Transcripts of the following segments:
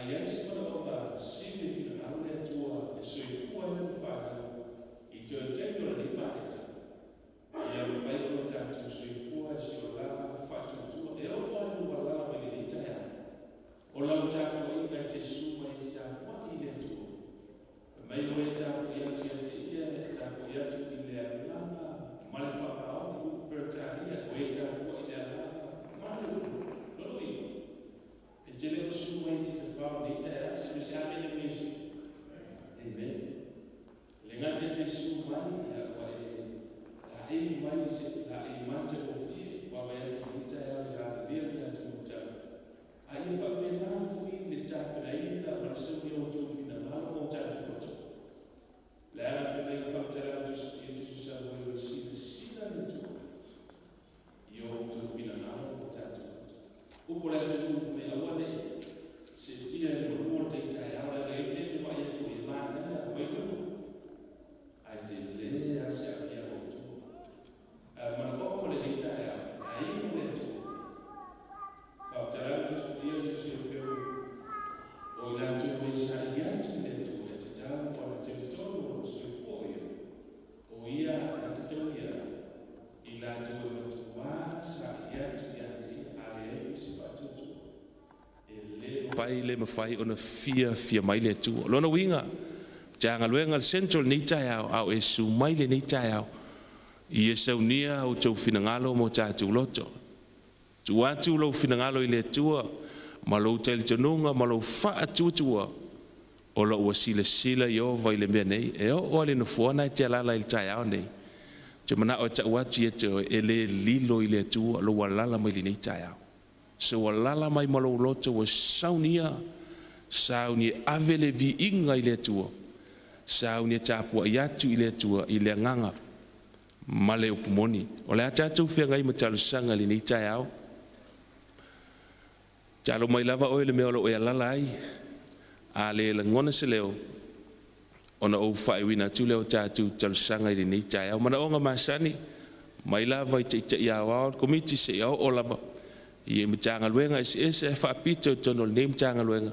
Yes. te leo sua i te whao ni te a, se me se ame ni mesu. Amen. Le ngate te su mai, a e mai se la e mate o fie, wa mai atu ni te a la via te atu o te a. A i wha me na fui le tapera i la frasoni o tu fina malo o te atu o tu. Le ara whetei whautara atu i tu sa wai o sina le tu. I o tu fina malo o te atu o tu. Upo le atu me awane, se tia e rua te Taeao e rei te ni mai atu i mana e a wailu. Ai te le a se a kia o tu. Mana oko le ni Taeao, a i mo le tu. Whautara atu i atu si o peu. O i la tu me sa i atu le tu e te tau o te tonu o si o o ia a te tau ia. I la tu e matu wā sa i atu i ati a le efi si patutu. Pai le mawhai o na fia mai le tu. Lona winga, Tagaluega Central ni Taeao au e su mai le ni Taeao. I e saunia o tau finangalo mo tātou loto. Tu atu lau finangalo i le tua, ma lau tele tanunga, ma lau wha tua. O lau ua sila i o vai le mea nei. E o le nufuana i te alala i le Taeao nei. Te mana o ta watu i te e le lilo i le tua, lau alala mai le ni Taeao. So walala mai malo loto wa saunia ave le vi inga i le tua. Saunia tapua i atu i le tua i le nganga. Male upumoni. O le atatu whia ngai matalu sanga li ni Taeao. Talo mai lava oe le meolo o e alala ai. A le ngona se leo. Ona o whai wina tu leo tatu talu sanga i ni Taeao. Mana onga masani. Mai lava i te iawao. Komiti se iao o lava. I Matagaluega ese Faapitoa tono le Matagaluega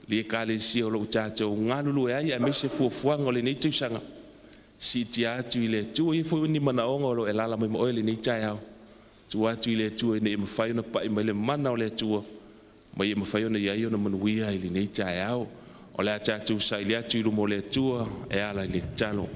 le kale si o lo tatou ngalulu e ai a me se fuafuanga o le nei tausanga si te atu i le tu i fu ni manaonga o lo e lala mai mo le nei Taeao tu atu i le tu i ne mawhai ona pai mai le mana o le tua mai e mawhai ona iai ona manuia i le nei Taeao o le tatou sa i le atu i lumo le tua e ala i le talo.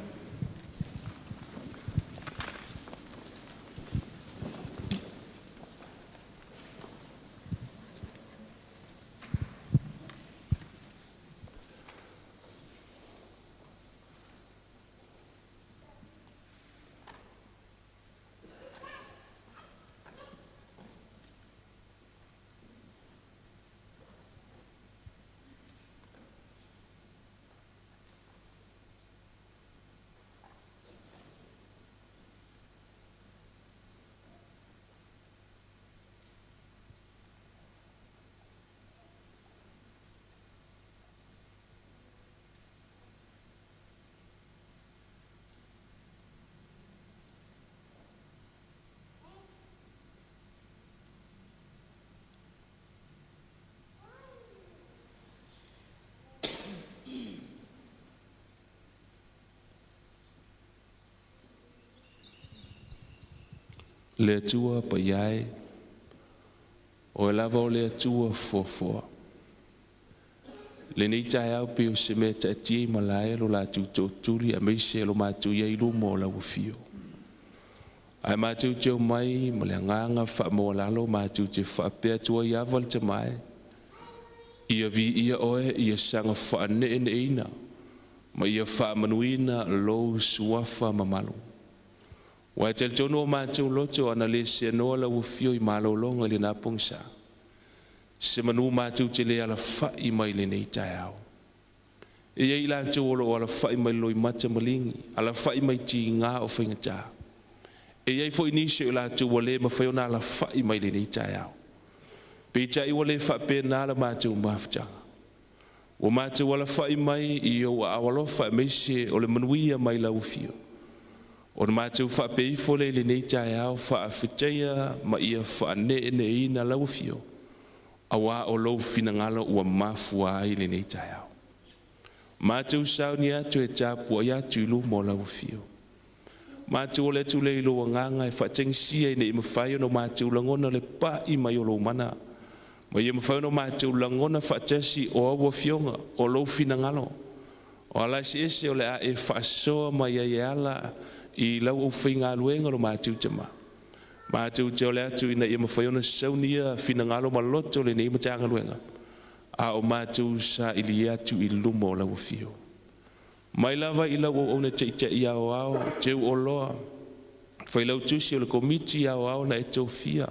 Le tua pa iai o e lava o le tua fofo le nei Taeao pe o se me ta ti malai lo la tu tuli a me se lo ma tu ia lu mo la ufio ai ma tu te mai mo le nganga fa mo la lo ma tu te fa pe tu ia vol te mai ia vi ia oe ia sanga fa ne ina ma ia fa manuina lo suafa mamalo. Wa tel tono ma tu loto ana le se no la ufio i malo longa le na pongsa. Se manu ma tu te le ala fa i mai le nei Taeao. E ia la tu o ala fa i mai lo i mata malingi, ala fa i mai ti nga o fingata. E ia fo inisio la tu o le ma fa ona ala fa i mai le nei Taeao. Pe ta i o le fa pe na la ma tu mafta. O ma tu ala fa i mai i o awalo fa me se o le manuia mai la ufio. O ma tu fa pe fo le nei Taeao fa afiteia ma ia fa ne ina la ufio. Awa o lo finangalo ua mafua ai le nei Taeao. Ma tu saunia tu e tapu ia tu lu mo la ufio. Ma tu le tu le lo nganga e fa tengsia nei mafai no ma tu langona le pa i mai o lo mana. Ma ia mafai no ma tu langona fa tesi o wa fionga o lo finangalo. O ala si ese o le a e fa so ma ia ala i lau o whinga luenga lo mātiu te ma. Mātiu te o le atu ina i mawhaiona saunia whina ngalo ma loto le nei Matagaluega. a o mātou sa ili atu I lumo o lau fio. Mai lava I lau o na te I ao ao, te o loa. Failau tusi o le komiti ao ao na e tau fia.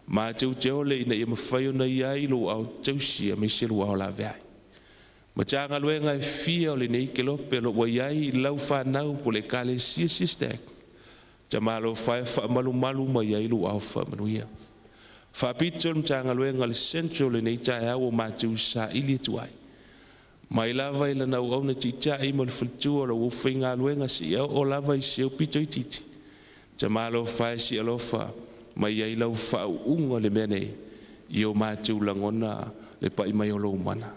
Mātou te ole ina I mawhai o na iai lo au tausi a me se lo au la veai. Matagaluega e fia o le nei ke lope lo wa iai I lau whanau po le kale SISDAC. Te malo whae whaamalu ma iai lo au whaamanuia. Faapitoa Matagaluega le central le nei Taeao o mātou sa ili tuai. Mai lava I lana au na titai ma le whaltua lo uwhinga luenga si o lava I seo pito I titi. Te malo whae si alofa ma iai lau whau unga le mene I o mātou langona le pai mai o lo mana.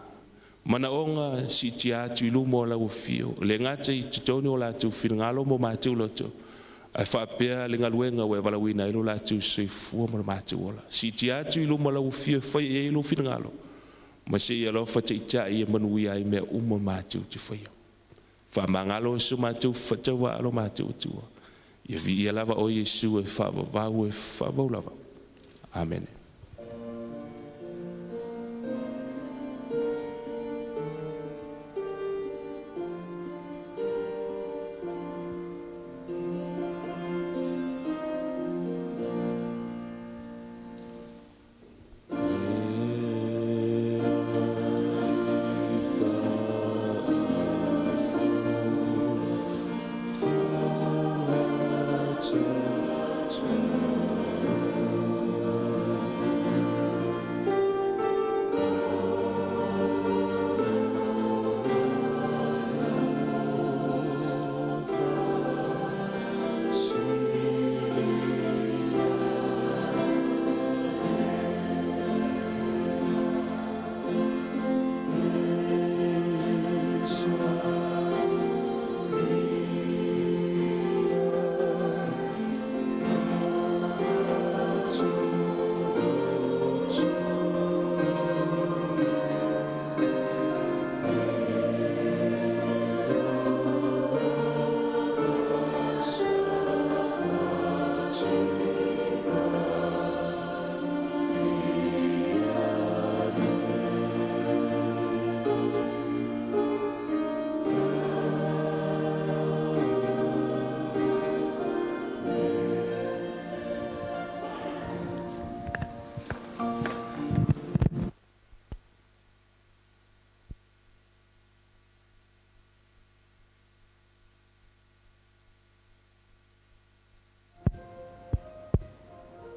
Mana onga si tia atu I lumo la ufio. Le ngata I tutoni o la tu whingalo mo mātou loto. Ai whapea le ngaluenga we walawina ilo la tu sui fua mo mātou ola. Si tia atu I lumo la ufio whai e ilo whingalo. Ma se I alofa te ita I manui ai mea umo mātou tu whaio. Whamangalo su mātou whatawa alo mātou tua. Ia vi I lava o Yesu e whavavau e whavaulava. Amen.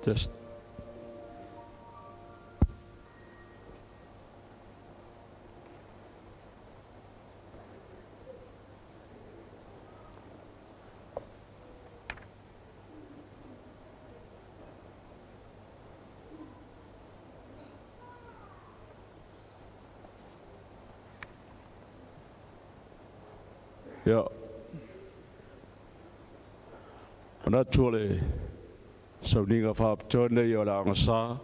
Just yeah. Naturally, Sauniga Faapitoa nei o la ngasa.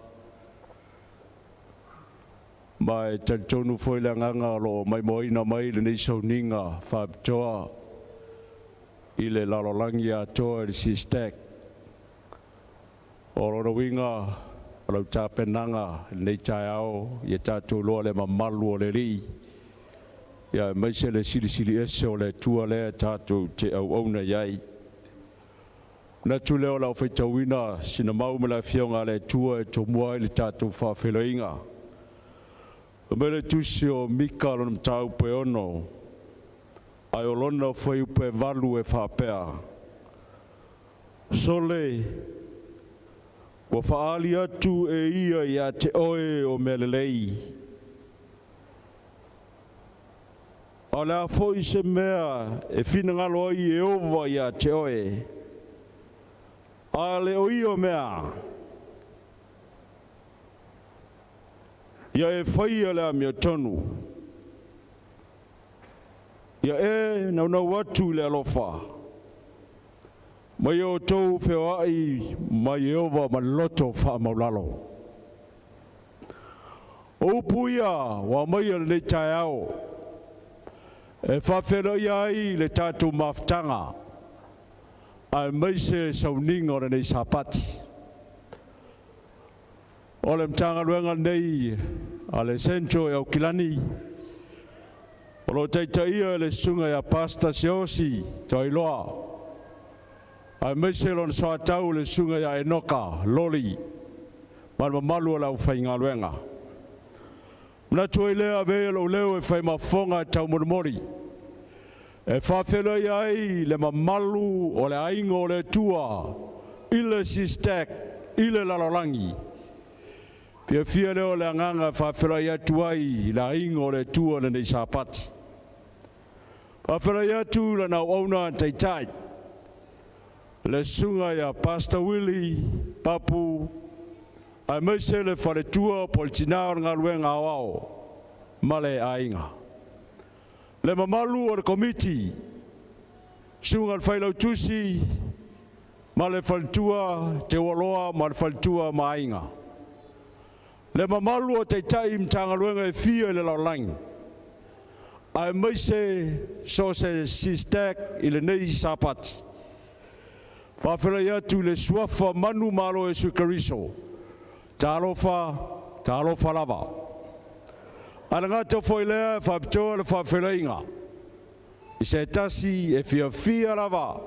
Mai tantonu foi la nganga lo mai moina mai le nei Sauniga Faapitoa I le lalolangi atoa le SISDAC. O lo winga lo tapenanga nei Taeao ia Toailoa le mamalu o le ri. Ia mai se le sili ese o le tua le tatu te au na iai. Na tuleo la whaitawina sina mau me la fionga le tua e tomua le tātou whawheleinga. Mele tusi o Mika lo mtau pe ono. Ai o lona whai upe valu e whapea. Sole, wa whaali atu e ia ia te oe o melelei. A lea fo se mea e whinangalo i e ova ia te oe. A le o io mea. Ia e whai a lea mea tonu. Ia e nau watu le alofa. Mai o tau wheo ai mai e ova ma loto wha maulalo. O upuia wa mai a le Taeao. E whawhero iai le tātou maftanga. Ai mai se Sauniga o nei Sapati. O le Matagaluega nei ale sentro e au kilani. O lo taitaia le sunga ya pasta Siaosi, Toailoa. Ai meselon soa tau le sunga ya Enoka, loli. Malma malu la Failauga. Na Toailoa ve Leoleo e fai mafonga tau murmori. E whawhelo iai le mamalu o le aingo o le tua, i le SISDAC, i le lalolangi. Pia fia leo le anganga whawhelo ia tuai le aingo o le tua le nei Sapati. Whawhelo ia tu le nau auna taitai. Le sunga ia Pastor Willie, Papu, ai meise le whare tua politinao ngā luenga awao, male ainga. Le mamalu o le komiti, sunga le Failautusi, ma le faltua te waloa, ma le faltua mainga. Le mamalu o te tai Matagaluega e fia le laulangi. Ai meise so se SISDAC i le nei Sapati. Whawhela atu le suafa manu malo e sukariso. Ta alofa lava. Ana ngata foilea Faapitoa le Faapitoa I se tasi e fia lava.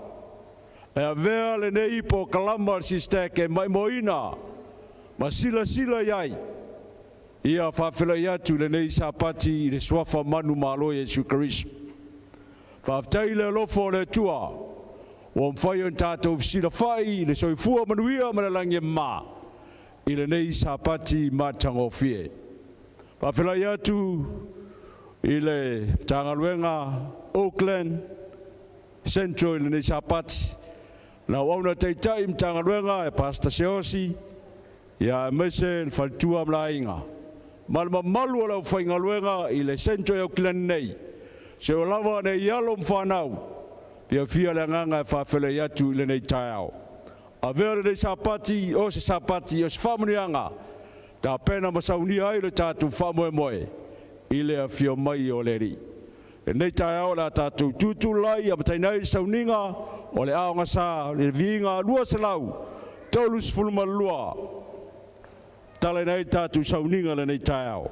E a vea le nei po kalama SISDAC e mai moina. Ma sila iai. Ia Faapitoa atu le nei Sapati le suafa manu malo e sukariso. Faaftai le lofo le tua. O mwhai on tātou sila whai le soifua manuia manalangi ma. I le nei Sapati matango fie. Whawhelai atu i le Matagaluega, Auckland, Central i le nei Sapati. Na wauna teitai Matagaluega e Pastor Siaosi, ia mese le faltua mlainga. Malma malu o lau Failauga i le Central i Auckland nei. Se o lava nei ialo mwhanau, pia fia le nganga e whawhelai atu i le nei Taeao. A vera nei Sapati, o se Sapati, o se whamunianga, ta pena ma Sauniga ai le tātou whamoe i le a fio mai o le ri. E nei Taeao la tātou tūtulai a matainai Sauniga o le Aoga sa le viinga lua salau, tolu sifuluma lua. Tala nei tātou Sauniga le nei Taeao.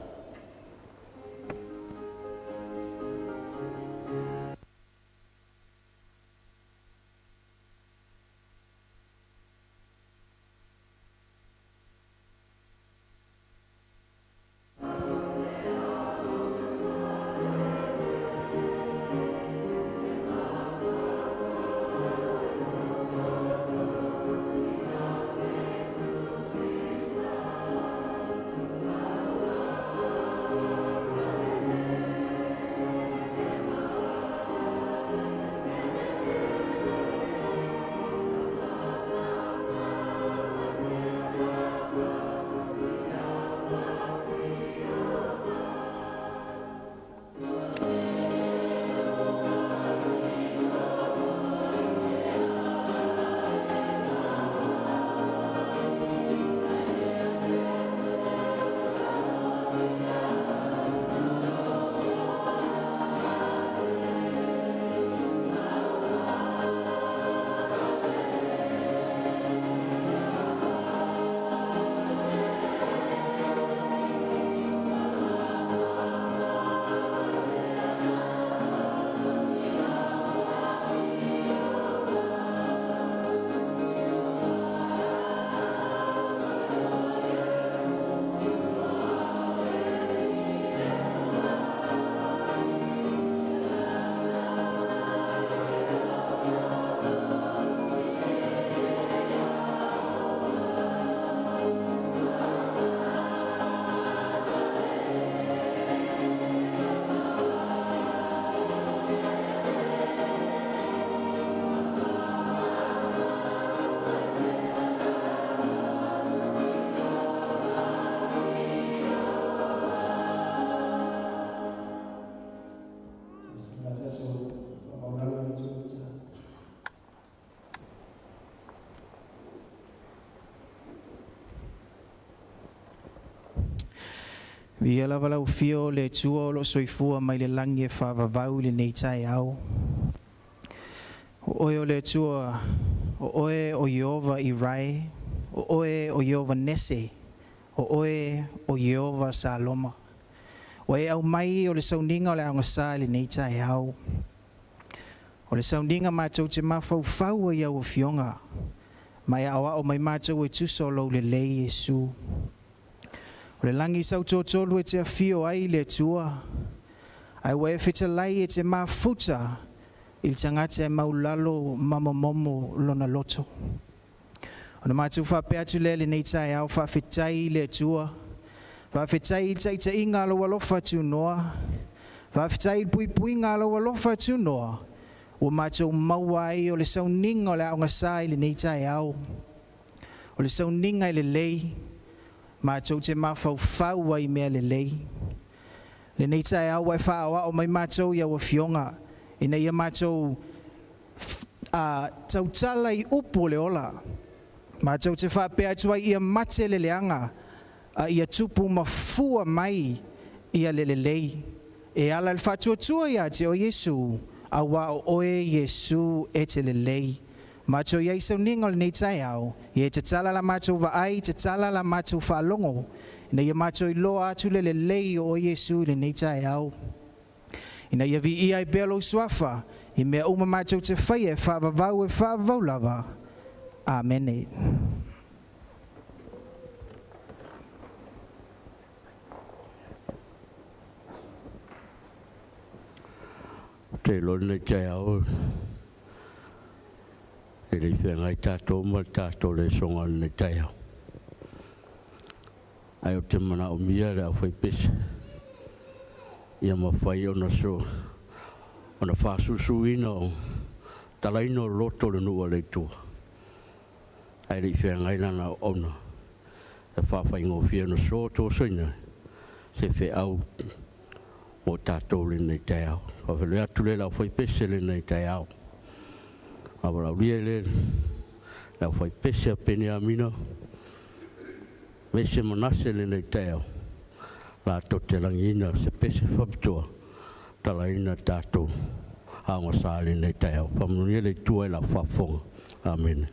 Via lava lau fio le tua o lo soifua mai le langi e whaavavau le nei Taeao. O oe o le tua, o oe o Jehova I rai, o oe o Jehova nese, o oe o Jehova sa loma. O e au mai o le Sauniga o le aonga sa le nei Taeao. O le Sauniga mātou te mawhau ia o fionga. Mai awa o mai mātou e tuso lo le lei Yesu. O le langi sau tōtolu e te awhio ai le tua. Ai wea whitalai e te mafuta il tangata e maulalo mamamomo lona loto. O na mātou whapeatu le nei Taeao whawhetai le tua. Whawhetai il taita inga alo walofa tu noa. Whawhetai il pui pui ngā alo walofa tu noa. O mātou mauai o le Sauniga o le aonga sa i le nei Taeao. O le Sauniga i le lei. Mātou te mawhau ai mea le lei. Le nei Taeao wai whaawa o mai mātou ia wa fionga. Ina ia mātou tautala i upo le ola. Mātou te whapeatu ai ia mate le leanga. Ia tupu mafua mai ia le lei. E ala le whatuatua ia te o Yesu. Awa o oe Yesu e te lei. Mātou iai Sauniga o le nei Taeao. Ia te tala la mātou vaai, te tala la mātou whaalongo. Ina ia mātou i loa atu le lei o Yesu le nei Taeao. Ina ia vi ia i belo suafa. I mea uma mātou te whai e whaavavau e whaavavau lava. Amen. Te lona Taeao e le whengai tātou ma tātou le songa le Taeao. Ai o te mana o mia le au whai Pese. Ia ma whai ona so. Ona whāsusu ina o talaina o loto le nua le tua. Ai le whengai lana o ona. E whawhai ngō whiana so tō soina. Se whe au o tātou le nei Taeao. Whawhele atu le lau whai Pese le nei Taeao. Awara uria le lau whai Pese a Peniamina. Mese Manase le nei Taeao. La to te langina se Pese Faapitoa. Tala ina tātou haonga sa le nei Taeao. Whamunia le tua e la whafonga. Amen.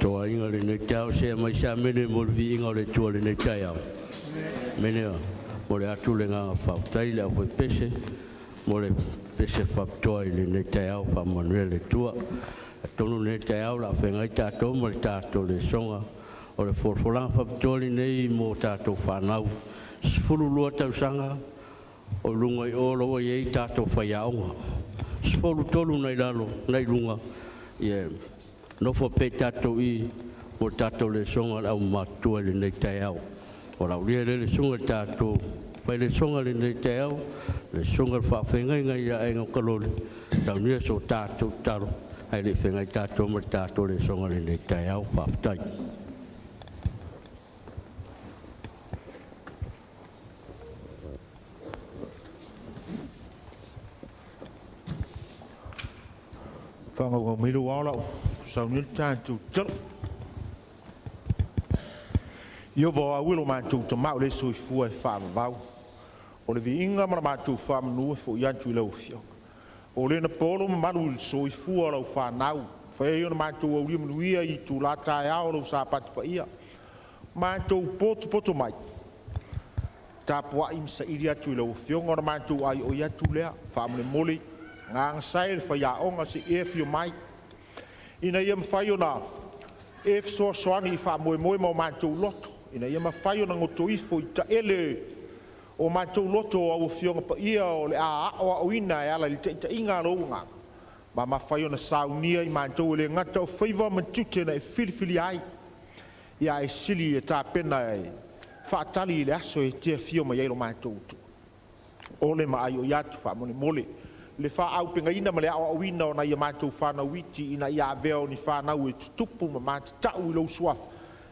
toa inga le ne Taeao se mai sa mene mo vi inga le tua le ne Taeao. Mene mo le atu le ngā Faapitoa le au Pese mo le Pese Faapitoa le ne Taeao fa manuel le tua. Tonu ne Taeao la whengai tātou mo le tātou le songa o le forfolang Faapitoa le nei mo tātou whanau. Sifuru lua tausanga o lunga i olo i ei tātou whaiaonga. Sifuru tolu nei lalo, nei lunga. Nofo pe tātou i mo tātou le songa au matua le nei Taeao. O lau lia le songa tātou, pai le songa le nei Taeao, le songa whawhengai ngai a enga kalole. Tau nia so tātou taro, hai le whengai tātou mo tātou le songa le nei Taeao whawtai. Whangau miru aolau, saunil tātou talo. Ia wa awilo mātou ta mau le soi fua e whaamavau. O le vi inga mana mātou whaamanua fo iantu i lau fio. O le na polo manu il soi fua lau whanau. Whaia iona mātou au lia manuia i tū la Taeao lau Sapati pa ia. Mātou poto mai. Tāpua imsa iri atu i lau fio ngona mātou ai o iatu lea. Whaamane mole. Nganga sai le whaiaonga se e fio mai. Ina ia mwhaiona e fso soani i whaamoe moe mau mātou loto. Ina ia mawhaiona ngoto ifo i taele o mātou loto au fionga pa ia o le a o ina e ala li te inga rounga. Ma mawhaiona saunia i mātou le ngata o whaiva mantute na e filifili ai. Ia e sili e tā pena e whaatali i le aso e tea fio ma iairo mātou tu. O le ma ai o iatu whaamone mole. Le wha au penga ina ma le au ina o na ia mātou whanau witi ina ia veo ni whanau e tutupu ma mātitau i lau suafu.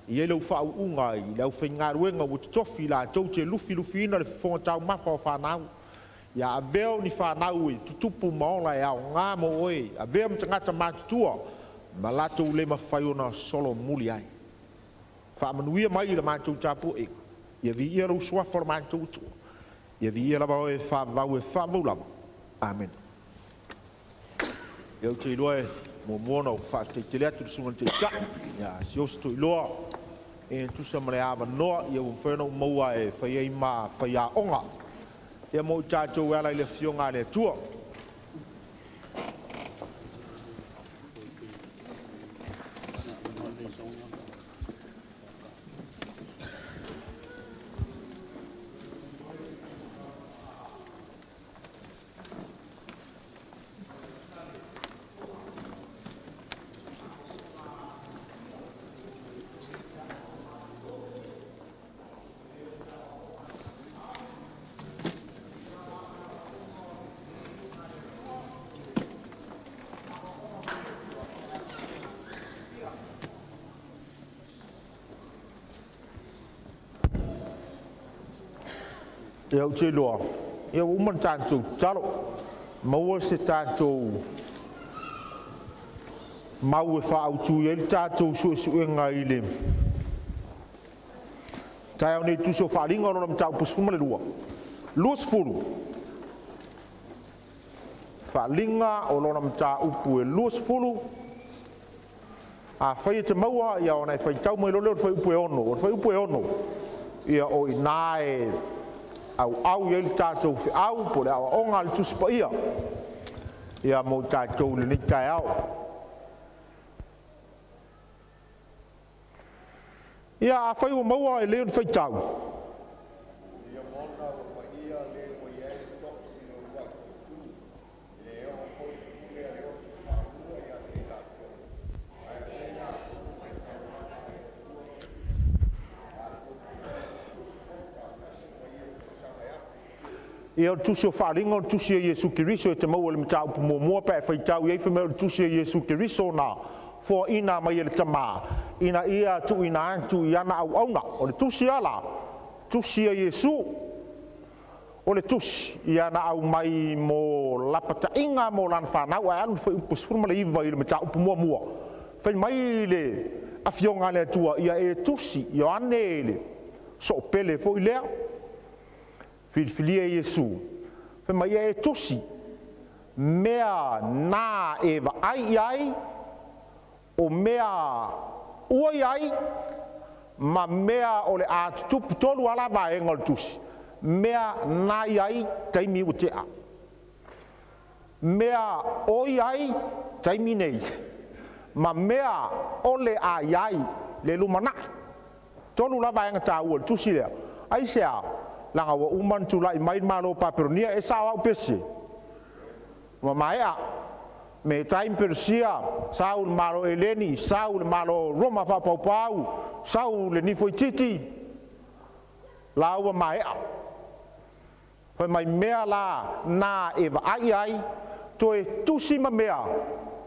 Ia lau wha au unga i lau whaingaruenga o tofi la tau te lufi ina le whonga tau mafa o whanau. Ia veo ni whanau e tutupu maola e au ngā mo oe. A veo mtangata mātutua ma latou le mawhaiona solo muli ai. Wha manuia mai i la mātou tāpu e. Ia vi ia lau suafu o mātou tu. Ia vi ia lava oe wha vau e wha vaulama. Amen. Iau te iloa e mo mona o whaaftai te lea tu sunga te ka. Ia Siaosi Toailoa e tusa mare awa noa. Ia whena o maua e whaiei ma whaiaonga. Ia mo i tātou ala i le fionga le tua. Ia te loa. Ia uman tātou talo. Maua se tātou mau e whaautu i ele tātou suenga i le. Taeao nei tuso whaaringa rona mtau pusfuma le lua. Luas furu. Whaaringa o rona mtau upu e luas furu. A whaia te maua ia o nei whaitau mai loleo whai upu e ono. O whai upu e ono. Ia o i nae au ia le tātou whiau po le awa onga le tuspa ia. Ia mo tātou le ni Taeao. Ia a whai o maua e leo ni whaitau. Ia o tusi o whaaringa o tusi a Iesu Kiriso e te maua le mtau pu mua pa e whaitau i eiwhame o tusi a Iesu Kiriso na fo ina mai e le tamaa. Ina ia tu ina antu i ana au auna. O le tusi ala, tusi a Iesu. O le tusi i ana au mai mo lapata inga mo lan whanau a anu whai upus furma le iwa i le mtau pu mua. Whai mai le afionga le atua ia e tusi i o ane le so pele fo i lea. Filia Iesu. Fe mai e tusi mea na e ai ai o mea ua iai ma mea o le a tupu tolu ala vaenga o le tusi mea na iai taimi ua tea mea o iai taimi nei ma mea o le a iai le lumana tolu la vaenga ta ua le tusi lea ai sea langa wa uman tulai mai malo paperonia e sawa pese ma maea me taim persia saul malo eleni saul malo roma fa pau saul le nifoi titi la ua maea fa mai mea la na eva ai to e tusi ma mea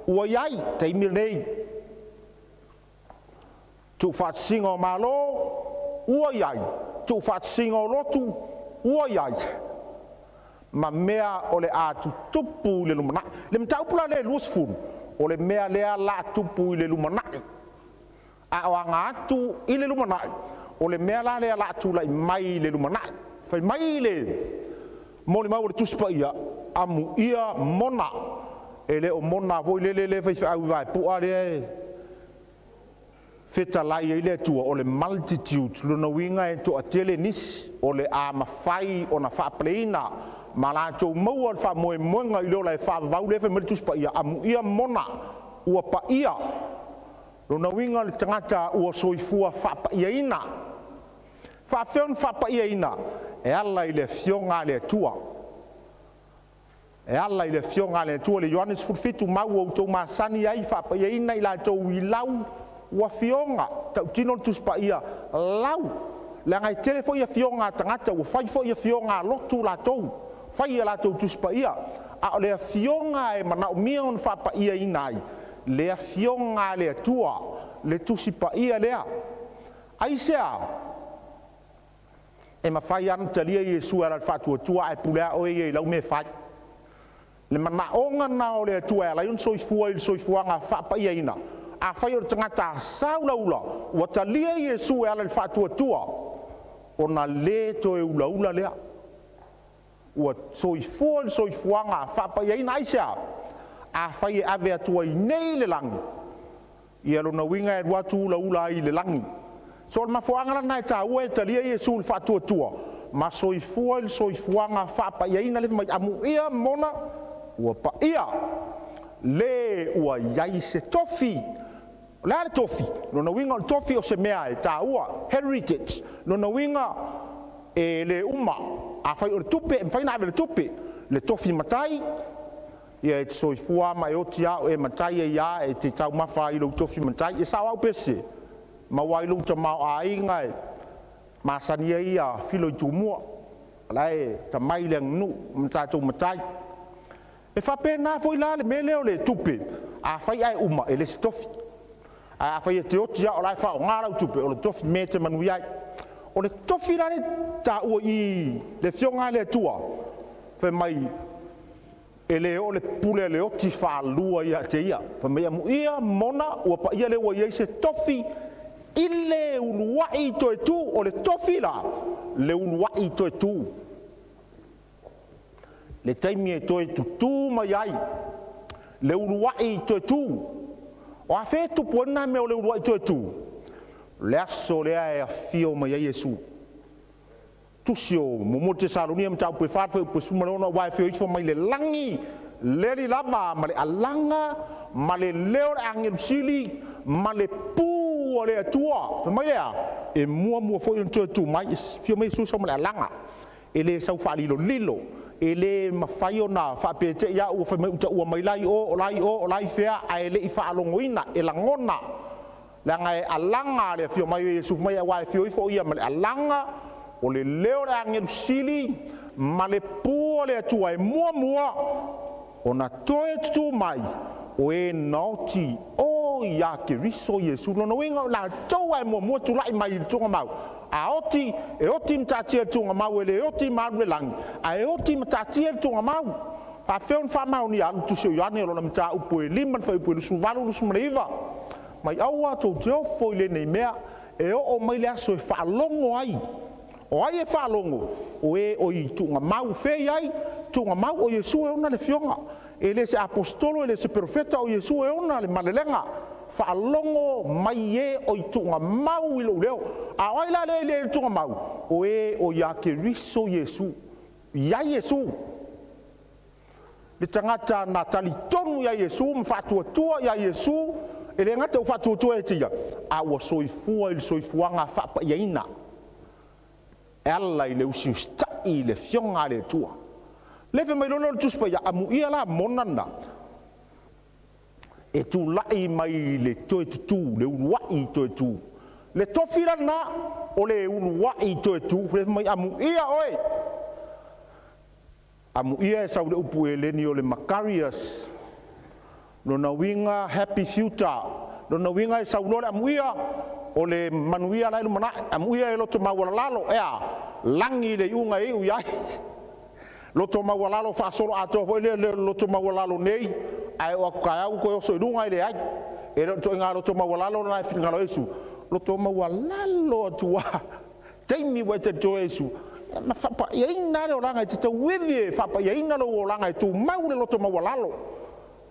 ua iai taimi nei Tuufaatasiga o malo ua iai Tuufaatasiga o lotu ua iai ma mea o le atutupu le lumanaʻi le mataupula le luasfulu o le mea lea la atupu i le lumanaʻi a o aga atu i le lumanaʻi o le mea la lea la atulaʻi mai le lumanaʻi fai mai le molimau o le tusi paia amuia mona e le o mona foi lelele faifeʻau i vaepuʻa lea fetalai ai le atua o le multitude lona uiga e toʻatia le nisi o le a mafai ona faapaleina ma latou maua le faamoemoega i leo lae faavavau le faimai le tusi paia amuia mona ua paia lona uiga le tagata ua soifua faapaiaina faafeona faapaiaina e ala i le afioga a le atua e ala i le afioga a le atua le ioane 17 mau outou masani ai faapaiaina i latou i lau ua fionga tautino le tusi paia lau le agai tele foʻi a fionga tagata ua fai foʻi a fionga lotu latou fai a latou tusi paia a o le afioga e manaʻomia ona faapaiaina ai le afioga a le atua le tusi paia lea ai sea e mafai ana talia iesu ala le faatuatua ae pulea oe ia i lau me fai le manaʻoga na o le atua e alai ona soifua i le soifuaga faapaiaina a fai o le tagata saulaula ua talia iesu e ala le faatuatua ona lē toe ulaula lea ua soifua le soifuaga faapaiaina ai sea a fai e ave atua i nei le lagi ia lona uiga e lua atu ulaula ai le lagi so o le mafoaga lana e tāua e talia iesu le faatuatua ma soifua i le soifuaga faapaiaina le mai amuia mona ua paia lē ua iai se tofi le ale tofi lona uiga o le tofi o se mea e tāua heritage lona uiga e le uma a fai o le tupe e mafai na ave le tupe le tofi matai ia e soifua ma e oti a'o e matai e ia e te taumafa i lou tofi matai e saʻau pese ma ua i lou tamaoāiga e masani ai ia filo i tumua lae tamai le aganuu ma tatou matai e faapena foi la le mele o le tupe a fai ae uma e lesi tofi a fai e te oti a'o lae faaogā lau tupe o le tofi me te manui ai o le tofi la le tāua i le fioga le atua fai mai e le o le pule le oti faalua ia te ia fai mai amuia mona ua paia le ua iai se tofi i le uluaʻi toe tu o le tofi la le uluaʻi toe tu le taimi e toe tutū mai ai le uluaʻi toe tu o afe tupu ana me o le uluaʻi toe tu le aso lea e afio mai ai iesu tusi o momo tesalonia ma taupe fa'afai upe sumaleona ua e feo ifo mai le lagi le lilava ma le alaga ma le leo le agelusili ma le pū o le atua femai lea e muamua foʻi ona toe tu mai e fio mai iesu ma le alaga e lē sau fa'alilolilo e lē mafai ona fa'apete'i a'u ua faimai utaʻua mai lai o lai fea ae le'i fa'alogoina e lagona le aga e alaga le afio mai o iesu mai ua e fio ifo ia ma le alaga o le leo le agelusili ma le pū o le atua e muamua ona toe tutū mai o e naoti o ia keriso iesu lona uiga o latou ae muamua tulaʻi mai i le tugamau a oti e oti matatia le tugamau e le oti malu le lagi ae oti matatia le tugamau faafea ona faamaoni alu tusi o ioane o lona mataupu e 5 le faiupu e lusuvalu lusumaleiva mai aua tou te ofo i lenei mea e o'o mai le aso e fa'alogo ai o ai e fa'alogo o e o i tugamau fei ai tugamau o iesu e ona le fioga e le se apostolo e le se profeta o iesu e ona le malelega whaalongo mai e o i tunga mau i leo. A oila le tunga mau. O e o ia ke riso Yesu. Ia Yesu. Le tangata na tali tonu ia Yesu. Mfatua tua ia Yesu. E le ngata ufatua tua e tia. A ua soifua ili soifuanga whapa ia ina. Ela i le usiusta i le fionga le tua. Lewe mai lolo tuspa ia amu ia la monana. E tu lai mai le toe tutu, le unuai toe tu. Le tofira na o le unuai toe tu. Lewe mai amu ia oe. Amu ia e sau le upu e leni o le Macarius. Lona winga happy future. Lona winga e sau lole amu ia. O le manuia lai lumana. Amu ia e loto maua lalo. Ea, langi le iunga e uiai. Loto maua lalo whaasoro ato fo le loto maua lalo nei. Ai o kai au ko so lunga ile ai. E loto nga loto maua lalo na finga Yesu. Loto maua lalo tua. Taimi wa te to Yesu. Ma fa ia ina le langa te wewe fa pa ia ina lo langa tu mau le loto maua lalo.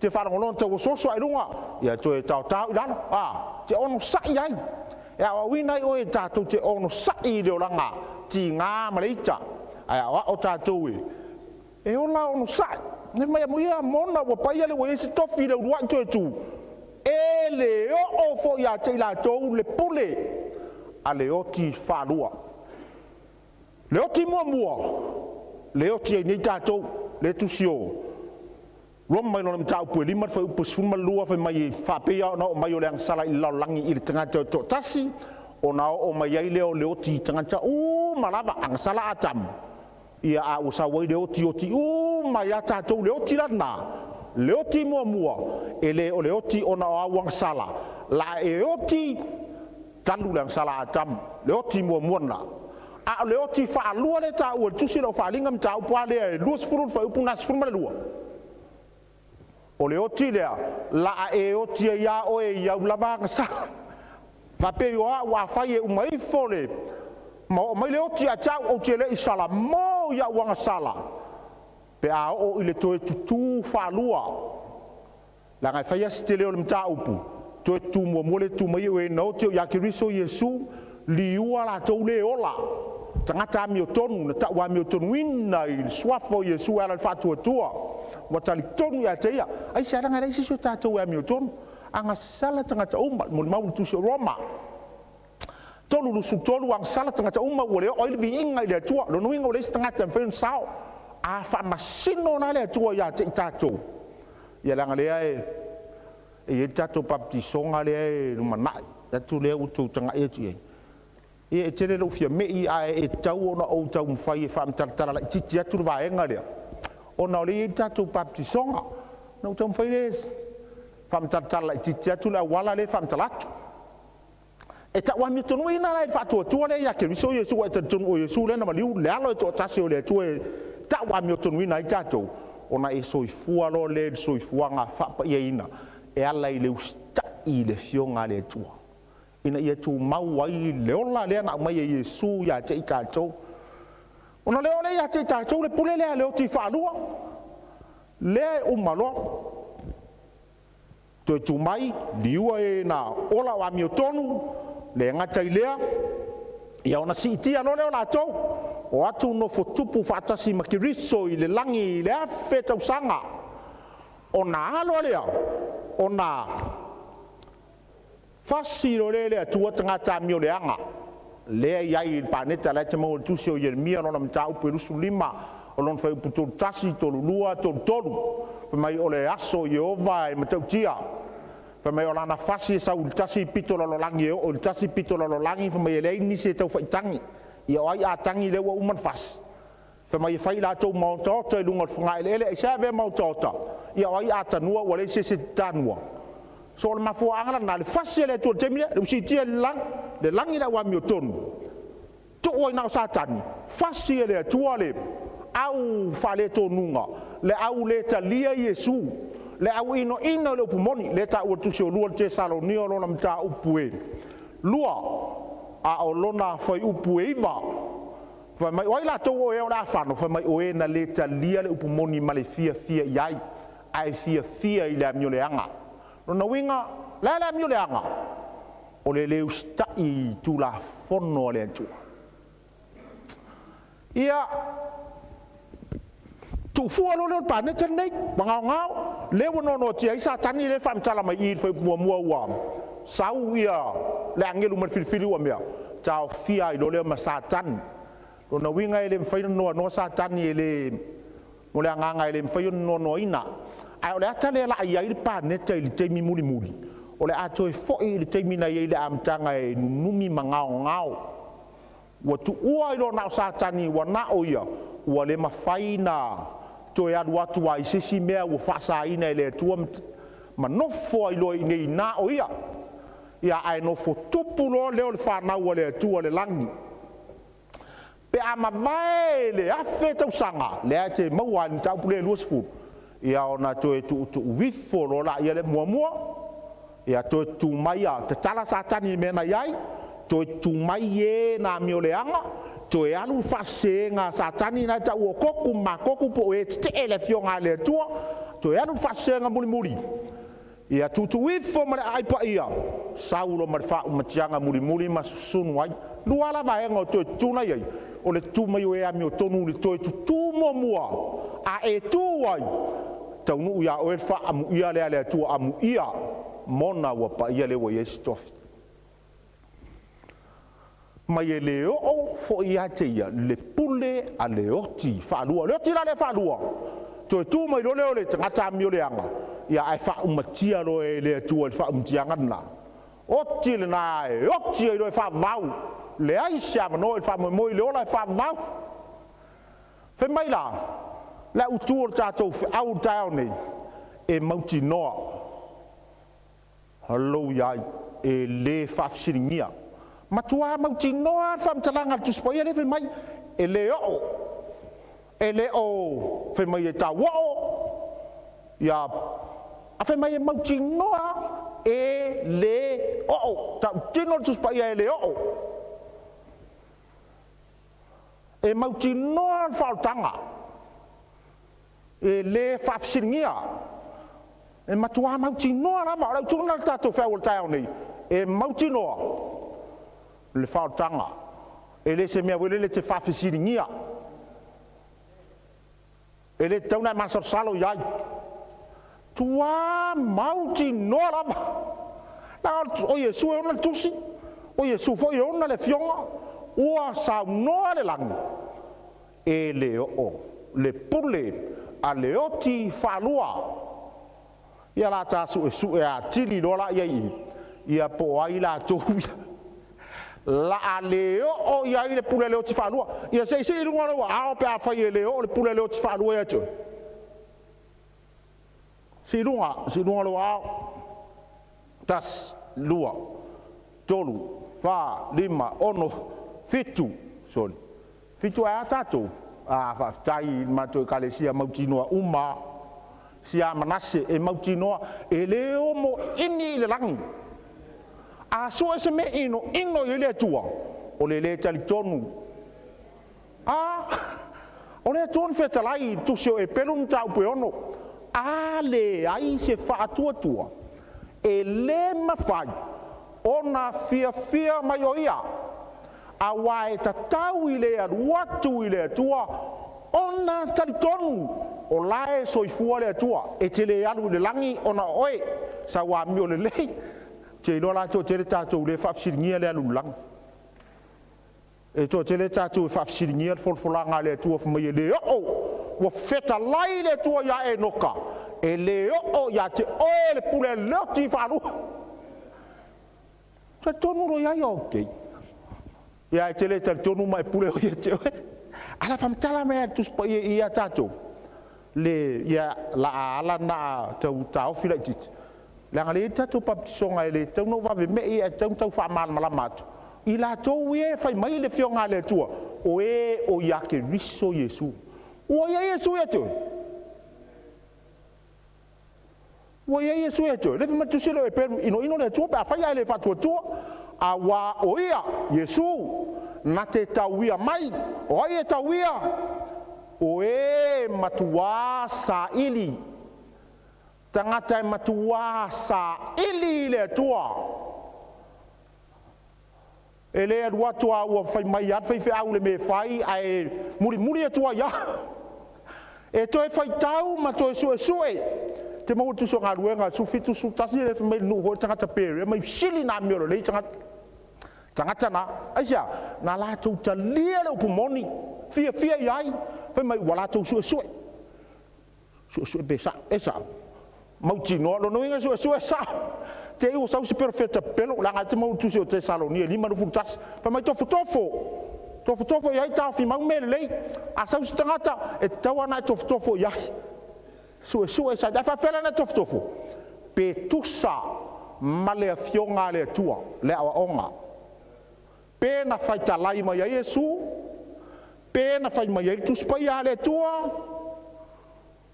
Te fa ngolon te so ai lunga. Ia to e tau lalo. Te ono sai ai. Ya wa wina o e tatu te ono sai le langa. Ti nga malaita. Ai o tatu e ola ono sai. Ne mai muia mona wa pai le we se tofi le ruai to tu. E le o fo ya te la to le pule. A le o ti falua. Le o ti mua. Le o ti ni tato le tu sio. Rom mai no tau pu lima fa pu suma lua fa mai fa pe ya no mai o le sala i la langi i tanga to tasi. O na o mai ai le o ti tanga cha malaba ang sala atam. Ia a usa wai le oti mai ata to le oti lana le oti mua e le o le oti ona o awang sala la e oti talu lang sala atam le oti mua na a le oti fa lua le ta o tusi lo fa lingam ta upua le luas furun fa upuna furma lua o le oti le la e oti ia o e ia lava ngasa fa pe yo wa fa ye umai fole mai le oti a tau o tele i sala mo ia wanga sala pe a o ile toe tutu whalua la ngai whaia stele o le mta upu toe tu mua mole tu mai o e nau teo ia ki riso Yesu liua la tau le ola tangata mi o tonu na taua mi o tonu ina i swafo Yesu ala whatua tua watali tonu ia teia ai se aranga reisi so tatou e mi o tonu anga sala tangata umma mo mau tusi o Roma tolu lusu tolu ang sala tangata umma wole o ile vinga ile tua lo nuinga wole tangata fen sao a fa masino na le tua ya te tato ya langa le e tato baptisonga le mana ya tu le utu tanga e ti e tele lo fia me i a e tau ona o tau mfai fa mtala la titi atu va enga le ona le tato baptisonga no tau mfai le fa mtala la titi atu la wala le fa mtala e ta wa mi tonu ina lai fa to le ya ke so Yesu wa tonu o Yesu le na maliu le alo to tasi o le tu e ta wa mi tonu ina i tato ona e so ifua lo le so ifua nga fa pa ia ina e ala i le usta i le fionga le tua ina ia tu mau wai le ola le na mai Yesu ya te tato ona le ole ya te tato le pule le o ti fa lua le o malo to tu mai liua e na ola wa mi tonu le ngata ilea ia ona sitia no le ola to o atu no fotupu fatasi makiriso i le langi le afe tausanga ona alo lea ona fasi lo le atua tangata mi o le anga le iai paneta le te mo tusi o Yeremia no mta upu Jerusalema o lon fai putu tasi tolu lua tolu mai o le aso Jehova e matautia mai o lana fasi sa ul tasi pitolo lo langi o ul tasi pitolo lo langi mai le ni se tau fai tangi ia ai a tangi le wa uman fas mai fai la tau mau tota lunga funga ele e sa ve mau tota ia ai a tanua o le se tanua so ma fu angala na le fasi le tu temile le usitia le langi la wa mi tonu to o na sa tani fasi le tuale au fale tonunga le au le talia Yesu le au ino le pumoni le ta o tusio lua te saloni o lona mta upue lua a o lona foi upue iva fa mai oi la to o e ora fano fa mai o e na le talia le pumoni male fia iai ai fia i le amio le anga Rona winga, lele mi le anga. O le leu stai tu la fono le tu. Ia tu fualo le pa ne tenei ngau le wono no tia isa tani le fam tala mai il foi mua wa. Sau ia le angelu man filfili wa mea. Tau fia i le ma satan. Rona winga ele fai no satan ele no le anga ele fai no ina. Ai o le atale la ia i pa ne te te mi muli. O le ato e foi le te mina ia le amtanga e numi ngau. Wa tu ua i lo na satani wa na o ia. Wa le mafaina to e adu atu ai sisi mea wa fasa ina ele tua ma no fo i lo nei na o ia. Ia ai no fo tupu lo le o le whanau wa le tua le langi. Pe ama vai le afe tau sanga le a te maua ni tau pule luas fu. Ia ona to e tu wifo lo la ia le mua. Ia to e tu mai a te tala satani mena iai. To e tu mai e na mi o le anga. To e alu fasenga satani na tau o koku ma koku po e te ele fionga le tua. To e alu fasenga muri. Ia tutu wifo ma le aipa ia. Saulo ma le wha umatianga muri ma susunu ai. Luala vaenga o to e tuna iai. O le tu mai o e ami o tonu le to e tu mua. A e tu ai. Tau nu ia o e wha amu ia le tua amu ia. Mona wa pa ia le wa yesi tofi. Mai e leo o fo ia te ia le pule a leoti whaadua. Leoti la le whaadua. To e tu mai lo leo le tangata mi o le anga. Ia ai wha umatia lo e le tua le wha umatianga na. Oti le na e oti e lo e wha vau. Le ai siama no e wha moi le ola e wha vau. Fe mai la. La utu o tātou fe au Taeao nei. E mauti noa. Halou iai. E le whafsiringia. Matua mauti noa whamtalanga tuspo ia le fe mai. E le o. E le o. Fe mai e ta wao. Ia. A fe mai e mauti noa. E le o. Ta tino tuspo ia e le o. E mauti noa whautanga. E le whafsiringia. E matua mauti noa rama. Rau tūna tātou whau Taeao nei. E mauti noa. Le whautanga. E le se mea wele le te whafsiringia. E le tauna e masar salo iai. Tua mauti noa rama. O Yesu e ona tusi. O Yesu fo e ona le fionga. Ua sau noa le langi. E le o. Le pule. A leoti whalua. Ia la tāsu e su e a tili lola iai. Ia po ai la tōhua. La a leo o iai le pule leoti whalua. Ia se isi irunga rewa ao pe a whai e leo le pule leoti whalua ia tō. Si irunga rewa ao. Tas, lua, tolu, wha, lima, ono, fitu. Sorry. Fitu e a tātou. A whaftai mātou kalesia mautinoa uma. Sia Manase e mautinoa. E leo mo ini le langi. A so e se me ino i le tua. O le tali tonu. O le tonu whetalai tusio e pelun tau pe ono. A le ai se whaatua tua. E le mawhai. Ona fia mai o ia. A wae tatau i le aruatu i le atua, ona talitonu o lae soifua le atua, e te le alu le langi ona oe, sa wa mi o le lei, te ilo la to te le tatou le whafsiringia le alu langi. E to te le tatou whafsiringia le folfolanga le atua whamai e le o, wa feta lai le atua ia Enoka, e le o ia te oe le pule leoti wharu. Te tonu ro iai o kei. Ia e tele tali tonu mai pule o ia te oe. Ala whamtala mea tuspa ia tātou. Le ia la ala na tau whila i titi. Le anga le tātou papitisonga e le tau no wawe me e tau whaamala malamatu. I la tau e whai mai le fionga le tua. O e o ia ke riso Yesu. O ia Yesu e te oe. O ia Yesu e te oe. Le whamatusilo e peru ino le tua. Pea whai ai le whatua tua. A wa o ia Yesu na te tauia mai o ai e tauia o e matua sa ili Tangata e matua sa ili le tua. E le adua tua ua fai mai at fai au le me fai ai muri e tua ia. E toi fai tau ma toi sue. Te mau tu so ngaruenga su fitu su tasi le fai nu ho tangata pere mai sili na miolo le tangata na. Aisia na la tu ta lia le upumoni. Fia iai fai mai wala tu sue. Sue besa esa. Mau tino lo no inga sue sa. Te o sau se perfetta pelo la ngate mau tu se te salonia lima no futas fa mai tofo ia ta fi mau mele a sau se tangata e tawa na tofo ia sue sa da fa fela na tofo pe tusa male afionga le tua le aonga pe na fai talai mai Yesu pe na fai mai tu spa le tua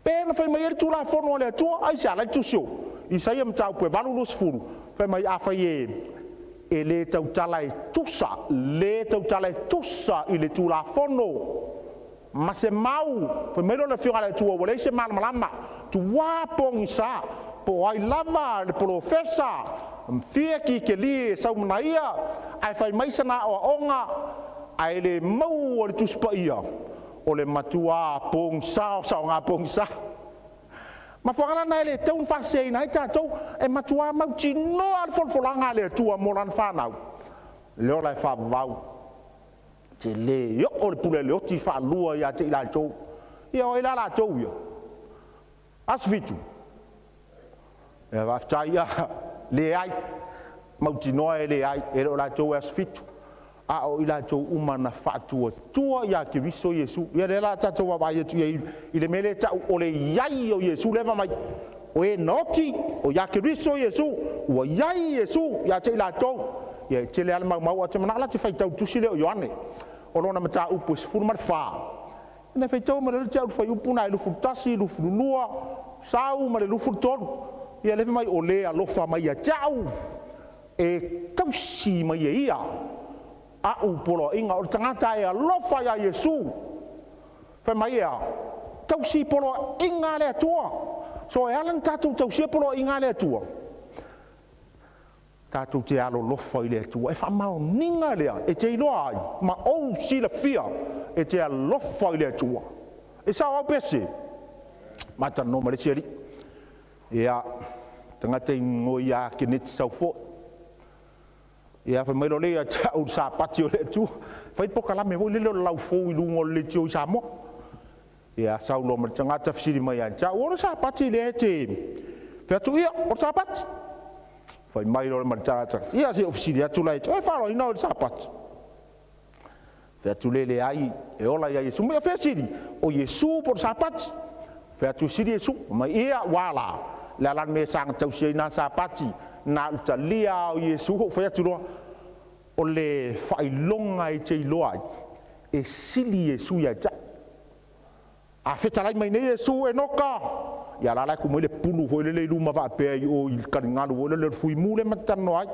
pe na fai mai tu la fono le tua ai sa la tu sio Isaia mtau pe valu los furu pe mai afa ye e le tau talai tusa i le tula fono ma se mau fe melo le fiora le tua wale se malama tu wapong sa po ai lava le profesa mfia ki ke li sa mnaia ai fai mai sana o onga ai le mau o le tuspa ia o le matua pong sa nga pong sa ma fangala na le tau fasei na tatou e matua mau tino al folfolanga le tua molan fanau le ola fa vau te le yo o le pule le oti fa lua ya te la tou ia o ila la tou ia asfitu e va ftaia le ai mau tino e le ai e ola tou asfitu a o ila tou umana fatua tua ya ke viso Yesu ia le la tatou wa ia tu ile mele ta o le yai o Yesu leva mai o e noti o ya ke viso Yesu o yai Yesu ya te ila tou ia te le alma mau te mana la te fai tau tusi le o Ioane o lona mata upo sfur mar fa na fai tau ma le tau fai upo na lu futasi lu funua sau ma le lu futon ia leva mai o le alofa mai ya tau e tausi mai ia a upolo inga o tangata e alofa ya Yesu fa mai ia tausi polo inga le tua so e alan tatu tausi polo inga le tua tatu te alo lofa le tua e fa mau ninga le e te iloa ma o si la fia e te alofa le tua e sa o pese mata no mare seri ia tangata ngoia ke net sau fo ia fa mai lo le cha u Sapati o le tu fai poka la me vo le lau fo i lungo le tio sa mo ia sau lo mar tanga ta fsiri mai cha o Sapati le te fa tu ia o Sapati fai mai lo mar cha ia se ofsiri atu lai e fa lo ina o Sapati fa tu le ai e ola ia Yesu me fa siri o Yesu por Sapati fa tu siri Yesu mai ia wala la lan me sang tau sina Sapati na talia o Yesu fa tu o le failonga e te iloa e sili Yesu ya ja a fetalai mai nei Yesu Enoka ya la ku mo le pulu ho le luma va pe o il karingalu o le fui mule matano ai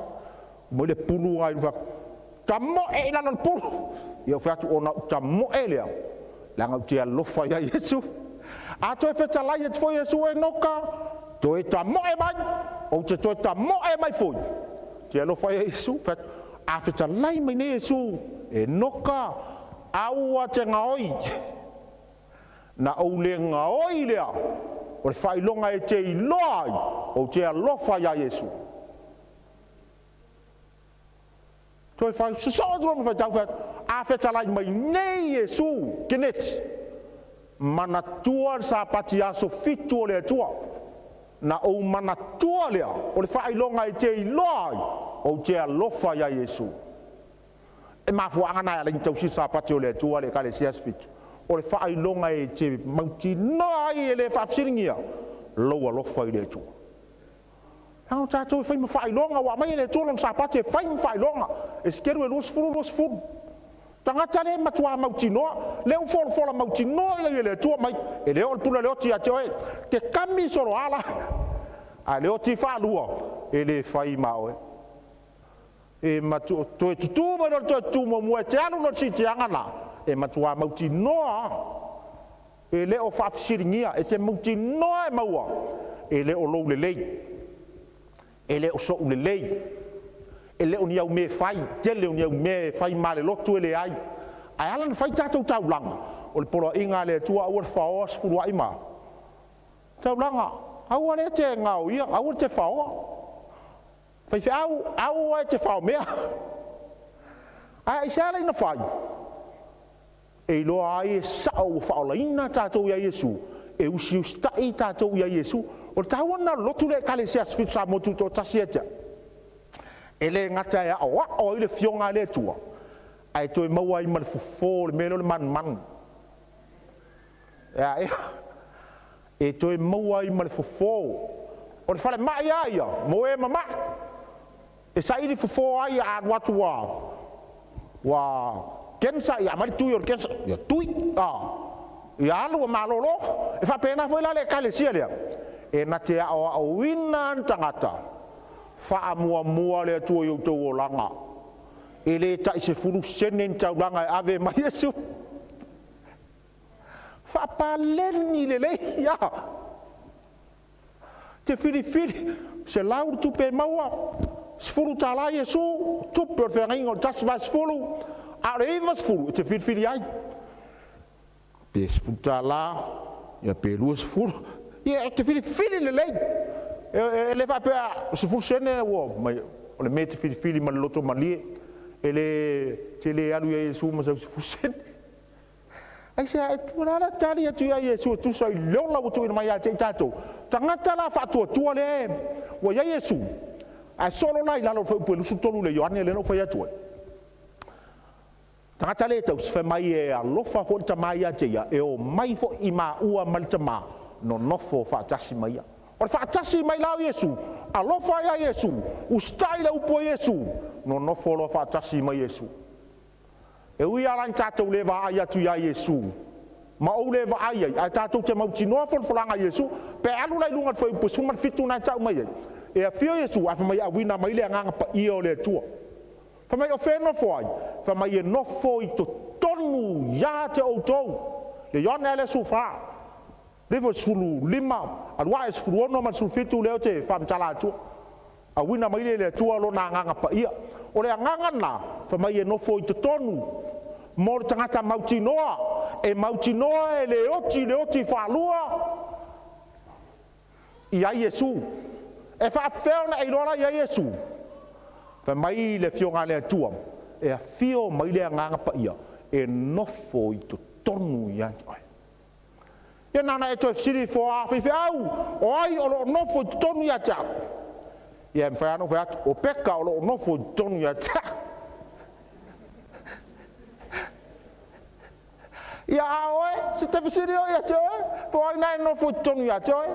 mo le pulu ai va tamo e ina no pulu yo fa tu ona tamo e le la nga te alofa ya Yesu a to fetalai e fo Yesu Enoka to e tamo e mai o te to tamo e mai foi te alofa ya Yesu fa a fetalai mai nei Yesu Enoka aua te ngaoi na o le ngaoi lea o le failonga e te iloai o te alofa ya Yesu toi fai susodro me fai tau fai a fetalai mai nei Yesu kenet mana tua Sapati aso fitu o le tua na o mana tua lea o le failonga e te iloai o te alofa ya Yesu e mafuanga na le tau si Sapati o le tua le kale sias fitu o le failonga e te mauti nai e le fafsiringia lo alofa i le tua hau tatou fai ma failonga wa mai le tua lon Sapati fai ma failonga e skeru e los furu tangata le matua mauti noa le fola mauti noa e le tua mai e le ol pula le oti a te kami solo ala a le oti fa lua e le fai maoe e matu to tu mo no to tu mo mo te anu no si te angana e matua mauti noa e le o whaafisiringia, e te mauti noa e maua, e le o lou le lei, e le o so le lei, e le o ni au me fai, te le o ni au me fai ma le lotu e le ai, ai ala na fai tātou taulanga, o le polo inga le tua ua le whaoa sifurua ima. Taulanga, au ale te ngau ia, au te whaoa. Fai fe au e te whao mea. Ai se ala ina whai. E loa ai e sao whaola ina tātou ia Iesu, e usi ustai tātou ia Iesu, o tāwana lotu le kale se asfitu sa motu tō tasi etea. E le ngata e o i le fionga le tua. Ai toi maua i ma le fufo, le melo le man. E toi maua i ma le fufo. O le fale mai aia, mo e mama. E sa i le fufo ai a watu wa kensa ia mari tui o kensa ia tui. Ia alu o malolo. E fa pena foi la le kale sia lea. E na te au wina tangata. Fa mua le tua i o langa. E le tai se furu senen taulanga e ave mai Iesu. Whapaleni le ia. Te fili, se lau tupe maua, se furu tāla Iesu, tupe o whengaingo, tasi vai se furu, a reiva se furu, te fili ai. Pe se furu tāla, ia pe lua se furu, ia te fili le lei. E le whapea, se furu sene, o le me te fili ma le loto malie, e le te le alu ia Iesu ma se furu sene. Ai se ai tūrara tari atu ia Iesu tu sai lola wutu ina mai ate tatou. Tangata la whaatua le wa ia Iesu. Ai solo lai lalo whaupu lusu tolu le Ioane le no whai atua. Tangata le tau se mai e alofa fo ta mai ate ia e o mai fo i ma ua malta ma no nofo whaatasi mai ia. O whaatasi mai lau Iesu. Alofa ia Iesu. Ustai la upo Iesu. No nofo lo whaatasi mai Iesu. E ui alang tātou lewa ai atu ia Iesu. Ma ou lewa ai ai. Ai tātou te mauti noa wholwhalanga Iesu. Pe alu lai lunga whai upu sungan fitu nai tau mai ai. E a whio Iesu a whamai a wina mai le anganga pa ia o le tua. Whamai o whenofo ai. Whamai e nofo i to tonu ia te outou. Le yone ale su wha. Lewa sulu lima. Alua e sulu ono man sulu fitu leo te whamtala atua. A wina mai le tua lo na anganga pa ia. O le anganga na. Whamai e nofo i to tonu. Mo tangata mauti noa, e mauti noa e le oti whalua. Ia Iesu. E whaafeona e lora ia Iesu. Wha mai le fionga le atua. E a fio mai le anganga pa ia. E nofo i to tonu ia. Ia nana e toi siri fo a whiwhi au. O ai o lo nofo i to tonu ia ta. Ia mwhaiano whaatu. O peka o lo nofo i to tonu ia ta. Ia oe, se te visiri o ia te oe, po ai nai no fu tonu ia te oe.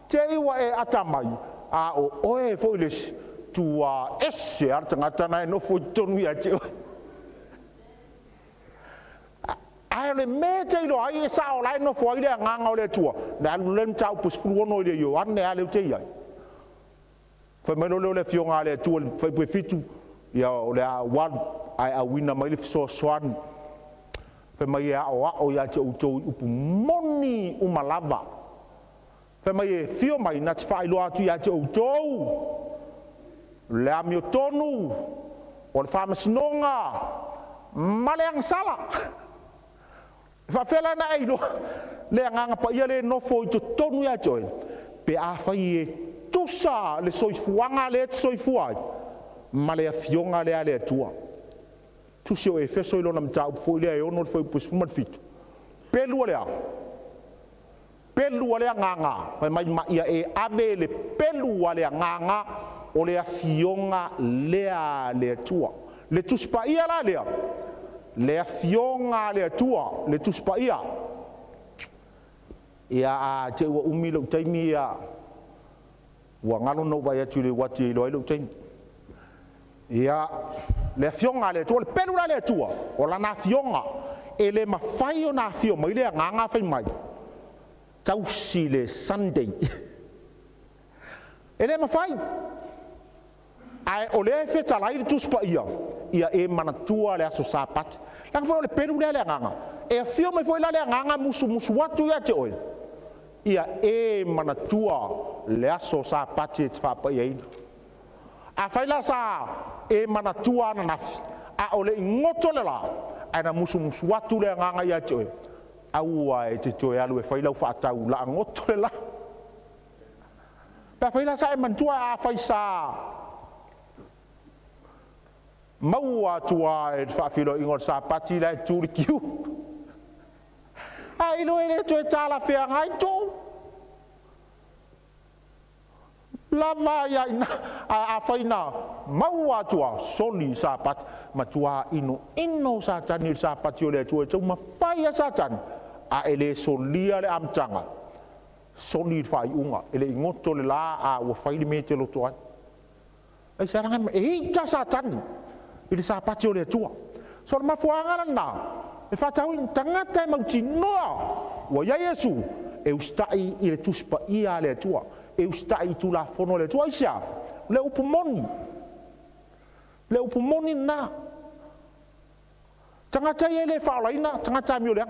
Te iwa e atamai, a o oe fo iles, tu a ese ar tangata nai no fu tonu ia te oe. Ai le me te ilo, ai e sa o lai no fu ai le nganga o le tua, ne alu lem tau pus furuono i le Ioane ne ale te iai. Fai meno leo le fionga le tua, fai pue fitu, ia o le a wad, ai a wina mai le fiso soani. Fe mai a o ia te utou upu moni umalava. Fe mai e fio mai na te whaeloa atu ia te utou. Le amio tonu. O le whamasinonga. Maleang sala. Whawhela na eilo. Le anganga pa ia le nofo i to tonu ia te. Pe a whai e tusa le soifuanga le te soifuai. Ma le a fionga le a le atua. Tusi o e feso ilo na mtau fo ile e ono foi pus fumat fit. Pelua le nganga, mai ma ia e ave le pelua le nganga o le afionga le tua. Le tuspa ia la lea. Le afionga le tua, le tuspa ia. Ia a te ua umi lo taimi ia. Ua ngalo no vai atu le wati ilo ilo taimi. Ia le fionga le tua, le pelula le tua, o la na fionga, e le mawhai o na fio, mai le nganga whai mai. Tausi le Sunday. E le mawhai. Ai o le whetalai le tuspa ia, ia e manatua le aso sapati lang fo le pelu le nganga e fio mai fo le nganga musu watu ia te oi ia e manatua le aso sapati te fa pa ia a faila sa e manatua na nafi a ole ngoto le la ana musu watu le nganga ia te oi aua e te toe alu e failau fa tau la ngoto le la pa faila sa e manatua a faisa maua tua e whaafilo ingo Sapati lai tūri kiu. A ilo e le tue tāla whea ngai tō. Lava ia ina a whaina maua tua soli Sapati. Ma tua ino Satani Sapati o le tua tau ma whaia Satani. A ele solia le amtanga. Soli whai unga. Ele ingoto le la a ua whaili me te loto ai. Ai saranga e hita Satani. Ili Sapati o le tua. So ma fuanga na. E fatau tangata mauti noa. Wa ya Yesu e ustai ile tuspa ia le tua. E ustai tu la fono le tua isia. Le upumoni. Le upumoni na. Tangata ye le faalaina, tangata mi ole.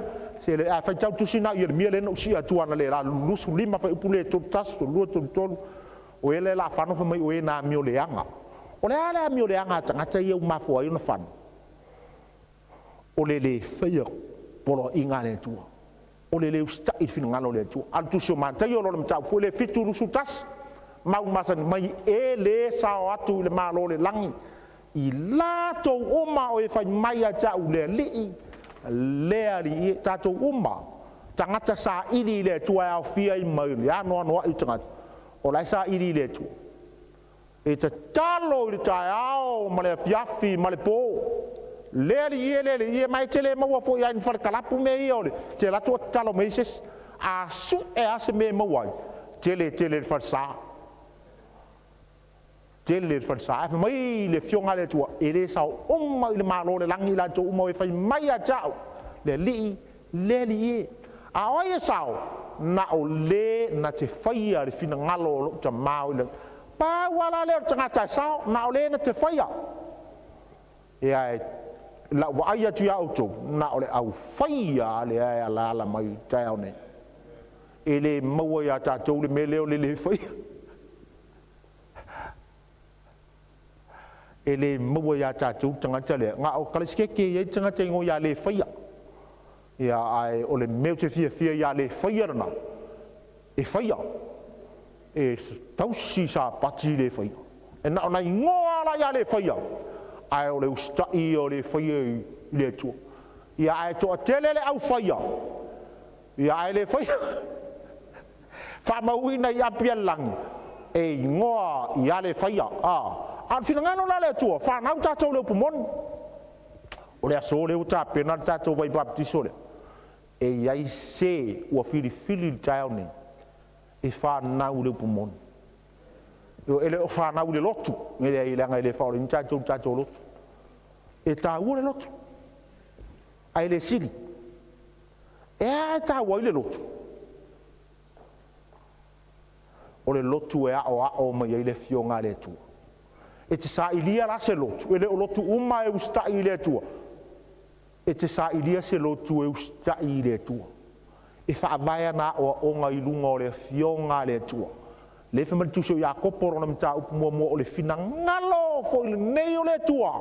Se le a fatau tusina ye mi le no sia tua na le la lusu lima fa upule to tas to lu to tolu. O ele la fano fa mai o e na mi ole anga. O le ala mi o le anga tangata ia umafua i na whanu. O le le whaia polo i ngā le tua. O le le usta i whina ngalo le tua. Al tusio mantai o lo le mtau. Fue le fitu rusu tas. Mau masani mai e le sao atu i le malo le langi. I lato oma o e whai mai a jau le lii. Lea li i tato oma. Tangata sa ili le tua au fia i mai. Ia noa i tangata. O lai sa ili le tua. E te talo i le Taeao, ma le fiafi, ma le pō. Le ie, mai te le maua fo ia in whare kalapu me ia ole. Te lato talo meises, a su e ase me mauai. Te le whare saa. Te le whare saa. E mai le fionga le tua, e le sao oma i le malo le langi la to uma e whai mai a jau. Le ie. A oia sao, na o le na te whaia le fina ngalo lo ta mau i le. Pa wala le tangata sao na ole na te whaia. E ai la waia tu auto na ole au whaia le ai ala mai Taeao nei. E le maua ia tātou le meleo le whaia. E le maua ia tātou tangata le. Ngā o kaliskeke ia tangata ingo ia le whaia. Ia ai ole meo te fia ia le whaia rana. E whaia. E tausi Sapati le whaia. E na ona ingoa la ia le whaia. Ai o le ustai o le whaia i le tua. Ia ai toa tele le au whaia. Ia ai le whaia. Whamauina i apia langi. E ingoa ia le whaia. A whina la le tua. Whanau tātou le upumoni. O le aso le uta pena tātou vai baptiso le. E iai se ua fili Taeao nei. E whanau le upumoni. Ele o whanau le lotu. Ele i langa ele whaore ni tātou lotu. E tā ua le lotu. Ai le siri. E a tā ua i le lotu. O le lotu e a o mai i le fionga le tua. E te sa ilia la se lotu. Ele o lotu uma e usta i le tua. E te sa ilia se lotu e usta i le tua. E whaavaya na o onga i lunga o le fionga le tua. Le whamari tusio i a koporo na mta upumua o le fina ngalo fo i le nei o le tua.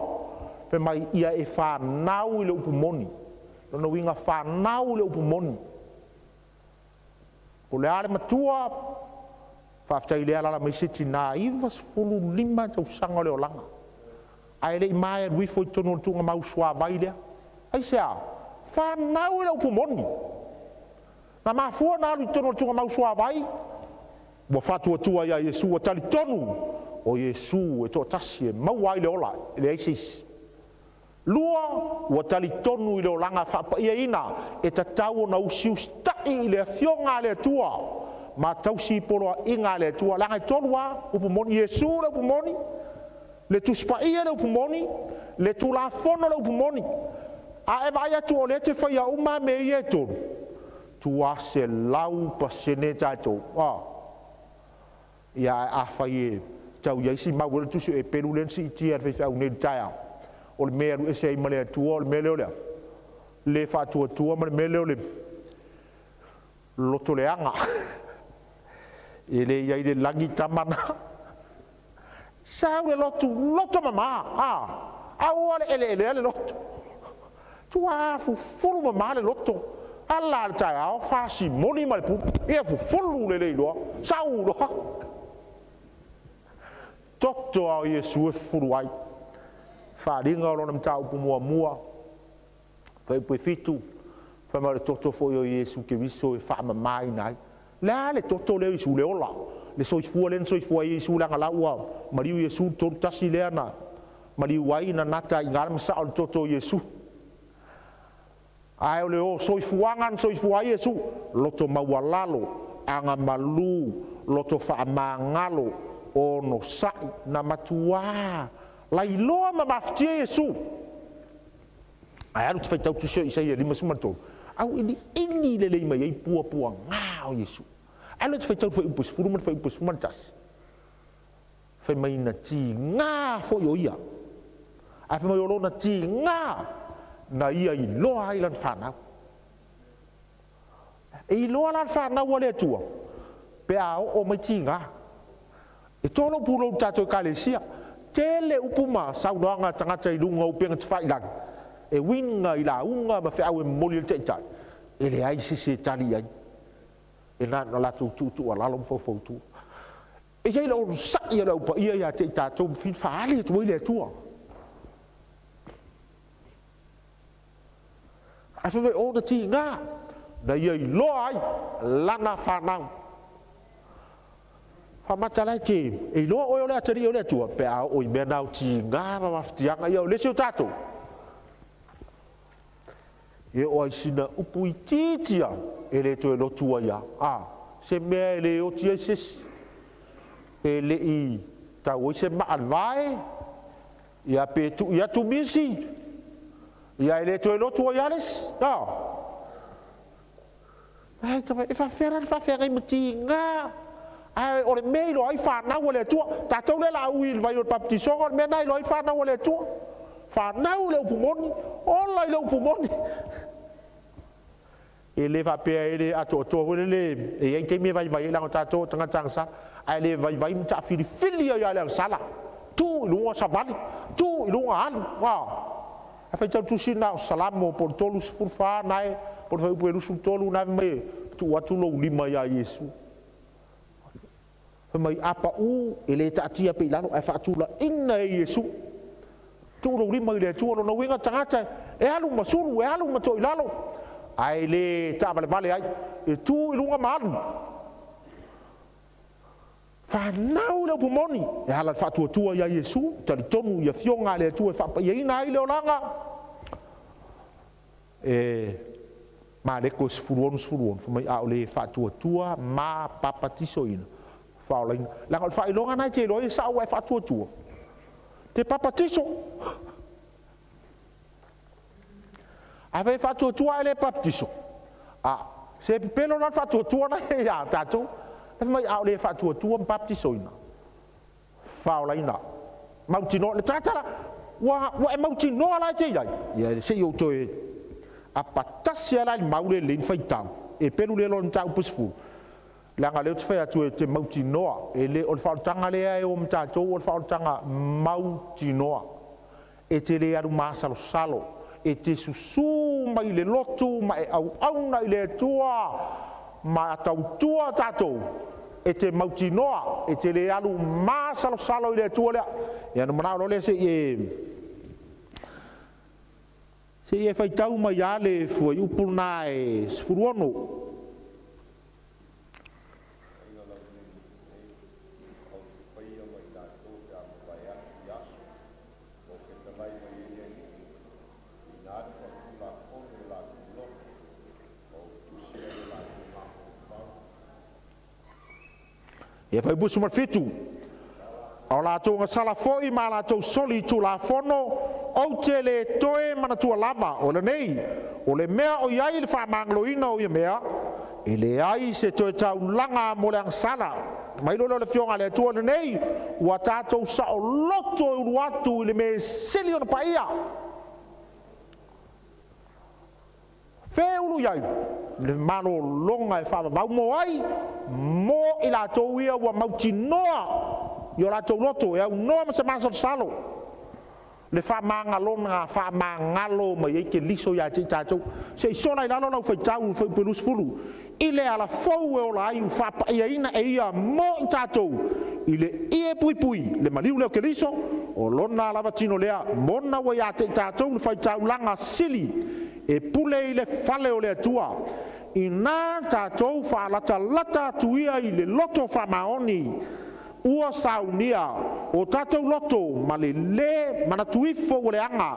Pe mai ia e whanau i le upumoni. Lona winga whanau i le upumoni. O le ale matua, whaftai le alala mai siti nā iwas fulu lima tau sanga le o langa. Ai le i mai e ruifo i tono tunga mau sua vai lea. Ai sea, whanau i le upumoni. Na mafua na alu tono tunga mau sua vai. Wa fatua tua ia Yesu wa tali tonu. O Yesu e to tasi e mauai le ola. Le aisis. Lua wa tali tonu i le olanga whapa ia ina. E ta tau na usiu stai i le fionga le tua. Ma tausi poloa inga le tua. Langa i tonua upumoni. Yesu le upumoni. Le tuspa ia le upumoni. Le tulafono le upumoni. A e vai atu o le te whaia uma me i e tonu. Tua se lau pa sene tātou. Ia a whai e tau iaisi mau le tusi e peru lensi i tia whai whau nei Taeao. o le mea ru ese ma le atua o le mea leo le whātua ma le mea leo le loto le anga e le iai le langi tamana sao le loto mama au ale ele le loto tua fulu mama le loto alla le Taeao fasi moni ma le pu e fulu le loa sao loa toto a Yesu e fulu ai wharinga o lona mtau pu mua fai pui fitu fai ma le toto fo o Yesu ke viso e wha mamai nai la le toto leo Yesu le ola le soifua Yesu langa laua mariu Yesu tolu tasi lea na mariu wai na nata i ngara misa o le toto Yesu ai o le o soifua Yesu loto mawalalo anga malu loto wha mangalo o no sai na matua lai loa ma maftia Yesu ai alu tfai tau tusio isa ia lima sumato au ini le leima iai pua ngao Yesu alu tfai tau fai upus furu man fai upus man tas fai mai na ti nga fo yo ia ai fai mai olo na ti nga na ia i loa i lan whanau e i loa lan whanau wale atua pe ao o mai ti nga e tolo pulo tato kalesia tele upuma saudoanga tangata i lunga upenga tfai lang e winga i la unga ma fe au e moli le teitai e le ai se tali ai e na la tu ala lo fo tu e ia lo sa ia lo pa ia te tato fin faali tu ile tua a fe o de ti nga na ia i lo ai lana fanau fa matala te e lo o le atari o le tua pe a o i me na ti nga ma maftianga ia le se tato e o ai sina upui titia e le to lo tua ia se me le o tia ses e le i ta o se ma alvai ia pe tu ia tu misi ia le to lo tua ia les ai ta e fa fera i mtinga ai o le me lo ai fa na o le tua ta tau le la uil vai o baptiso o me nai lo ai fa na o le tua fa na o le upumoni o la le upumoni e le va pe ele a to le e ai te me vai la ta to tanga tangsa ai le vai mta fili ya le sala tu lu sa vali tu lu an a fa tu sina salamo por tolus furfa nai por fa pu su tolu na me tu atu lo lima ya Yesu fa mai apa ele ta tia pe lano ai fa tu la inna Yesu tu lo lima le tu no winga tangata e alu masuru e alu mato ilalo ai le ta vale ai e tu ilunga malu fa nau le pumoni e ala fa tua ya Yesu tali tomu ya fionga le tu fa pa ina ai le olanga ma le ko sfuron fa mai a le fa tua ma papatiso ina fa ola la fa ilonga na te lo sa wa fa tua te papatiso ave fatto tua le baptiso se pelo non fatto tua na ya tato e mai au le fatto tua baptiso ina faula ina mautino le tratara wa mautino ala te ya se yo to a patasia la maule le faita e pelo le lon tau pusfu la ngale te fa tu te mautino e le ol fa tanga le ai o mtato ol fa tanga mautino e te le aru masalo salo e te susu mai le lotu mai au na le tua ma tau tua tato e te mautinoa e te le alu ma salo le tua le ya no mana le se e fai tau mai ya le foi upuna e sfuruono e fai busu mar fitu o la to nga sala foi ma la to soli tu la fono o te le toe mana tu lava o le nei o le mea o iai le fa mangloina o ia mea e le ai se toe tau langa mo le sala mai lo le fionga le tua nei ua tātou sa o loto e uru atu i le me sili ona paia Failauga iai le malo longa e whaavavau mo ai mo i la tau ia ua mautinoa i o la tau loto e au noa ma se masa salo le whaamangalo whaamangalo mai eike liso ia te tātou se i sona i lalo nau whaitau whai pelus fulu i le ala fau e o la ai whapa ia ina e ia mo i tātou i le ie pui pui le maliu leo ke liso o lona lava tino lea mona wa ia te tātou le whaitau langa sili e pule i le fale o le atua i nā tātou whaalata lata tuia i le loto whamaoni ua saunia o tātou loto ma le manatuifo o le anga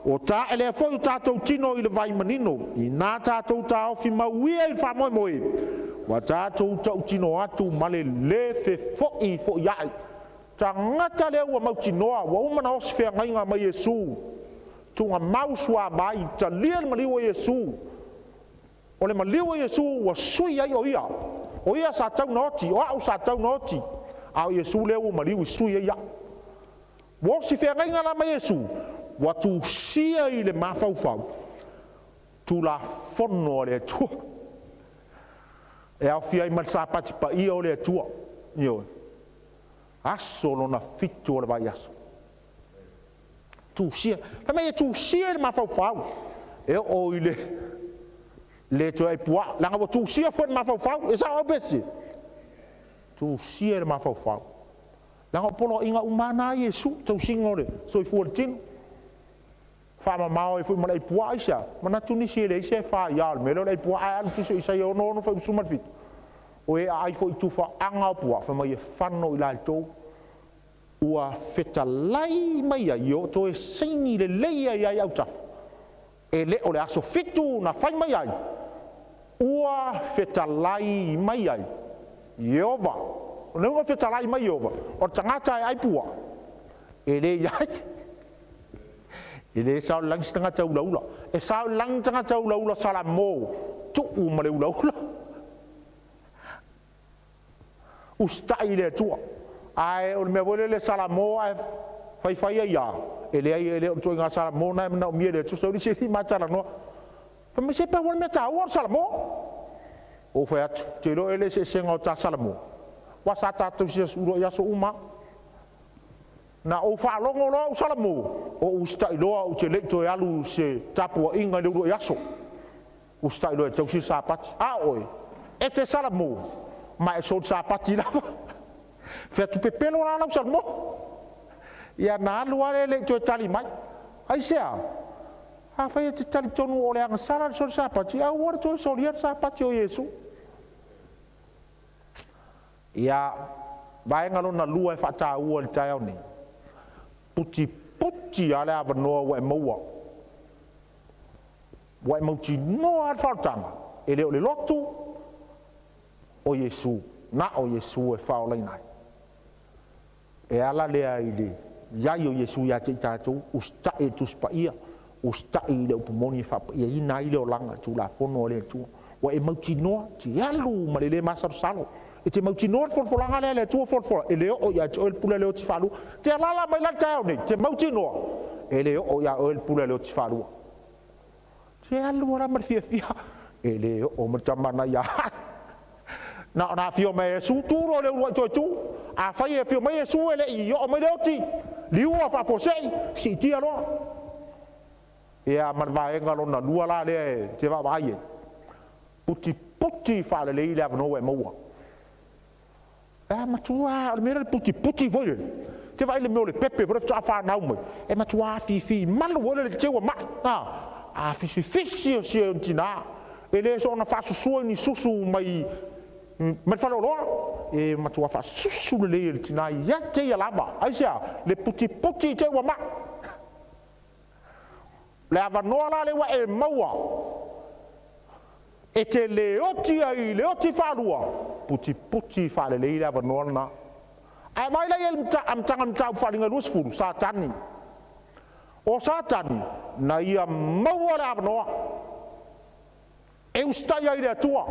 o tā ele foi o tātou tino i le vai manino i nā tātou tā ofi mauia i whamoe moe wa tātou tau tino atu ma le fe foi ai ta ngata le ua mautinoa wa umana osfea ngainga mai Yesu tunga mausua mai ta lia le maliu o Yesu o le maliu o Yesu wa sui ai o ia sa tau noti o au sa tau noti au Yesu le o maliu sui ai wa si fea ngainga la mai Yesu wa tu sia i le mafaufau tu la fono le tua e au fia i man sapati pa ia o le tua io aso lona fitu o le vai aso tu sia pa me tu sia le mafaufau e o i le tua i pua langa wa tu sia fo le mafaufau e sa o besi tu sia le mafaufau langa polo inga umana Yesu tu singore so i fuortino Fama mau e fu mana i pua isa mana tuni si le se fa ya melo le pua an tu isa yo no fa suma fit o e ai fo tu fa anga pua fa mai fanno i la to ua feta lai mai yo to e sini le leia ya au taf e le o le aso fitu na fai mai ai ua feta lai mai ai Yehova o le feta lai mai Yehova o tangata ai pua e le ya Ele sao lang setengah jauh laula. Sao lang setengah jauh laula salamo. Tu umale laula. Ustai le tua. Ai o me vole le salamo ai fai ya. Ele tu nga salamo na na mi le tu so di sini macam no. Pa me se pa wol me ta wor salamo. O fai at te lo ele se senga ta salamo. Wasata tu se uro ya so uma. Na o fa longo lo salamu o usta iloa o te lecto e alu se tapu inga le uro yaso usta iloa tau si sapati a oi e te salamu ma e so sapati lava fe tu pepelo na la salmo ia na alu ale lecto tali mai ai sea a fa te tali tonu o le anga sala so sapati a ora to so ria sapati o Yesu ia vai ngalo na lua e fa ta u le Taeao ni puti ale avanoa wa maua wa mauti no al faltanga ele o le lotu o Yesu na o Yesu e fa olaina e ala le ile ya yo Yesu ya te tatu usta e tuspa ia usta ile o pomoni fa ia ina ile o langa tu la fono le tu wa e mauti no ti alu ma le masar salo e te mauti no for langa le tu for ele o ya o pula le o ti falu te lala mai la Taeao ni te mauti no ele o ya o pula le o ti falu te alu ora mar fia ele o mar tamana ya na fio me su tu ro le o tu a fa ye fio me su ele i o me le o ti liu a fa fo sei si ti alo ya mar va e ngalo na lua la le te va vai puti fa le ile no e mo ma tua almeno puti voglio te vai le mele pepe vorrei fa na umo e ma tua fi malo vuole le teua ma a fi o si ontina e le so na fa su ni susu mai ma fa lo e ma tua fa susu le tina ya te ya lava ai sia le puti teua ma le avanoa le wa e maua e te leoti ai leoti falua puti fa le leila va nona ai mai la yel am tangam tau fa linga lus furu satani o satani na ia maua la no e ustai ai le tua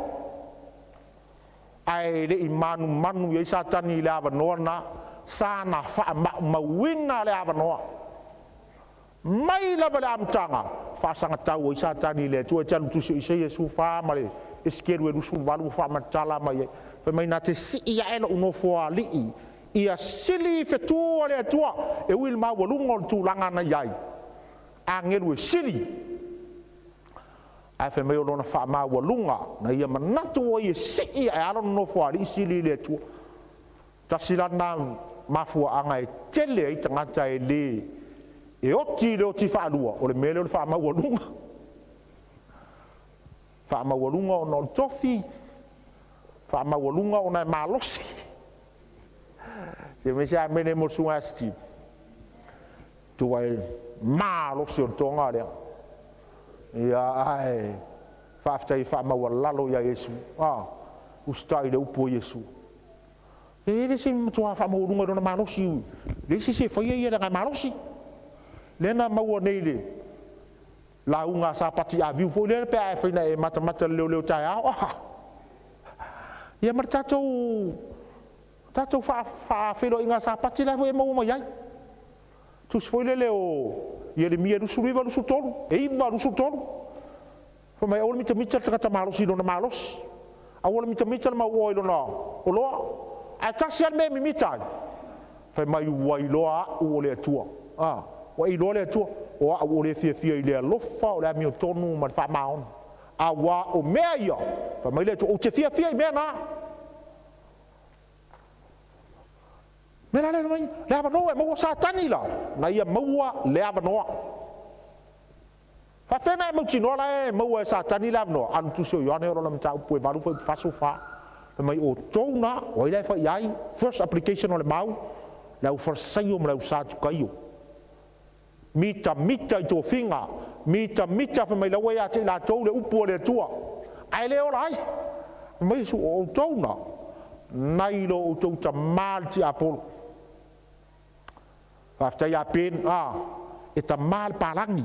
ai le i manu ia sa tani le avanoa na sa na fa mauina le avanoa mai lava le amtanga fa sanga tau i sa tani le tu talu tu se Yesu fa male eskeru e rusu valu fa matala mai fa mai na te si ia elo uno fo ali ia sili fetu le tua e wil ma wolungo tu langa na yai angelu e sili ai fa mai lona fa ma wolunga na ia manatu o ia si ia alo no fo ali sili le tua tasilana mafua anga e tele i tangata e le e oti le oti fa alua o le mele o fa ma wolunga fa ma wolunga o no tofi fa ma wolunga o na malosi se me sa mene mo sunga sti tu ai malosi o tonga le ia ai fa ftai fa ma walalo ya Yesu ustai le upo Yesu ele se mo fa ma wolunga o na malosi le se foi ia na malosi lena mau nei le Lauga Sapati a viu foi le pe ai foi na mata Leoleo Taeao ia mar tatou fa felo inga Sapati la foi mau mai tu foi le o ia mia du suriva du sutolu e iva du sutolu foi mai ol mita tata malos no malos a ol mita ma o no o lo a tasial me mita foi mai o loa o le tua o i lo le tua o le fia i le lofa o le mi tonu ma fa maon a wa o meia fa mai le o te fia i me na me la le mai le ava no e mo sa tani la na ia mo le ava no fa fena mo tino la e mo sa tani la no an tu so yo ne ro la mta pu e valu fa so fa mai o tona o le fa yai first application o le mau la o for sayo mo la sa tu kaio mita i tō whinga, mita fa mai lawa ia te la tau le upo le tua. Ai leo lai, mai su o tauna, nai lo o tau ta mal ti apolo. After ya pen, e ta mal palangi.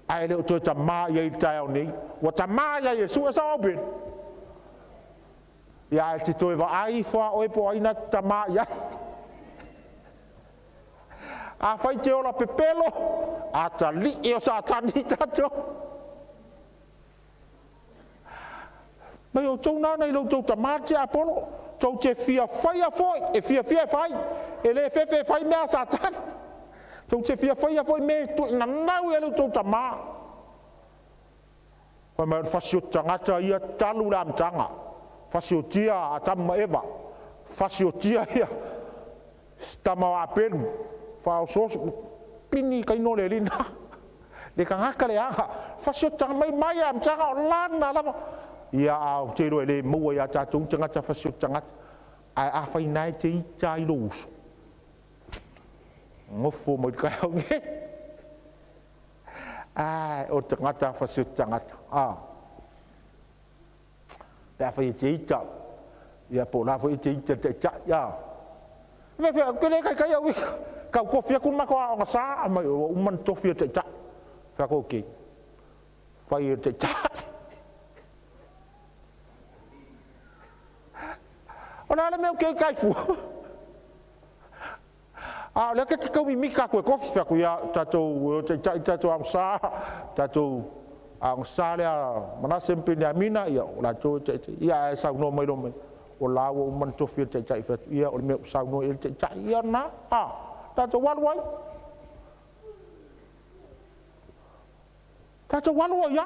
Ai leo tau ta ma ia i Taeao nei, wa ta ma ia Yesu e sa open. Ia te toi wa ai fa oi po aina ta ma ia. A fai te ola pepelo, a ta li e o sa tani tato. Mai o tau nana i lo tau tamate apolo, tau te fia fai a foi, e fia fai, e le fefe fai mea sa tani. Tau te fia fai a foi me tu ina nau e lo tau tama. Pai mai fasio tangata ia talu la mtanga, fasio tia a tamma eva, fasio tia ia, stama wa pelu. Fa sos pini kai no le lina le kangaka le aha fa so tang mai am tanga lana la ia au te ro le mo ia ta tung tanga ta fa so tanga a fa nai te tai lus ngofo mo kai nge o tanga ta fa so tanga da fa te ta ia po la fa te ta ya ve ke le kai ya wi kau kofia kun mako a sa mai o man tofia te ta fa ko ki fai te ta ona le meu ke kai fu le ke ko mi mika ko kofi fa ko ya tato tato ang sa tato ang sa le Manase Peniamina ya la to ya sa no mai o la o man tofia te ta fa ya o meu sa no el te ta ya na tato walwai tato walwai ya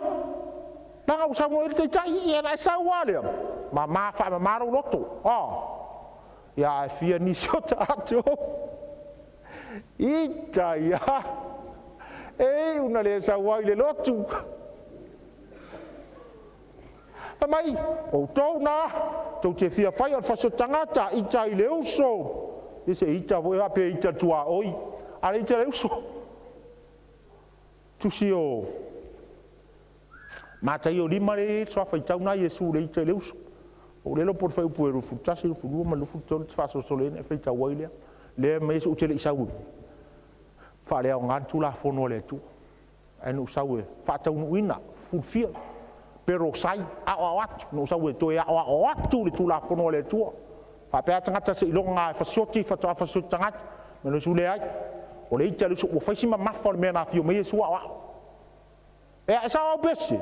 na usah mo te tai ia na sa wale ma fa ma ro loto ya fia ni so tato ita ya una le sa wale loto mai o to na to te fia fai al faso tangata ita i leuso ese ita voi a pe ita tua oi ale ita leuso tu sio mata io lima le so fa ita una Yesu le ita leuso o le lo por fai puero futasi fu ma lo futto fa so solene fa ita waile le me so tele isaú fa le nga tu la fono le tu anu saue fa ta un wina fu fia pero sai a atu no sa we to ya o atu le tu la fono le tu fa pe tanga se longa fa soti fa to fa soti tanga me no sule ai o le ita lu so fa sima ma fa me na fio me yesu wa e sa o besi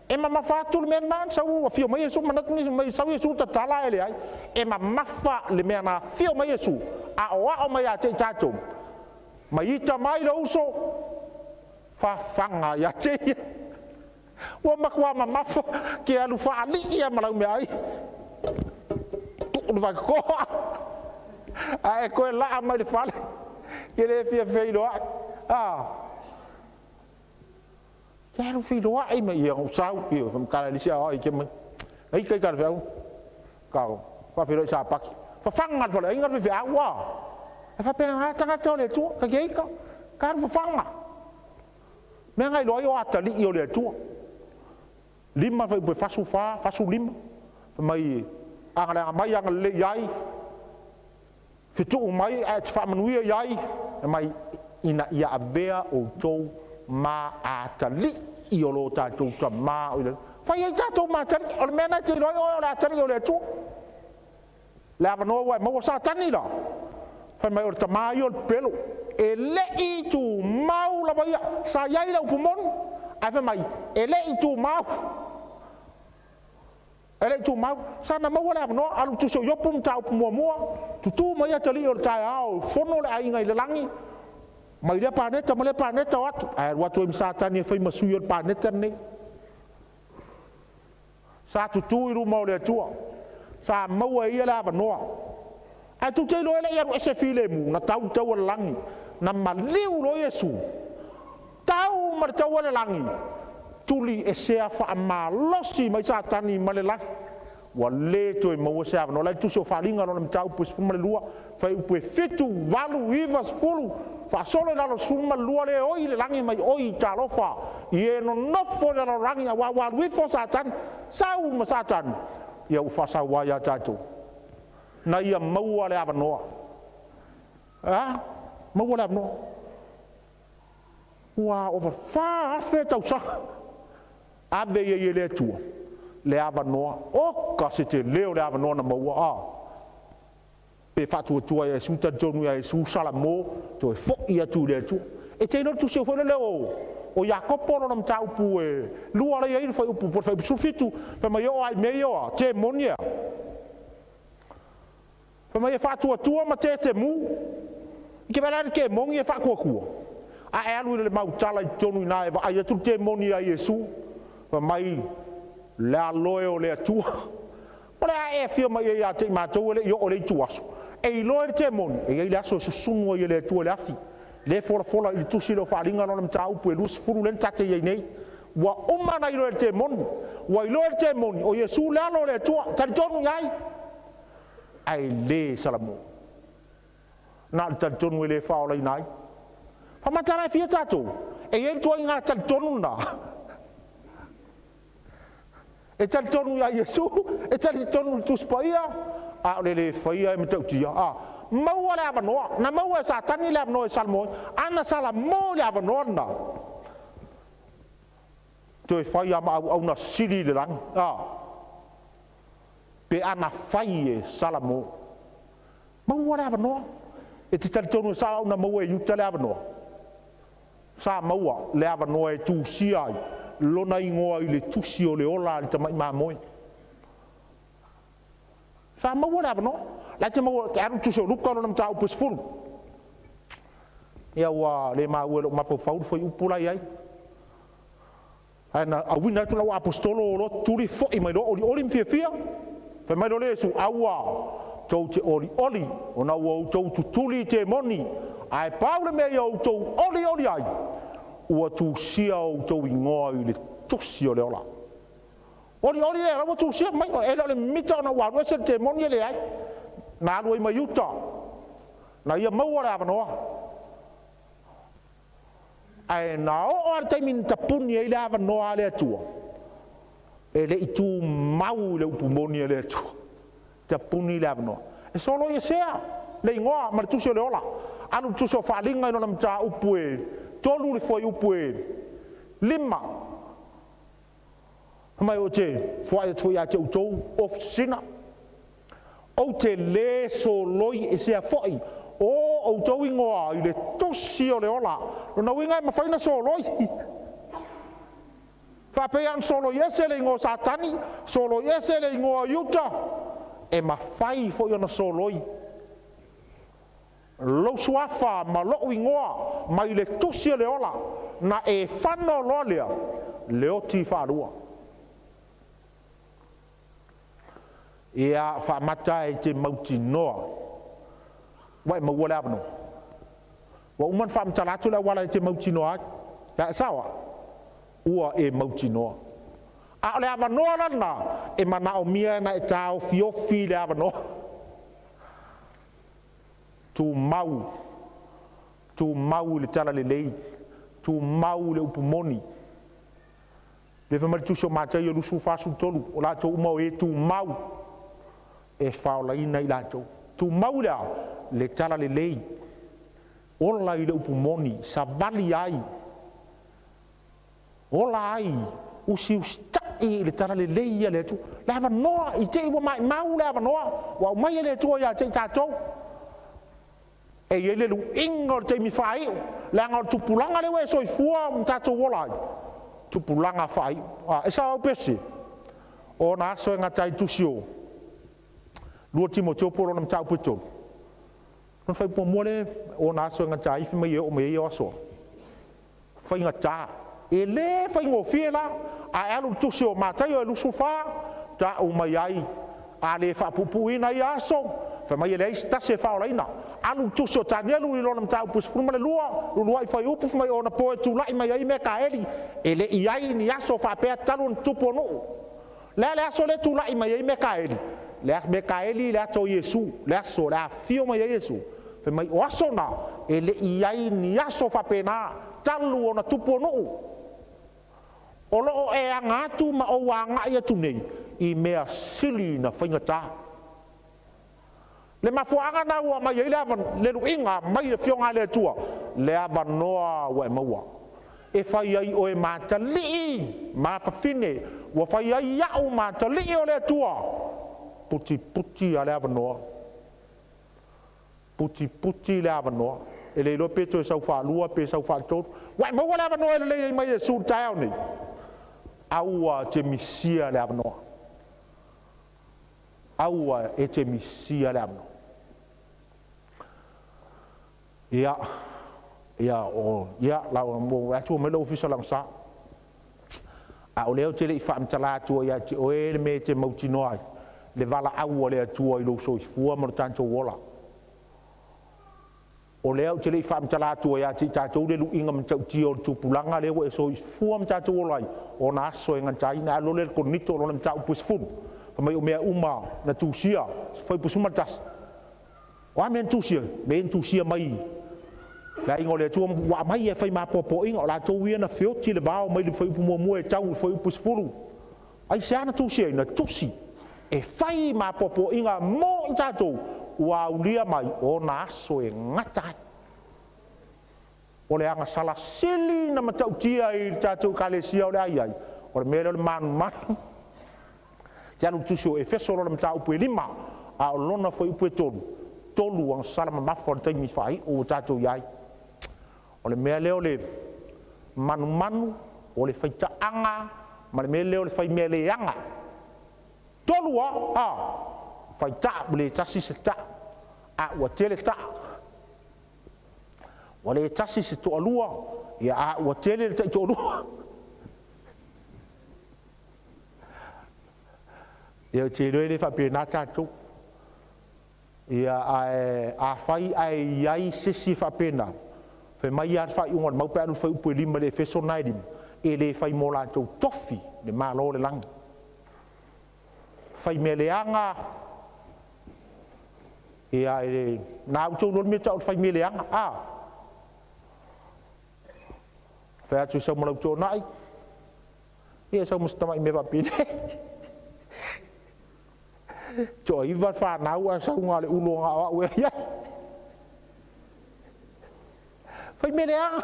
e ma fa tu me na sa o fio me yesu ma ni me sa yesu ta tala ele ai e ma fa le me na fio me yesu a o me ya te tato ma ita mai lo so fa fanga ya te wa makwa ma fa ke alu fa ali ia ma me ai tu va ko a e ko la ma le fale ke le fia Failauga ya lu Failauga ai ma ia o sau ia fam kala li sia ai ke ma ai kai ka fa fa Failauga sa pak fa fanga fa le ngar fa wa fa pe ha tanga to le tu ka ke ka fa fanga me ngai lo yo atali yo le tu lima fa pe fasu lima mai anga mai anga le yai fitu mai at fa manuia yai mai ina ia avea o tou ma atali io lo tatou tama o le fa ia tatou ma tali o le mena te lo o la tali o le tu la va no wa mo sa tani la fa mai o tama io il pelo e le i tu mau la vai sa yai la pumon ai fa mai e le i tu mau ele tu mau sana mau la no alu tu so yopum tau mo tu mai atali o Taeao fono le ai ngai le langi mai le planeta mo le planeta wat ai watu im satani foi masu yo planeta ne sa tu iru mo le tu sa mau ai la no ai tu te lo ele ia se file mu na tau tau langi na maliu lo Yesu tau mar tau le langi tuli e sea fa ma losi mai satani malela wa le to mo se ava no la tu so fa linga no tau pus fu malua fa pu fitu valu vivas fulu fa solo na lo suma lua le oi le langi mai oi talo fa ye no no fo na langi wa wi fo satan sau ma satan ya u fa sa wa ya tatu na ia mau le ava no mau le ava no wa over fa fe tau sa ave ye le tu le ava noa o ka se te leo le ava noa na maua pe fatu tu ai su ta tonu ai su sala mo to fo ia tu le tu e te no tu se fo le o Jakopo no nam tau pu e lua le ai fo pu por fa su fitu pe mai o ai meio te monia pe mai fatu tu ma te mu ke vela ke mongi fa ku a alu le mau tala tonu na e ai tu te monia Yesu mai la loyo le tu para e fio mai ia te ma to le yo le tu aso e lo te mon e ia so sungo ye le tu le afi le fola il tu silo fa ringa no tau pu lus furu len tate ye nei wa umma na lo te mon wa lo te mon o Yesu la lo le tu tan tonu ngai ai le salamo na tan tonu le fa o le nai pa matara fia tato e ye tu nga tan tonu na e tal tonu ya Yesu e tal tonu tu spaia a le faia me tautia mau le ava no na mau satani le ava no salmo ana sala mo le ava no na to faia ma au na sili le lang pe ana faie salamo mau le ava no e tal tonu sa na mau e yuta le ava no sa mau le ava no e tu sia lona ingoa i le tusi o le ola le tamai mamoi sa mau la no la te mau te aru tusi o luka no tau pus fulu ia wa le mau lo mafo fau foi upula ai ana a wina tu la apostolo lo turi fo i mai lo oli fia pe mai lo le su awa tou te oli ona wo tou tuli te moni ai paule me yo tou oli ai ua tu sia o tau ingoa i le tusi o le ola. Ori le rawa tu sia mai e le mita na wa se te moni le ai. Na alu i mai uta. Na ia mau le avanoa. Ai na o ar te min tapuni e le avanoa le atua. E le itu mau le upumoni le atua. Tapuni le avanoa. E solo ia sea le ingoa ma tusi o le ola. Anu tusi o whalinga no nam ta upue. Tolu le foi upue lima mai o te fwai tu ya te utou ofisina o te le so loi e se foi o tau ingoa i le tosi o le ola na winga ma faina so loi fa pe an solo yese le ngo satani solo yese le ngo yuta e ma fai fo yo na so loi lo suafa ma lo ingoa mai le tosi o le ola na e fano lolia le oti fa rua ia fa mata e te mauti noa wai ma wala no wa uman fa mtala tu la wala te mauti noa ya sawa ua e mauti noa a le ava noa lana e mana o mia na e tau fiofi le ava noa tu mau le tala le lei tu mau le upumoni le fa mal tu so mata yo lu su fa su tolu o la tu mau e tu mau e faolaina i latou tumaula le tala lelei ola i le upumoni savali ai ola ai usiustai i le tala lelei ia le atu le avanoa i te iwa mai mau le avanoa ua umai le atua ia te tatou e ia le luiga o le taimi faaiʻo le aga o le tupulaga le ua e soifua ma tatou ola ai tupulaga faaiʻo e sa au pese ona aso e gatai tusi o lua Timoteo polo na mtau puto non fai po mole o na so nga tai fi mai o mai o so fai nga ta ele fai ngo fiela a alu tu so mata yo lu sufa ta o mai ai a le fa pupu ina ya so fa mai le sta se fa ola alu tu so ta nelu lo na mtau pus fu mai lua fai upu mai ona po tu lai mai ai me ka eli ele iai ni ya so fa pe talu tu po no le so le tu lai mai ai me ka eli le me kaeli le to Yesu le so la fio mai Yesu fe mai osona ele iai ni aso fa pena talu ona tupo no olo e anga tu ma o wanga ia tu nei I mea sili na whaingata le mafuanga na ua mai le avan le ruinga mai le fionga le tua le avan noa wa maua e fai ai o e matali ma fafine wa fai ai ia o matali o le tua puti puti a le avanoa puti puti le avanoa e le lo peto e sau fa lua pe sau fa tot wa mo le avanoa le mai e su Taeao ni aua te misia le avanoa aua e te misia le avanoa ia la mo atu me lo ofisa lang sa a o leo te le fa mtala tu ia te o e me te mautinoa le vala au le tua I lo so fua mo tanto wola o leo te le fa mtala tu ia te tatou le luinga mtau ti o tu pulanga le o so fua mtato wola o na so en tai na lo le konito lo mtau pus fu fa mai o mea uma na tu sia foi pusuma tas o amen tu sia ben tu sia mai la ingo le tu wa mai e fai ma popo ingo la tu ia na fio ti le va mai le foi pu mo e tau foi pus fu ai se ana tu sia na tu si e fai ma popo inga mo tatou wa ulia mai o na so e ngata o le anga sala sili na matau tia I tatou kalesia o le ai o le mele o le man janu tuso e feso lo le matau pu lima a o lona foi pu tolu ang sala ma mafo te mi fai o tatou iai o le mele o le manu o le fai taanga ma le mele o le fai mele anga tolua fai ta bule tasi se ta a wa tele ta wa le tasi se to alua ia a wa tele te to alua ia te le fa pe na ta tu ia a fai ai ai se si fa pena fe mai ar fai un mau pe anu fai pu lima le feso naidim e le fai mola to tofi le malo le lang fai meleanga ia e na uto lo me tau fai meleanga fa atu sa mo lo nai ia sa mustama me va pine to I va fa na wa sa ngale ulo nga we ya fai meleanga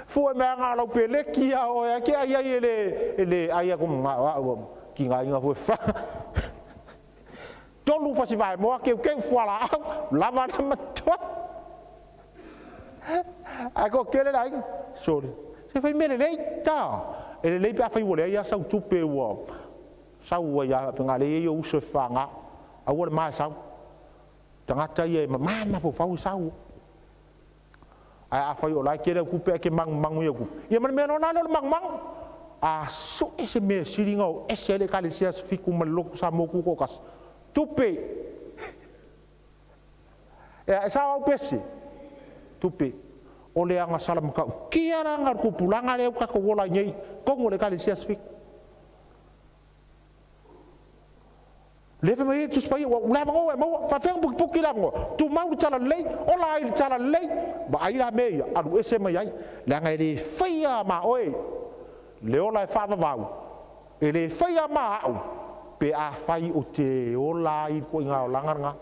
Fu e mea ngā lau pele kia o ea kia ia ele aia ko mga wa ki ngā inga fu fa. Tolu fa si vai moa keu fuala au lava na matua. Ako kele lai sorry. Se fai mele lei ta. Ele lei pa fai wole ia sau tupe wa. Sau wa ya ngā le yo uso fa ngā. Au ma sau. Tangata ia ma fo fa sau. A fai o lai kere ku pe ke mang yo ku. Ia man me no na no mang. A so ese me siringa o ese le kalisia fiku malok sa moku ko kas. Tupe. E sa au pese. Tupe. O le anga salam ka. Kia ranga ku pulanga le ka ko wola nyei. Kongo le kalisia fiku. Leve mai tu spai o lava ngo e mo fa feng puki lava ngo tu mau tala lei o la il tala lei ba ai la me adu ese mai ai la ngai le faia ma oi le ola fa vau e le faia ma au pe a fai o te o la i ko nga o langanga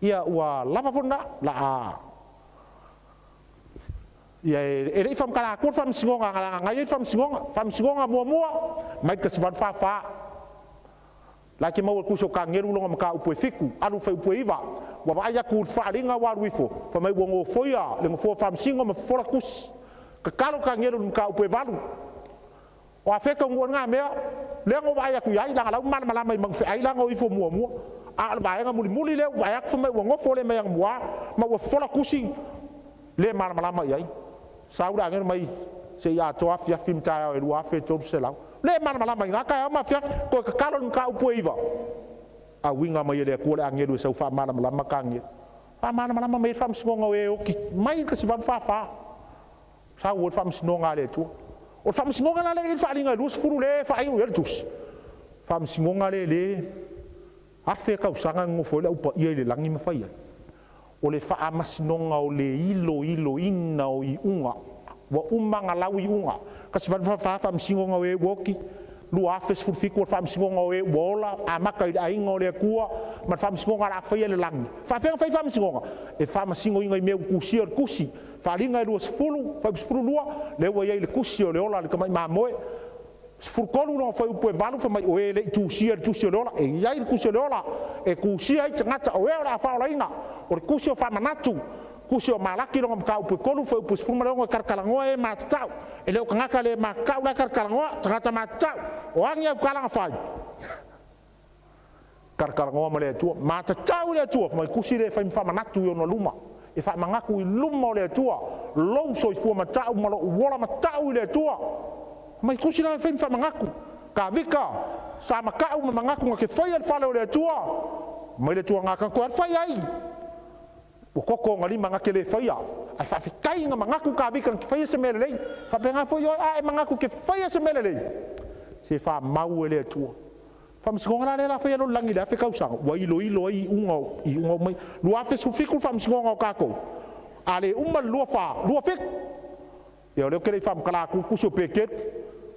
ia ua lava fona la a ia e le fam kala ko fam singonga ngai fam singonga mo mai ka svan fa la ke mau ku so ka ngeru longa maka upo fiku anu fa upo iva wa va ya ku fa ringa wa ruifo fa mai wongo foia le ngo fam singo ma fora kus ka kalo ka ngeru maka upo valu o afeka ngo nga me le ngo va ya ku ya la la man mala mai mang fa ai la ngo ifo mo a va nga muli le va ya fa mai wongo fo le mai ang ma wa fora kusi le man mala mai ai saura ngeru mai se ya to afia film Taeao e lu afe to se lau le mana malama nga ka ma fiaf ko ka kalon ka upo iva a winga mai le ko le angelu sa fa mana malama ka ngi fa mana malama mai fam singonga we o ki mai ka si van fa sa wo fam singonga le tu o fam singonga le fa linga lus furu le fa ai o tus fam singonga le afe ka usanga ngo fo le upa ie le langi ma fa ia o le fa ama sinonga o le ilo ina o I unga wa umanga lawi unga kasi fa fam singonga we woki lu afes furfiku fam singonga we wola amaka ida inga le kua ma fam singonga la fa le lang fa fam singonga e fam singonga me kusi fa linga lu sfulu fa sfulu lua le wa ye le kusi le ola le kamai ma moe sfurkolu no fa upo valu fa mai o le tusi le ola e ya le kusi le ola e kusi ai tangata o ora fa ola ina o kusi fa manatu kusio malaki longa ka upu kolu foi upu sfuma longa karkalangoa e matau e leo kangaka le makau la karkalangoa tangata matau o angia kalanga fai karkalangoa male tu matau le tu mai kusi le fai fama natu yo no luma e fa mangaku I luma le tu lo so fu matau malo wola matau le tu mai kusi le fai fama mangaku ka vika sa makau mangaku ngake fai al fale le tu mai le tu ngaka ko fai ai o koko ngali manga kele faia ai fa fikai nga manga ku ka vikan ki faia se mele fa penga fo yo ai manga ku ke faia se mele se fa mau ele tu fa msingonga le la faia no langi la fe kausang wa ilo I unga mai lu afe su fiku fa msingonga ka ko ale umma lu fik yo le kele fa mkala ku so peket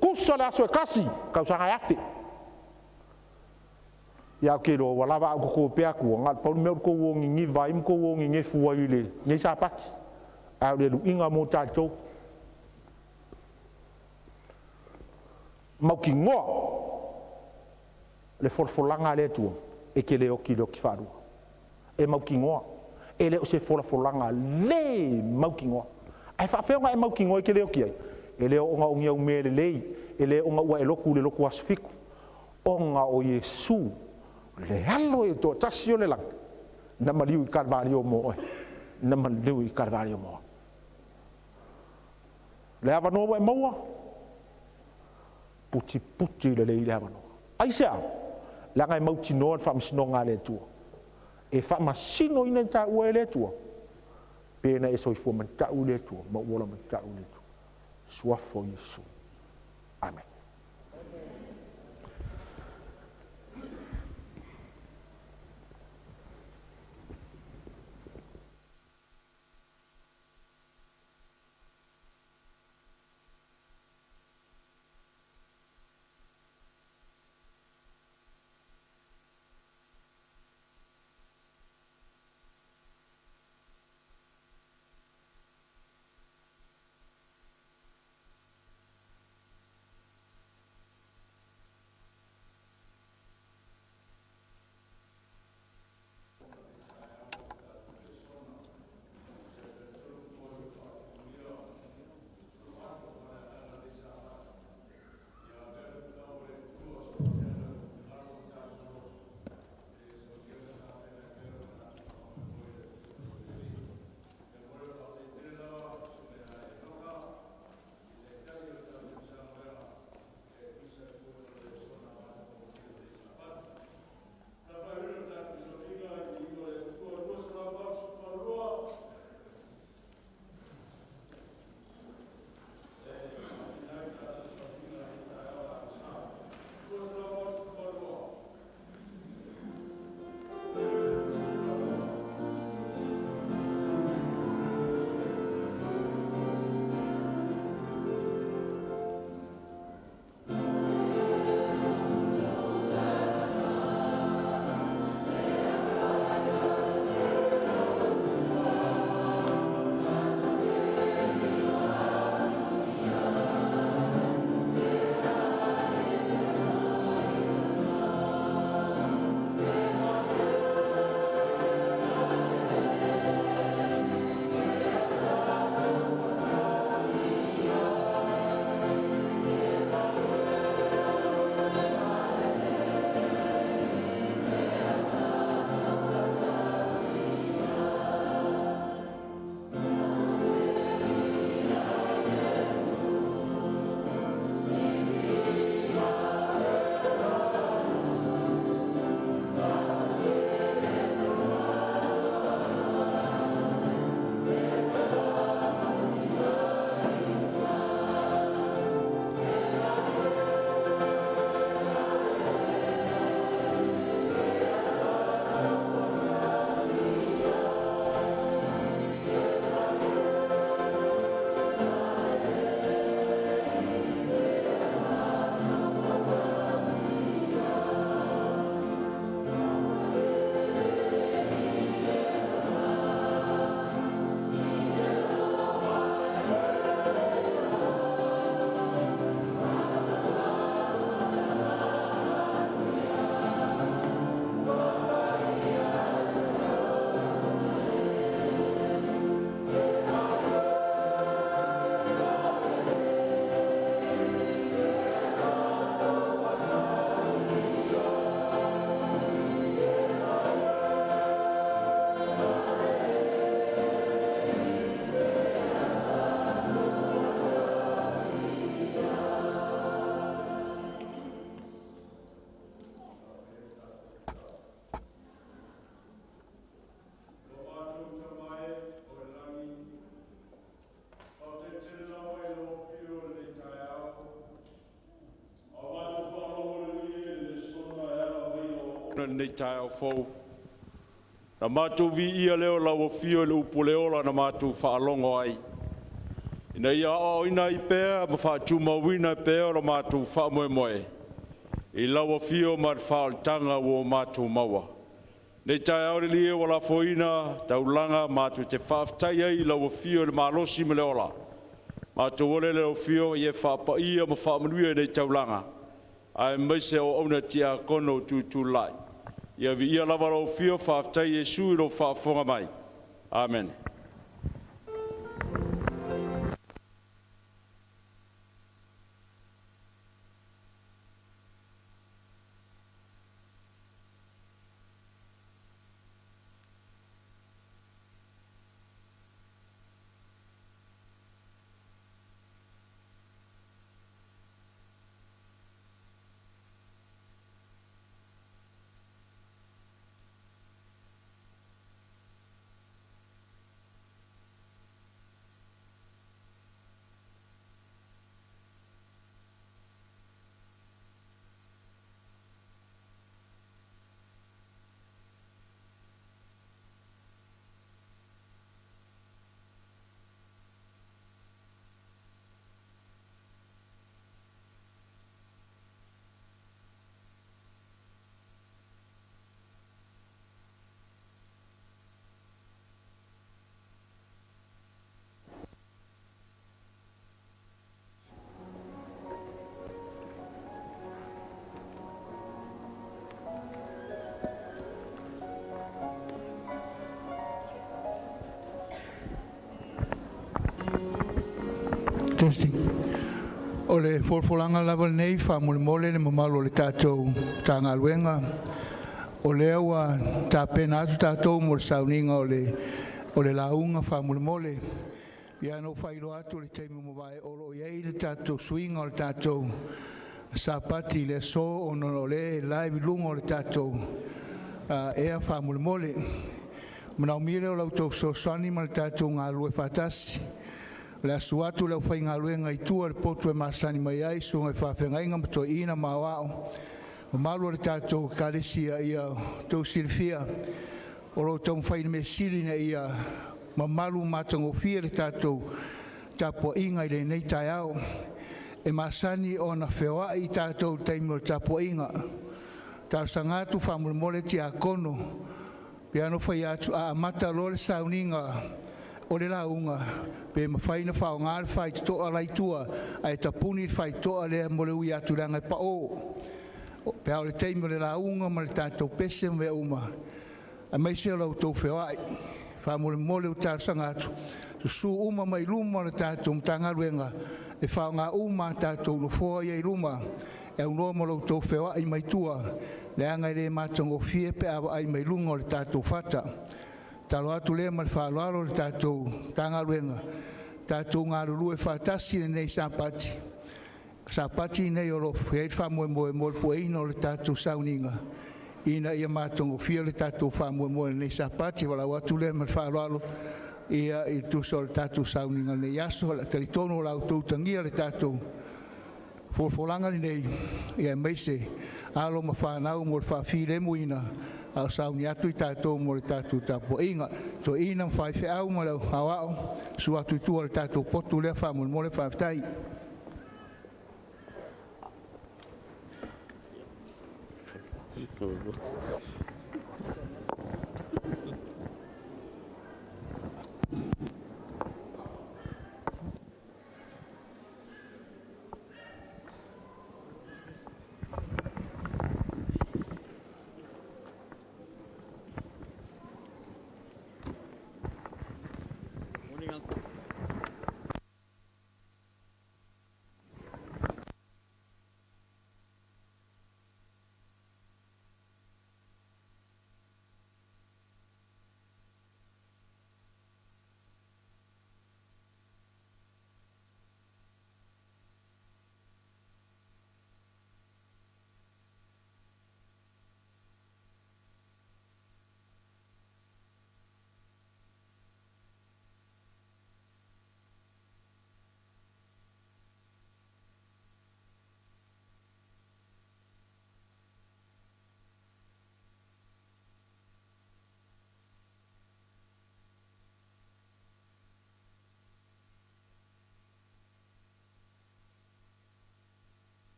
ku so la so kasi kausang ai afi ya kelo wala va ko pe aku ngal pa me ko wongi ngi vai ko wongi ngi fu ile ngi Sapati a le inga mo tato mau ki ngo le forfolanga le tu e ke le oki lo ki faru e mau ki ngo e le se forfolanga le mau ki ngo ai fa fe nga mau ki ngo e ke le oki e le o nga o ngi me le e le o nga wa e loku asfiku o nga o Yesu le halo e to tasio le lang na maliu I Calvario mo na maliu I Calvario mo le ava no e moa puti le ava no ai sa la ngai mau tino fam sino ngale tu e fa masino ina ta u le tu pena e soi fu man ta u le tu ma wola man ta u le tu sua fo Yesu amen. ona nei Taeao fou. Na mātou vi ia leo lau fio le upo leola na mātou whaalongo ai. Ina ia o ina I pēr ma whaatu mawina pēr o mātou whaamoe moe. I lau fio ma whaaltanga o mātou maua. Nei Taeao le lie wala foina, taulanga mātou te whaaftai ai lau fio le malosi me leola. Mātou ole leo fio I e whaapa ia ma whaamanuia nei taulanga. Ai maise o ona tia kono tu lai. Ia vi ia lava lau fio whaaftai Jesu I lo whaafonga mai. Amen. O le folfolanga lava nei whamole le mamalo le tātou Tagaluega. O le aua tāpena atu tātou mo le Sauniga o le launga whamole. Ia no whailo atu le teimu mawai olo iei le tātou swinga o le tātou Sapati le so o no le live lunga o le tātou ea whamole. Manau mire o lau tau so sani ma le tātou ngā lue whatasi. Le asuatu leo Failauga I tua le potu e masani mai ai sunga e whawhengainga mato ina mawao. Malu le tātou karesia ia tau silfia. O lo tau whaine me sirina ia mamalu matango fia le tātou tapo inga I le nei Taeao. E masani o na whewa I tātou teimo tapo inga. Tāu sangatu whamule ti a kono. Piano whai atu a mata lo le Sauniga. O le launga, pe mawhaina whao ngāre whai toa lai tua, ai tapuni whai toa lea mo le ui atu ranga pa o. Pe hao le teimo le launga ma le tātou pese me uma. A meise o lau tau whewai, wha mole o tāu sangatu. Su uma mai luma le tātou Tagaluega, e whao ngā uma tātou no fōa iei luma. E unoa mo lau tau whewai mai tua, le angai le mātango fie pe awa ai mai lunga o le tātou whata. Talo atu lea ma le whaaloalo le tātou Tagaluega. Tātou ngā ruru e whaatasi nei Sapati. Sapati nei o lofu, hei whamoe mo le poeina o le tātou Sauniga. Ina ia mātongo fia le tātou whamoe nei Sapati, wala atu lea ma le whaaloalo. Ia I tuso le tātou Sauniga nei aso, la karitono lau tautangia le tātou. Folfolanga nei, ia meise, alo ma whanau mo le whawhire muina. Au sauni atu I tātou mo le tātou tapo inga. To ina mwhai whiau ma lau hawao. Su atu I tua le tātou potu lea whamul mo le whawtai.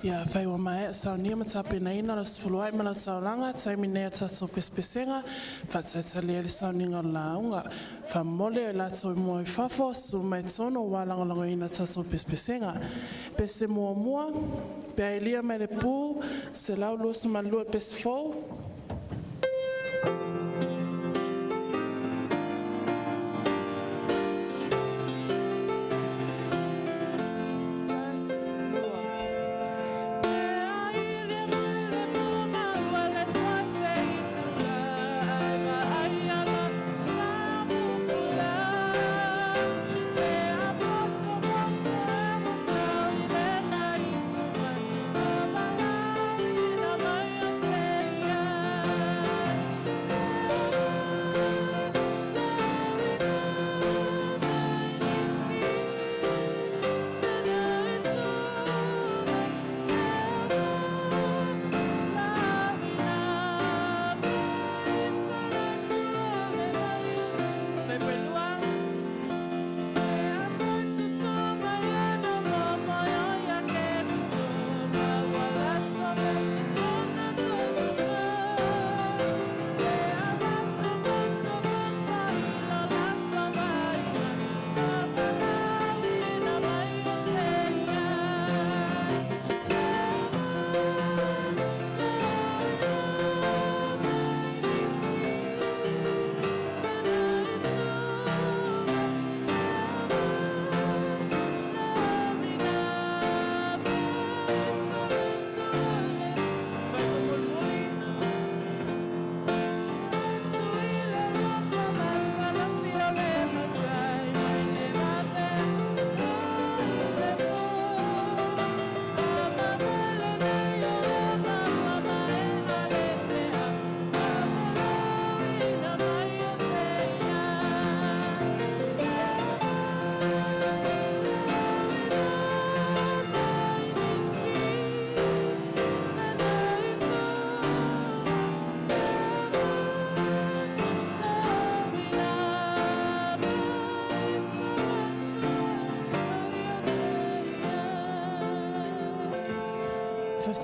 Ia whaiwa mai Sauniga ma Peniamina la sfuluai ma la taulanga taimi nea tatou pespesenga whataitali le Sauniga o Lauga whamole la toi mua I fafo su mai tono walangalango ina tatou pespesenga pese mua pe ailia mai le pū se lau luosu malua pese fou.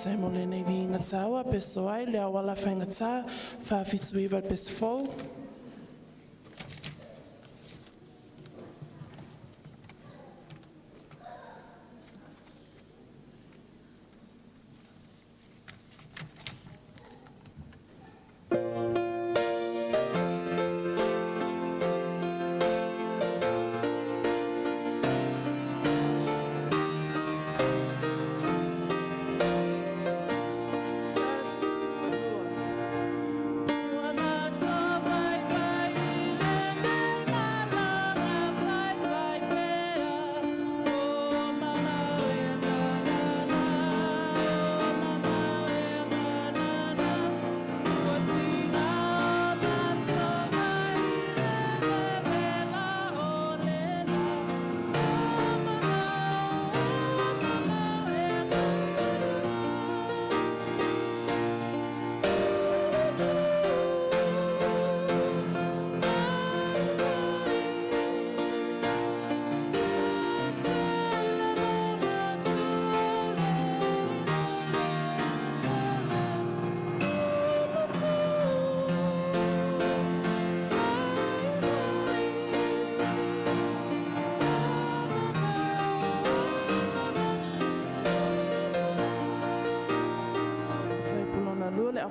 Sai mo le nei vinga tawa peso ai le awala whainga tā whawhituiwa peso fau.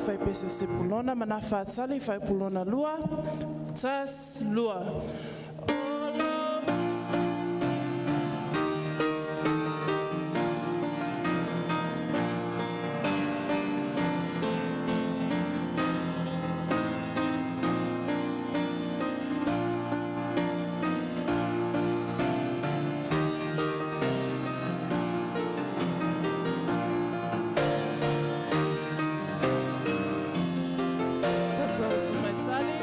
Fai Pese Sepulona ma Nafatali Failauga lua tas lua. Sumatali.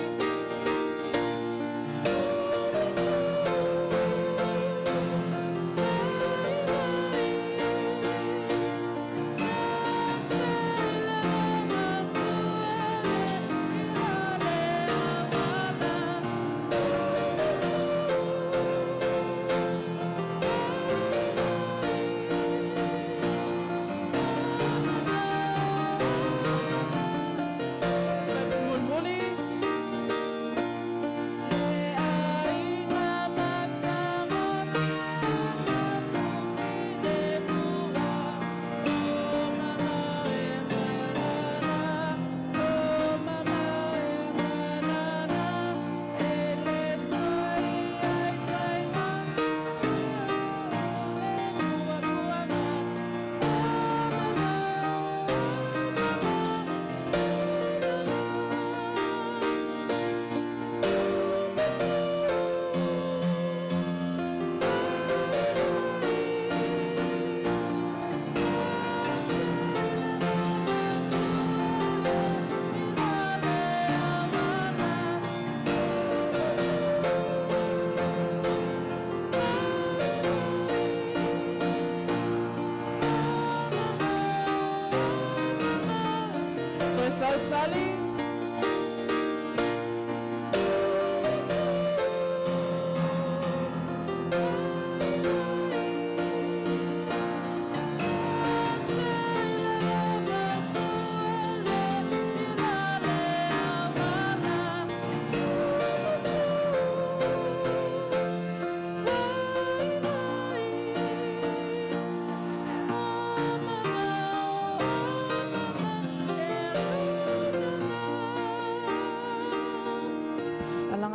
Sautali.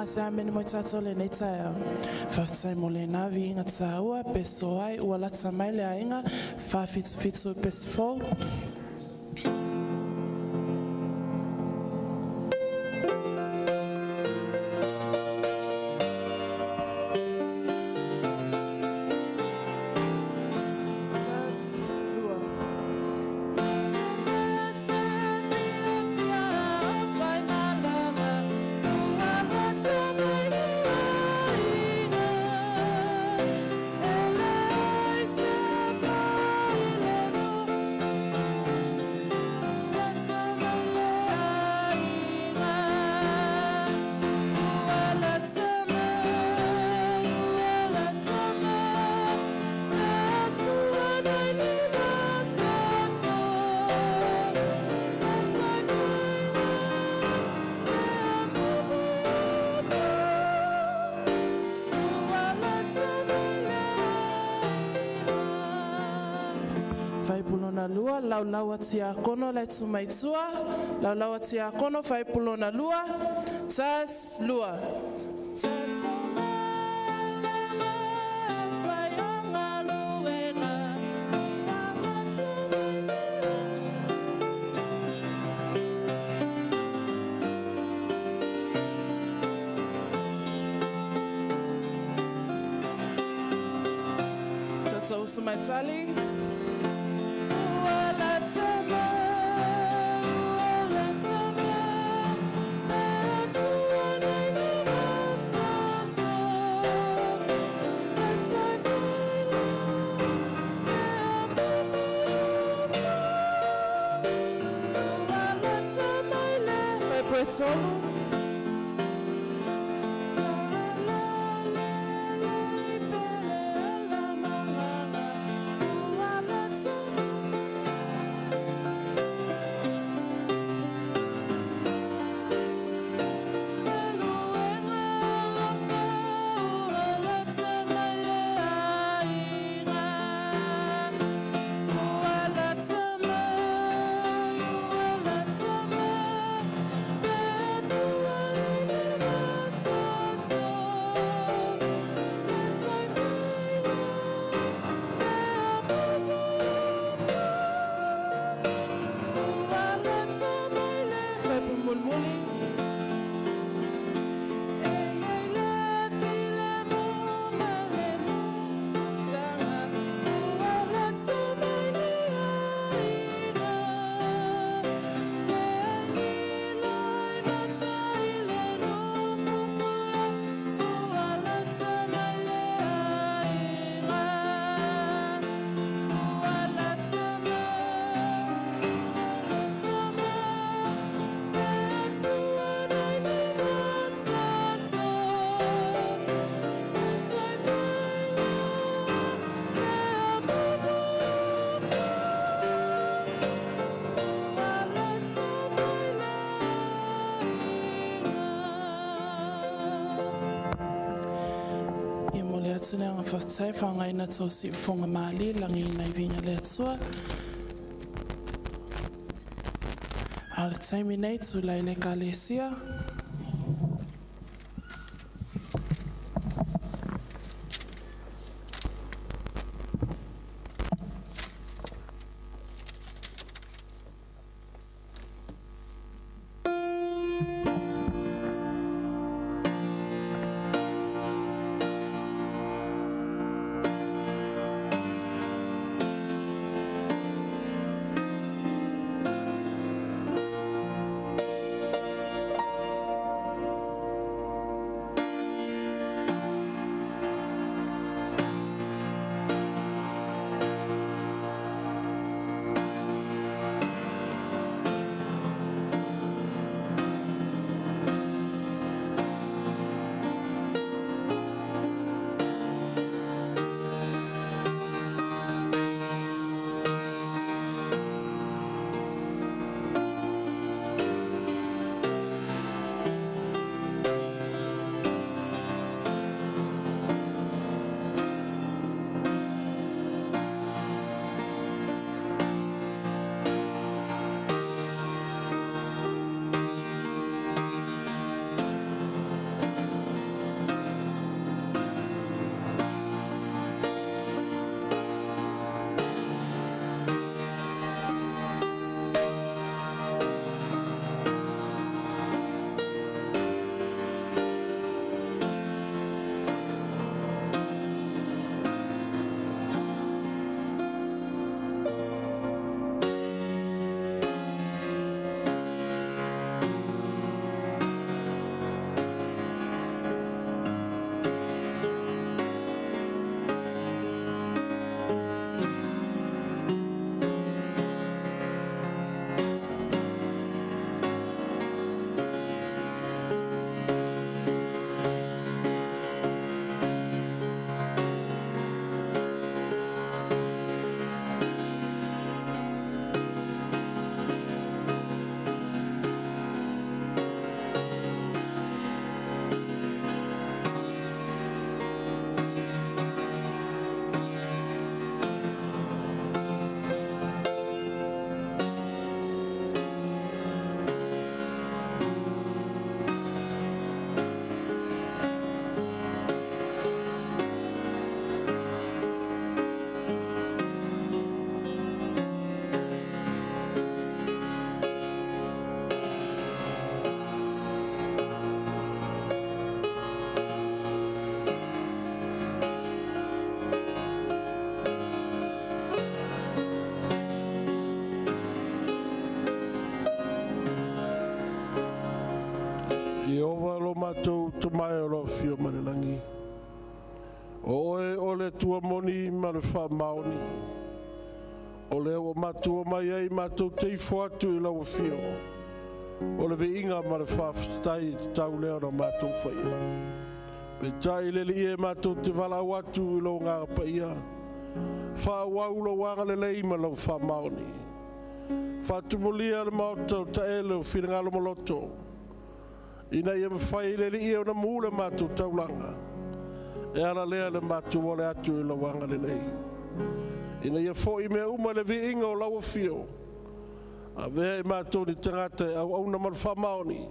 Sa meni mo tato le nei Taeao. Whaftai mo le navi inga tāua, peso ai, ua lata mai le ainga, whawhitu peso fōu. Faipulona lua, Lauga tia kono le tumaitua, Lauga tia kono faipulona lua, tas lua. Tata usumatali. Solo. Tunanga whaftai whangai na tōsi whonga mali langi nei vinga le atua. Ala taimi nei tu leile ka lesia. mātou to mai o lo fio marelangi. O le tua moni ma le wha maoni. O le o matua mai ei mātou teifo atu I lau fio. O le veinga ma le whafstai te tau leo na mātou whaia. Pe tai lele ie mātou te walau atu I lau ngā paia. Wha waulo wanga le lei ma lau wha maoni. Wha tumulia le maotau Taeao whiringalo maloto. Ina ia mwhai lele ie o na mule mātou taulanga. E ala lea le mātou ole atu I lau wanga le lei. Ina ia fo I mea uma le veinga o lau fio. A vea I mātou ni tangata au au na malwha maoni.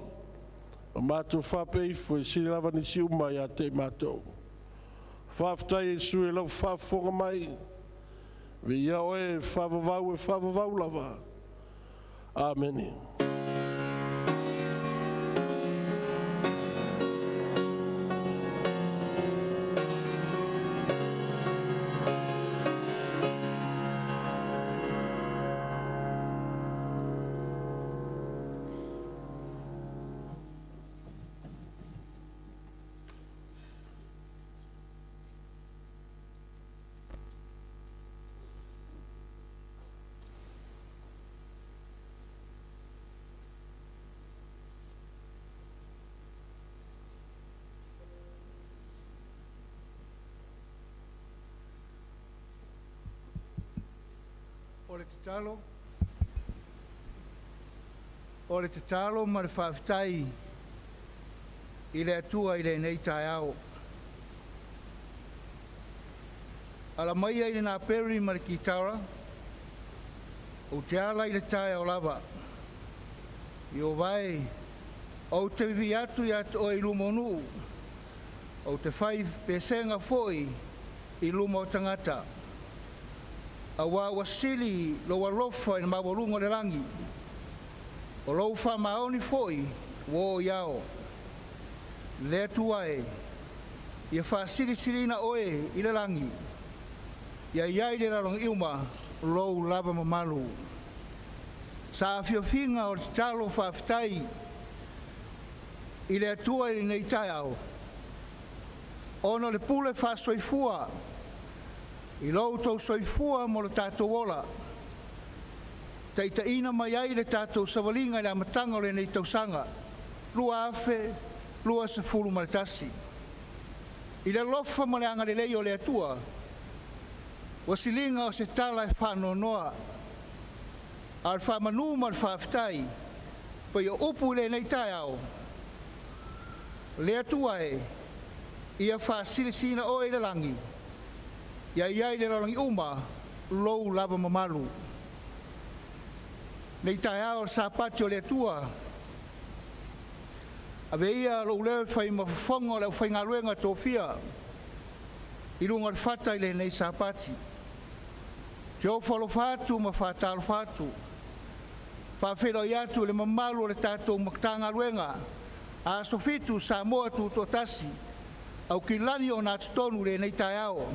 A mātou whapeifu I siri lava ni si uma I a te mātou. Whaftai E sui lau whafonga mai. Ve ia oe whavavau lava. Amen. O le te talo ma le whawhitai I le atua I le nei Taeao. Ala mai ai le nā peri ma le kitara o te ala I le Taeao lava. I o vai o te vivi atu I atu o I lumonu o te whai pesenga foi I lumo tangata. A wā wasili lo walofa I mawalunga le rangi. O lo wha maoni foi wo iao. Le tuae. Ia wha siri na oe I le rangi. Ia iai le rarong iuma lo lava mamalu. Sa awhiowhinga o te talo whawhitai I le atua I nei Taeao. Ono le pule wha soifua I lo tau soifua mo le tātou ola. Taita ina mai ai le tātou savalinga I le amatanga o le nei tausanga. Lua afe, lua se fulu maritasi. I le lofa ma le anga le lei o le atua. Wasilinga o se tala E whano noa. Al whamanu ma le whawhitai. Pai o upu le nei Taeao. Le atua ia whasilisina o le langi. Ia iai le rangi uma, lou lava mamalu. Nei Taeao Sapati o le atua. Ave ia Leoleo whai mawhafonga o le whaingaluenga tōwhia. I runga le whata I le nei Sapati. Te o whalo whātu ma whātalo whātu. Whawhero I atu le mamalu o le tātou maktangaluenga. A sofitu sa moa Tuufaatasi. Au ki lani o nā tutonu le nei Taeao.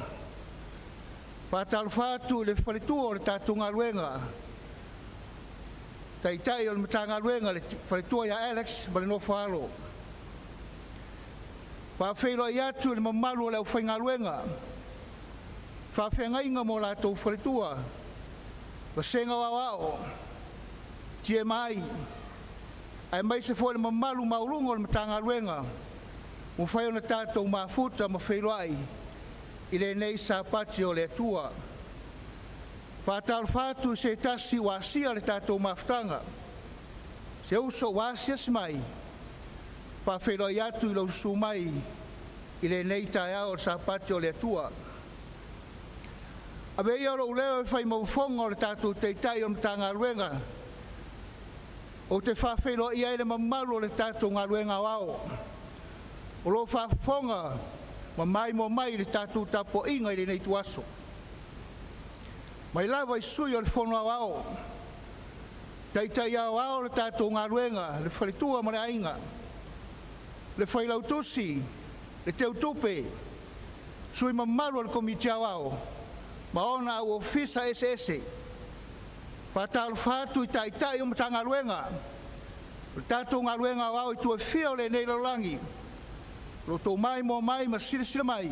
Whātalo whātu le whalitua o le tātou ngaluenga. Taitai o le matangaluenga le whalitua ia Alex ma le no whalo. Whawhero I atu le mamalu o le whaingaluenga. Whawhengainga mo lātou whalitua. Wasenga wawao. Tie mai. Ai mai se fo le mamalu maulunga o le matangaluenga. Mo whai ona tātou mafuta ma whairoai. I le nei Sapati o le atua. Whātalo whātu se tasi wasia le tātou mafutanga. Se uso wasia si mai. Whawheroi atu I lau su mai. I le nei Taeao o Sapati o le atua. Abe ia Leoleo E whai mawfonga o le tātou teitai o Matagaluega. O te whawheroi ia le mamalu o le tātou ngaluenga wao. O lo whafonga ma mai mo mai le tātou tapo inga I le nei tuaso. Mai lava I sui o le whonua wao. Taitai au ao le tātou ngaluenga, le whalitua ma le ainga. Le Failautusi, le teutupe, sui mamalu le komitia wao. Ma ona au ofisa SS. Whātalo whātu I taitai o Matagaluega. Le tātou ngaluenga wao I tuafia o le nei laulangi. Ro tō mai mo mai ma sila mai.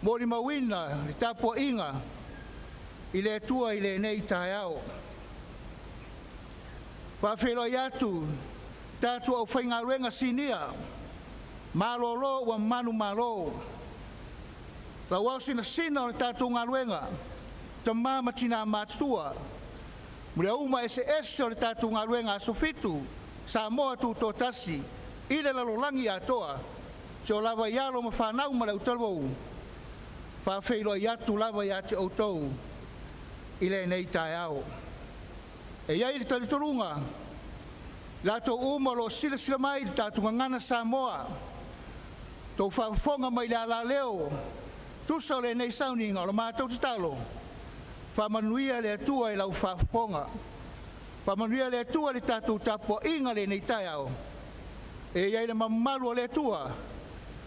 Mo li mawina, li tāpua inga, i le tua i le nei Taeao. Whawhelo i atu, tātua au whaingaruenga sinia, malolo wa manu malo. La wausi na sina o le tātua ngaruenga, ta mama tina mātua. Mule uma SISDAC o le tātua ngaruenga asofitu, sa moa Tuufaatasi, i le lalolangi atoa, se o lava ialo ma whanau ma lau talwau. Whawhelo i atu lava i ati o tau, i le nei Taeao. E iai le talitorunga, lato umalo sila mai tātua ngana Samoa, tau whawhonga mai le Leoleo, tusa le nei Sauniga o le mātou tatalo, whamanuia le atua i lau whawhonga, whamanuia le atua le tātou tapua inga le nei Taeao, e iai le mamalu le atua,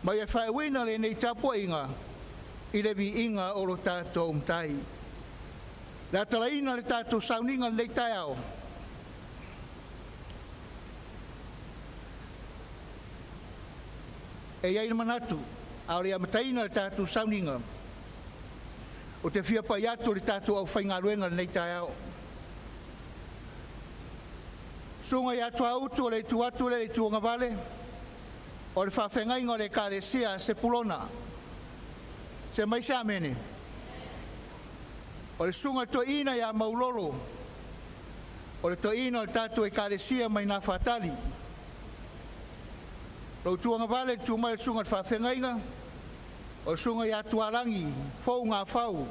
mai e whaiwina le nei tapua inga, i le vi inga o lo tātou mtai. La talaina le tātou Sauniga le Taeao. E iai manatu, au le amataina le tātou Sauniga. O te fia pai atu le tātou au whaingaruenga le Taeao. Sunga i atu autu o le tu atu le tuanga vale, o le whawhengainga o le kāresia Sepulona. Se mai se amene. O le sunga toina ia maulolo, o le toina o le tātou e kāresia mai Nafatali. Lau tuanga vale tu mai sunga te whawhengainga, o sunga ia tuarangi, fau ngā fau,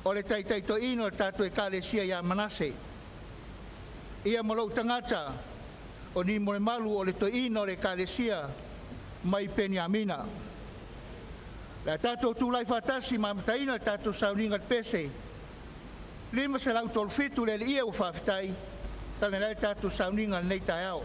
o le taitai toina o le tātou e kāresia ia Manase. Ia malau tangata, o ni mo le malu o le toina o le kāresia mai Peniamina. La tātou tūlai whatasi ma mataina tātou Sauniga Pese. Lima se lau tolfitu le ia u whawhitai, tane lai tātou Sauniga nei Taeao.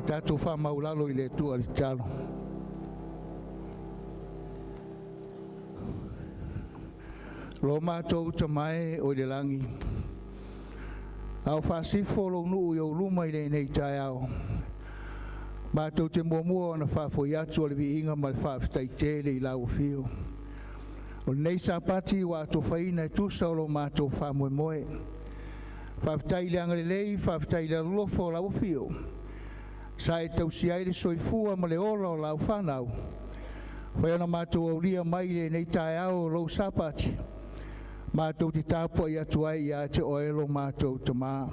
tātou whamaulalo I le tua li talo. Lo mātou tamai o le langi. Au whasifo lo nuu I o luma I le nei Taeao. Mātou te mua na whafoi atu o le vi inga ma le whaftai tele I lau fio. O nei Sapati wa to whaina I tusa o lo mātou whamoe moe. Whaftai le angarelei, whaftai le lofo o lau fio. Sa e tau si aere soifua ma le ola o lau whanau. Whaiona mātou au lia mai le nei Taeao o lo Sapati. Mātou te tāpua I atu ai I a te oelo mātou te mā.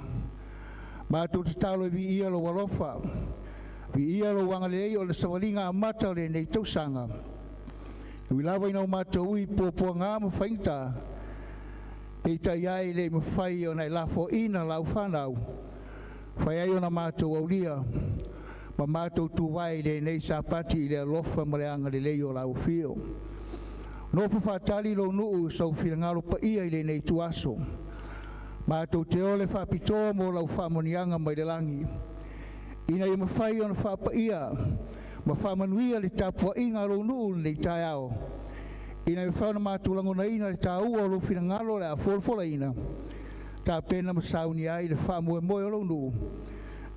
Mātou te talo I vi ia lo walofa. Vi ia lo wangalei o le sawalinga a mata le nei tausanga. Ui lawa ina o mātou ui pōpua ngā ma whainta. Pei tai ai le ma whai o nei lafo ina lau whanau. Whai ai o na mātou au lia. Ma mātou tuwai le nei Sapati I le alofa ma le anga le leo lau fio. No Tuufaatali lo nuu sau whingalo pa ia I le nei tuaso. Mātou te ole Faapitoa mo lau whamonianga mai le langi. Ina I mawhai o na whapa ia. Ma whamanuia le tapua inga lo nuu nei Taeao. Ina I whauna mātou langona ina le tāua o lo whingalo le a wholfola ina. Tā pena ma sauni ai le whamue moe o lo nuu.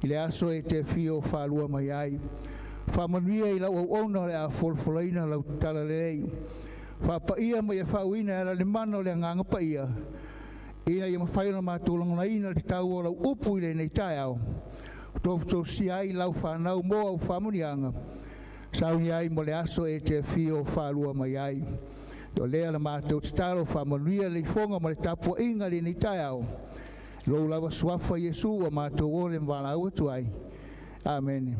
I le aso e te fio whalua mai ai. Whamanuia I lau au ona le a wholfola ina lau tala lei. Whapa ia mai e whauina e la le mana o le nganga pa ia. Ina I mawhai na mātulangona ina le tau o lau upu I le nei Taeao. Tō si ai lau whanau mo au whamunianga. Sauni ai mo le aso e te fio whalua mai ai. O lea la mātou te talo whamanuia le fonga mo le tapua inga le nei Taeao. Lou lawa suafa Yesu a mātou o le mwala au atu ai. Amen.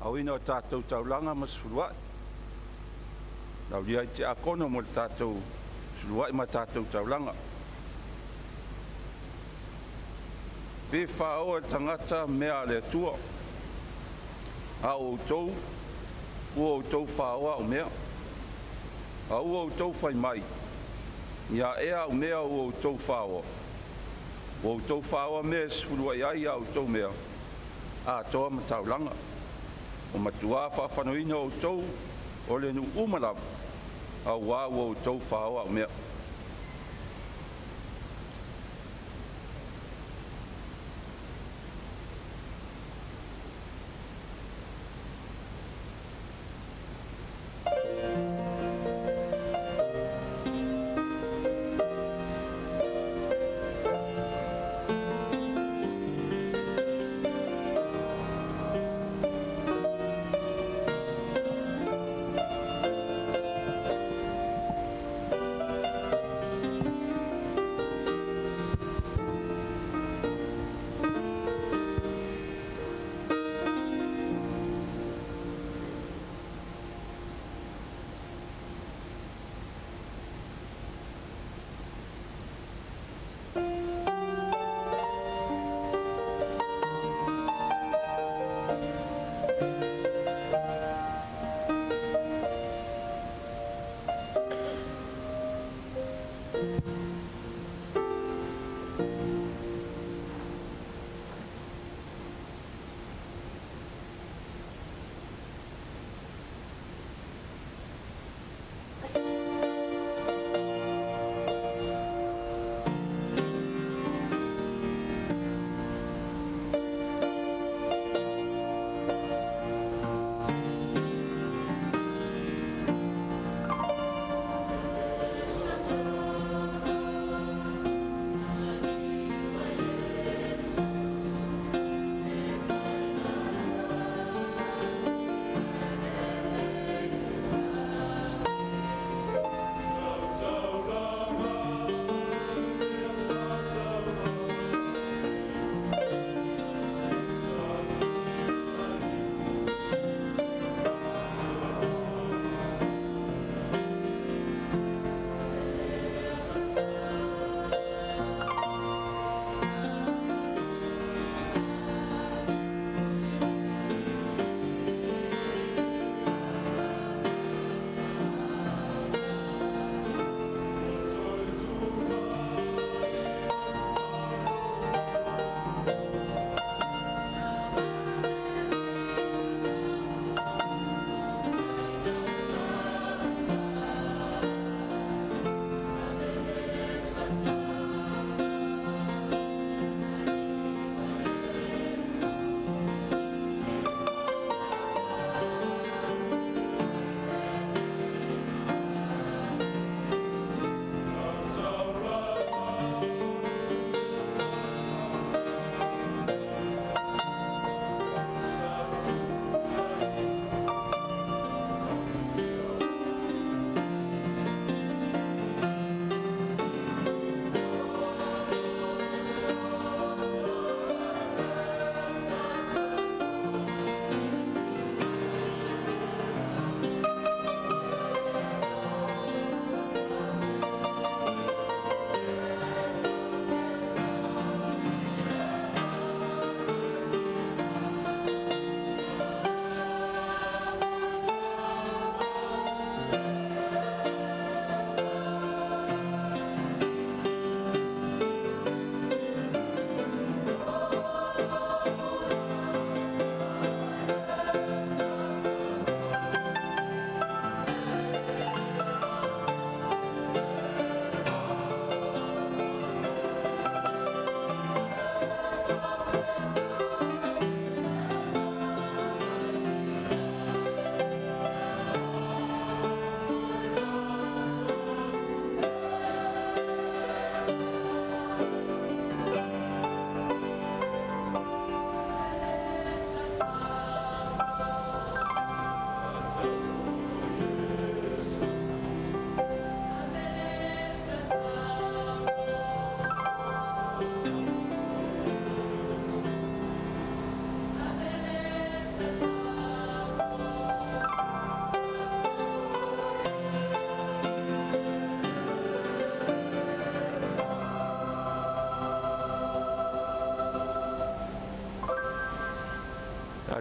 Au ina o tātou taulanga ma sifurua. Nau lia I te akono mo le tātou sifurua I ma tātou taulanga. Pe whao e tangata mea le atua. A o tau, ua o tau whaoa o mea. A ua o tau whai mai. Ia ea o mea ua o tau whaoa. Ua o tau whaoa mea sifurua I ai a o tau mea. A toa ma taulanga. O matua whawhanoina o tau o le nu umarap a wā o tau whaoa o mea.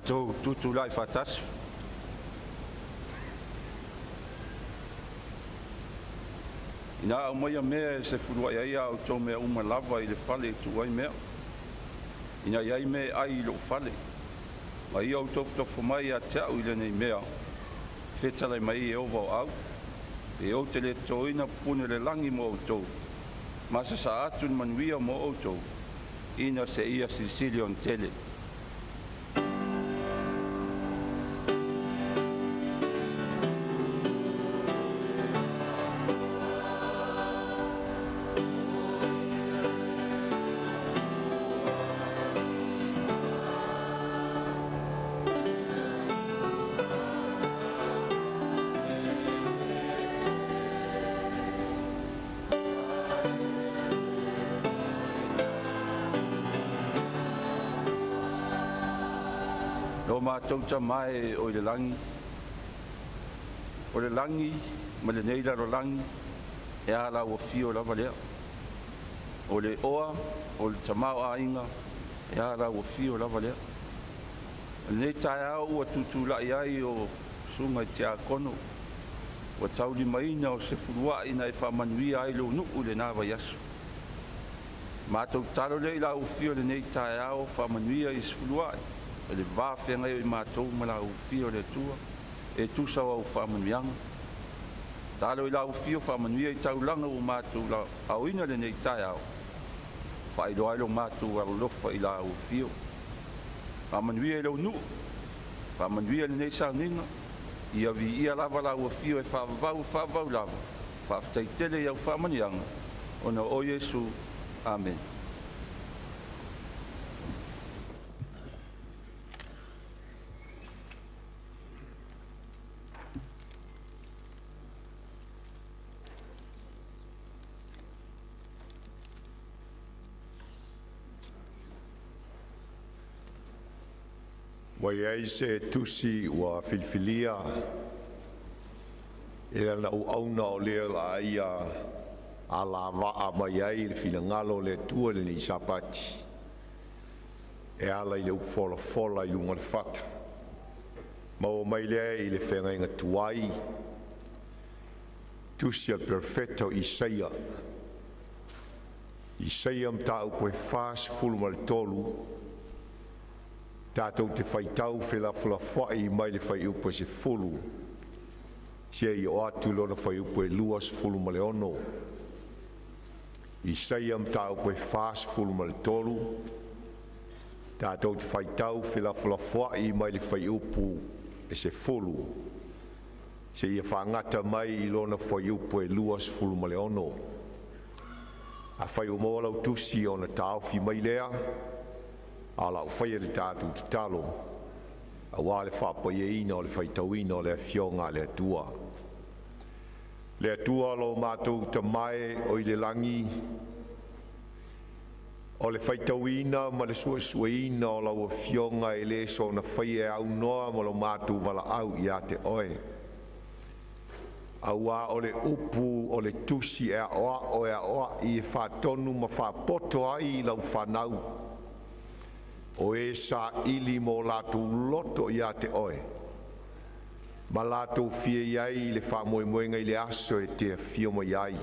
Tātou tutu lai whatasi. Ina au mai a mea se furua ia au tau mea uma lava i le whale e tuai mea. Ina iai mea ai i lo whale. Ma ia au tofu mai a te au i le nei mea. Whetalai mai e owa o au. E o te le toina pune le langi mo au tau. Masa sa atun manuia mo au tau. Ina se ia sisili on tele. Mātou ta mai o le langi. O le langi, ma le nei laro langi, e ala o fio lava lea. O le oa, o le tamau a inga, e ala o fio lava lea. Nei Taeao ua tutula ai o sunga i te akono. Ua tauli maina o se furua ina e whamanuia ai lo nuku le nawa yasu. Mātou talo le ila o fio le nei Taeao whamanuia i se furua ai. Le vāwhenga i mātou mala u fio le tua, e tusa au whamanuianga. Tālo i lau fio whamanuia i taulanga o mātou la au ina le nei Taeao. Failauga mātou au lofa i lau fio. Whamanuia i lau nu, whamanuia le nei Sauniga, ia vi ia lava lau fio e whavau lava, whaftaitele i au whamanuianga, ona o Yesu, Amen. Wai ai se tusi wa filfilia e na u auna o lea la ia a la waa mai ai le filangalo le tua le ni Sapati e ala i le ufola i lunga le fata ma o mai lea i le whenga inga tuai tusi al perfetto Isaia mta upo e fas fulma le tolu tātou te whaitau whai mai le whai upo se fulu. Sia i o atu lona whai upo e luas fulu ma le ono. Isaia mta upo e fas fulu ma le tolu. Tātou te whaitau whai mai le whai upo e se fulu. Sia i whangata mai i lona whai upo e luas fulu ma le ono. A whai umola utusi o na tāwhi mai lea. Ala o whaia le tātou te talo, a wā le whapaia ina o le whaitauina o le fionga le atua. Le atua lo mātou ta mai o i le langi, o le whaitauina ma le suasuaina o lau fionga e le so na whaia au noa ma lo mātou wala au i a te oe. A wā o le upu o le tusi e a oa i e whātonu ma whāpoto ai i lau whanau. O e sa ili mo lātou loto i a te oe. Ma lātou fie iai le whamoemoenga i le aso e te fioma iai.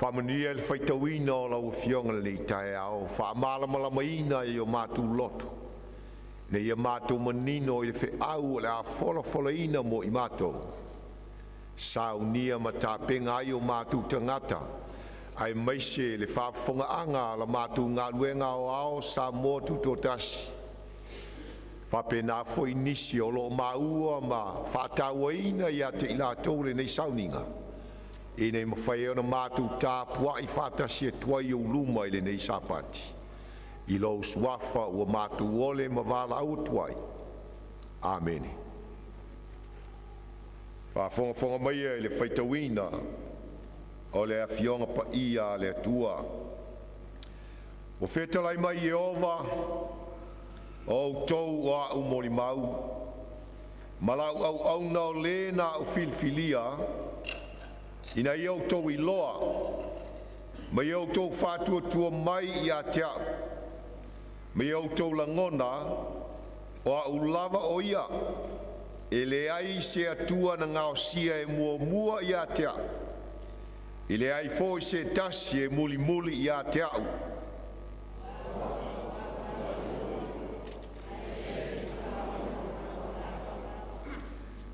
Whamanuia le whaitauina o lau fionga le Taeao. Whamalamaina i o mātou loto. Ne i a mātou manino i le wheau le a whola ina mo i mātou. Saunia ma tāpenga i o mātou tangata. Ai maise le whaafonga anga la mātou ngā luenga o ao sa mō Tuufaatasi. Whapena foi nisi o lo maua ma whātauaina i a te ilatou le nei Sauniga. E nei mawhai ona mātou tāpua i whātasi e tuai o luma i le nei Sapati. I lo suafa ua mātou ole ma wala au tuai. Amen. Whaafonga maia i le whaitauina. O le fionga pa ia le tua. O whetalai mai e ova, o tau a umori mau. Malau au na o lena o filfilia, ina i au tau i loa. Ma i au tau whātua tua mai i a tea. Ma i au tau langona, O a ulava o ia, e le ai se atua na ngao sia e mua ia te au. I le ai fo se tasi e muli ia te au.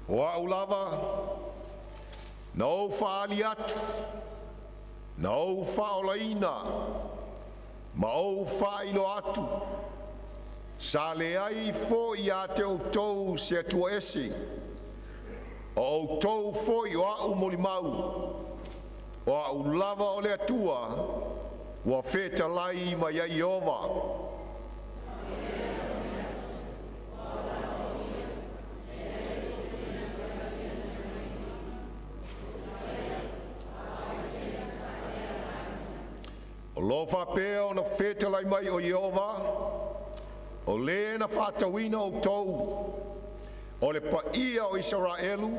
O a ulava, na o whaali atu, na o whaolaina, ma o whailo atu, sa le ai fo ia te o tou se atua ese, o tou fo i o au molimau, o a ulava o le atua, ua wheta lai ma ia Iova. O lo whapea o na whetalai mai o Iova, o le na whatawina o tou, o le paia o Israelu,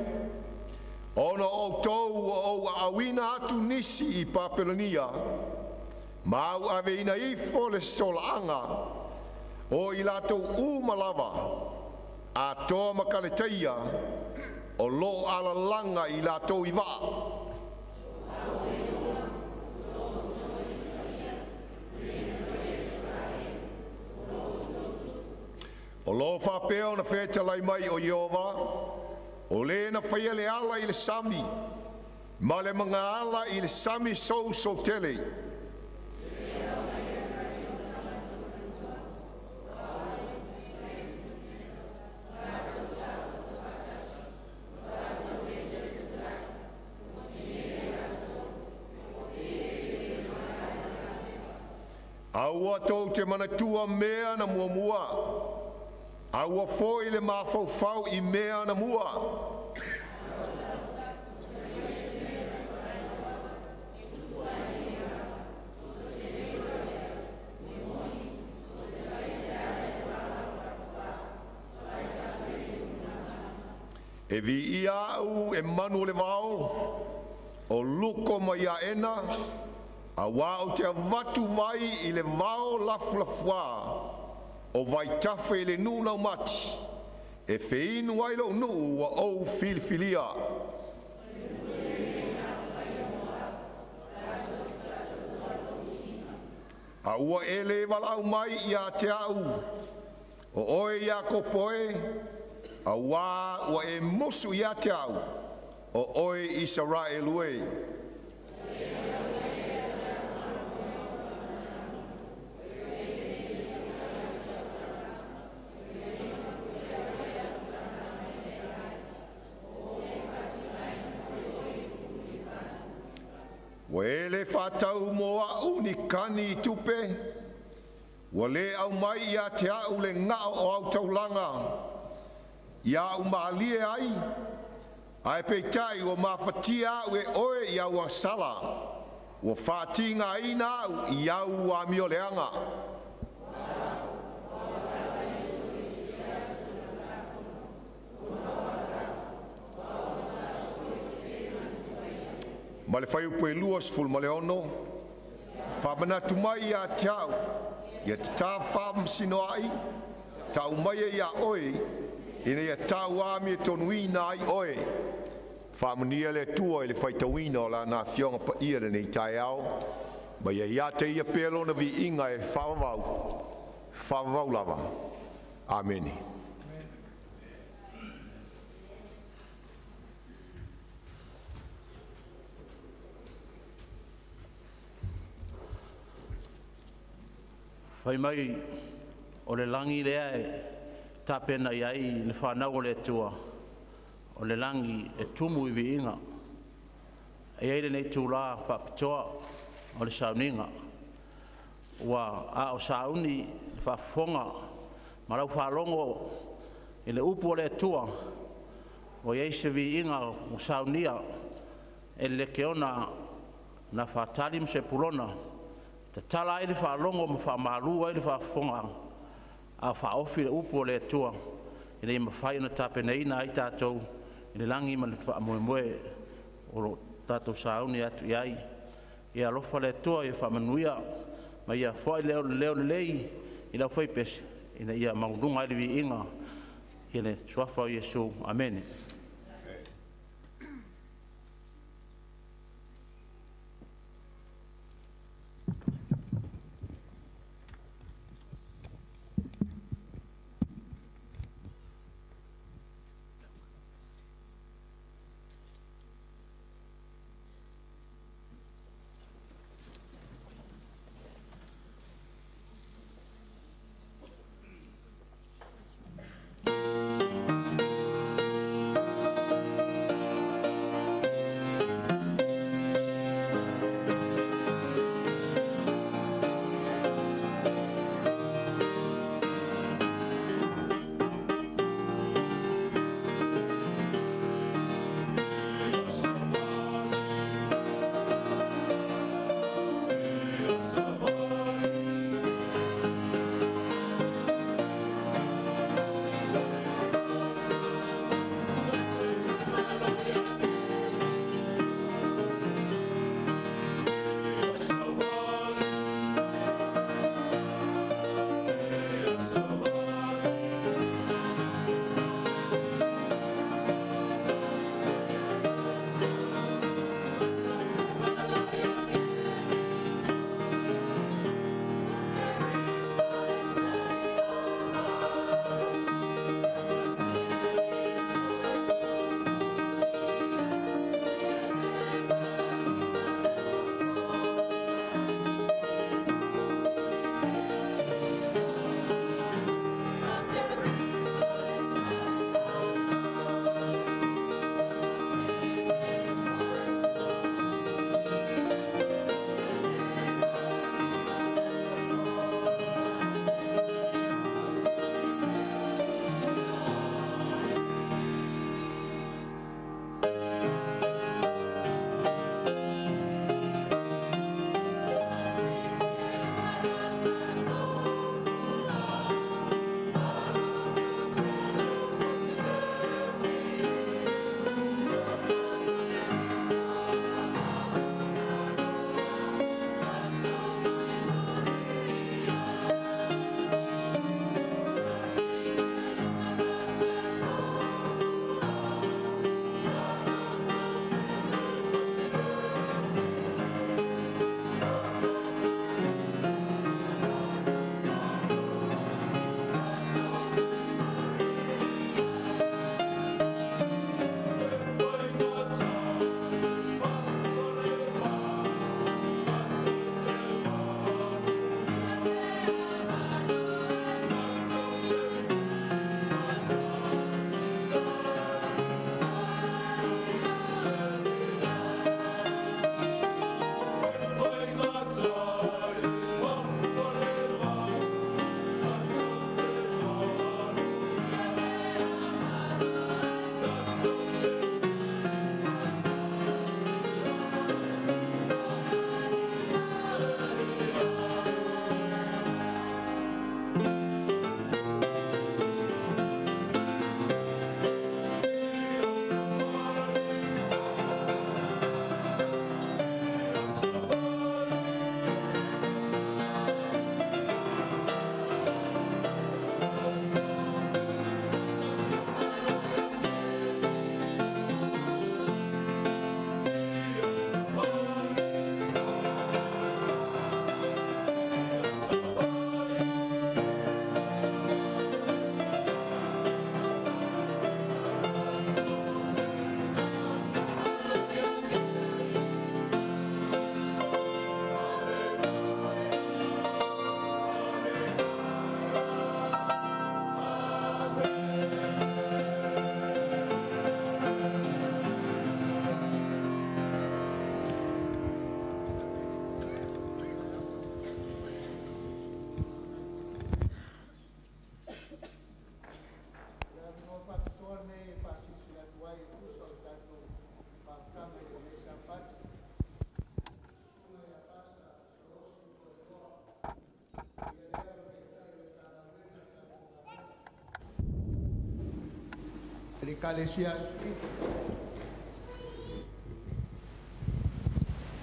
o na o tou o awina atu nisi I Papelonia, ma au aveina ifo le stolaanga, o I latou umalava, a toa makaleteia, o lo alalanga I latou iwa. O lo whapea na whetalai mai o Iova, o le na whaia le ala I le sami, ma le mga ala I le sami so tele. Aua tau te manatua mea na mua. Aua foi le mafau I mea na mua. E vi ia au e manu le vao, o luko mai a ena, a wao te avatu vai I le vao lafulafua, o vai tafe I le nuna mati, e feinu ai lo nuu wa o filifilia. A ua ele walau mai ia te au, o oe ia kopoe, a ua e musu ia te au, o oe Israelue. Wele whatau moa unikani tupe, wale au mai ia te au le ngao o au taulanga, ia au maalie ai, ai peitai o mawhatia au e oe ia ua sala, o whatinga ina au ia au a mioleanga. Ma le whai upo e luas ful ma le ono, whamanatu mai ia te au, ia te tā whamsino ai, tau mai ia oe, ina ia tau ami e tonuina ai oe, whamania le tua I le whaitawina o la nā whionga pa ia le nei Taeao, ma ia te ia pelo na vi inga e whavavau lava. Ameni. Whai mai o le langi lea e tāpena iai le whanau o le tua o le langi e tumu I vi inga e eire nei tūlā Faapitoa o le Sauniga ua a o sauni le whaafonga ma rau whalongo I le upu o le tua o eise vi inga o Saunia e Lekeona Nafatali Sepulona ta tala I le whaalongo ma whaamalu I le whaafonga a whaofi le upu o le tua I le mawhai na tāpena ina I tātou I le langi ma le whaamoemoe o tātou sauni atu iai I alofa le tua I whaamanuia ma ia whai leo lei I lau whai pese ina ia maununga I le vi inga I le suafa o Iesu. Amen.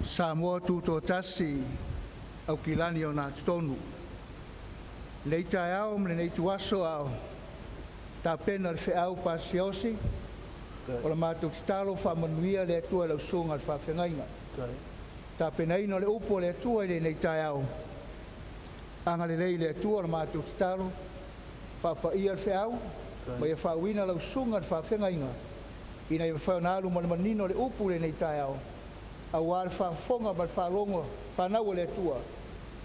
Samoa Tuufaatasi au kilani o nā tonu. Nei Taeao me nei tuaso au. Tapena le Feau pa Siaosi. O le mātou talo whamanuia le atua lau sunga le whawhengainga. Tapena ina le upo le atua i le nei Taeao. Anga le rei le atua le mātou talo. Papa ia le Feau. Ma ia whauina lau sunga le whawhengainga. Ina ia whaonalu ma le manino le upo le nei Taeao. Awa le whafonga ma le whalonga. Whanau le atua.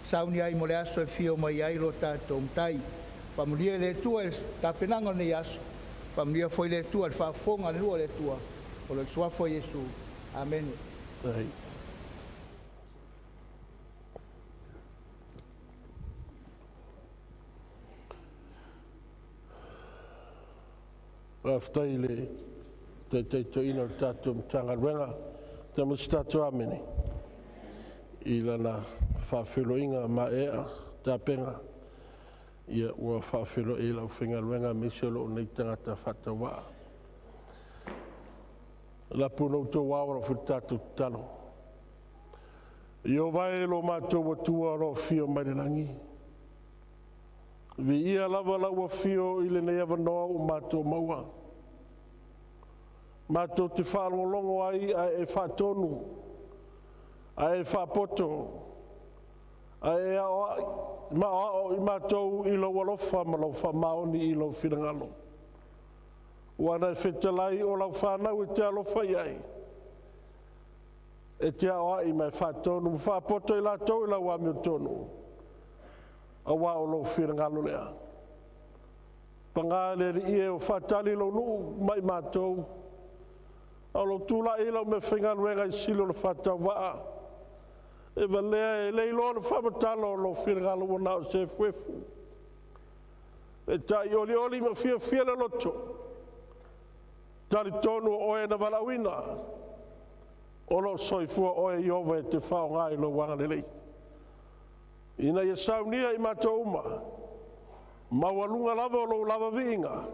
Sauni ai mo le aso e fio mai ai lo tātou mtai. Pamulia le tua tapenanga nei aso. Pamulia foi le tua le whafonga le lua le tua. O le suafo Yesu. Amen. Aftai le te ina tātou Matagaluega. Te mustatu amene. I lana whawhiloinga ma ea tāpenga. Ia ua whawhilo e lau whingaluenga meselo o nei tangata whatawaa. La puno tō wāwara whitatu talo. I o vai lo mātou watua ro whio marirangi. Vi ia lava laua whio i le nei avanoa o mātou maua. Mātou te whaalongolongo ai a e whaatonu. A e whaapoto. A e i mātou i lau alofa ma lau whamaoni i lau whirangalo. Wana e whetalai o lau whanau e te alofa iai. E te aoa i mai whaatonu. Whaapoto i lātou i lau amio tonu. A wā o lau whirangalo lea. Pangāle ri e o whaatali lau nuu mai mātou. A lau tūla i lau me whingaluenga i silo na whaatau waa. E valea e Leoleo na whamatalo lo whirangalo o nao se fuefu. E tai oli oli ma fia le loto. Tari tonu o e na valawina. O lo soifua o e iova e te whao ngai lo wanga lelei. Ina ia Sauniga i mato uma. Mawalunga lava o lo lava viinga.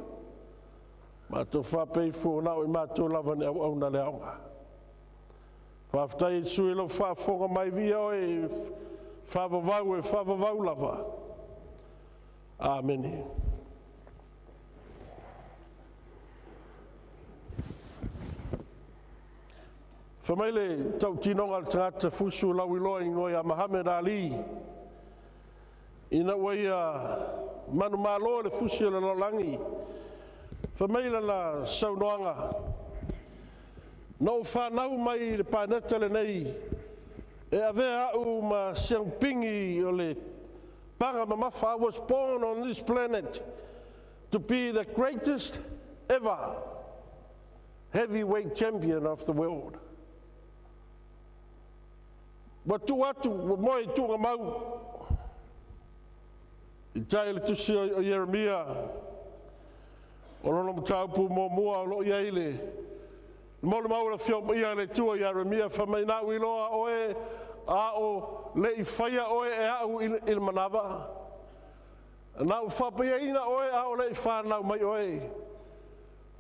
Mato whapei fu nao i mato lava ni au na le aunga. Whaftai sui lo whafonga mai via o e whavavau lava. Amen. Whamaile tau tinonga le tangata fusu lauiloa i ngoi a Muhammad Ali. Ina waia manu malo le fusi le lalangi. Whamaile na saunoanga. No whanau mai le pāneta le nei, e avea au ma siangpingi o le panga mamafa. I was born on this planet to be the greatest ever heavyweight champion of the world. Watu moi tunga mau. I tai le tusi o Jeremia, o lono mtaupu mo mua o lo iaile. Mole maula fio ia le tua Jeremia whamai nā wiloa oe a o le I whaia oe e au il manava. Nā u whapia ina oe a o le I whanau mai oe.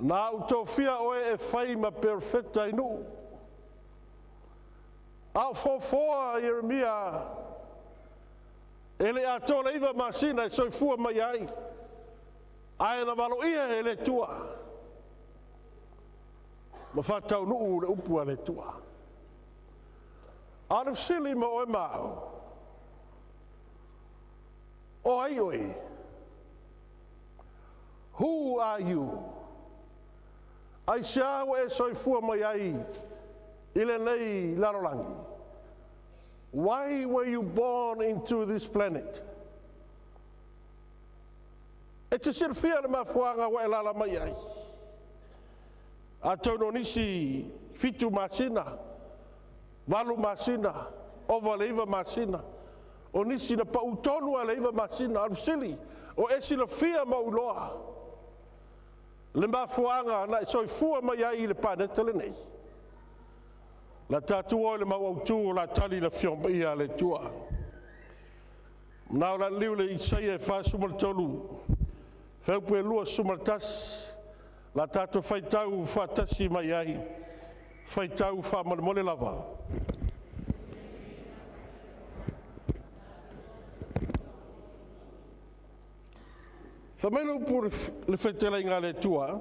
Nā u tō whia oe e whai ma perfecta inu. A o whofoa Jeremia e le ato le iwa masina e soifua mai ai. Ae na walo ia e le tua. Ma whatau nuu le upua le tua. Arif sili ma oe mao. O ai oe. Who are you? Ai siawa e soifua mai ai. Ile nei larolangi. Why were you born into this planet? E te sirfia le mafuanga wa e lala mai ai. A tono nisi fitu masina, walu masina, ova leiva masina, o nisi na pautonu a leiva masina, arusili, o esi la fia mauloa. Le mafuanga na soifua mai ai le paneta le nei. La tatua le mauautu la tali la fiomba ia le tua. Nau la liu le isaia e fa sumaltolu, feupu e lua sumaltas, la tato faitau fatasi mai ai, faitau famalmole lava. Whamelo pu le whetelenga le tua,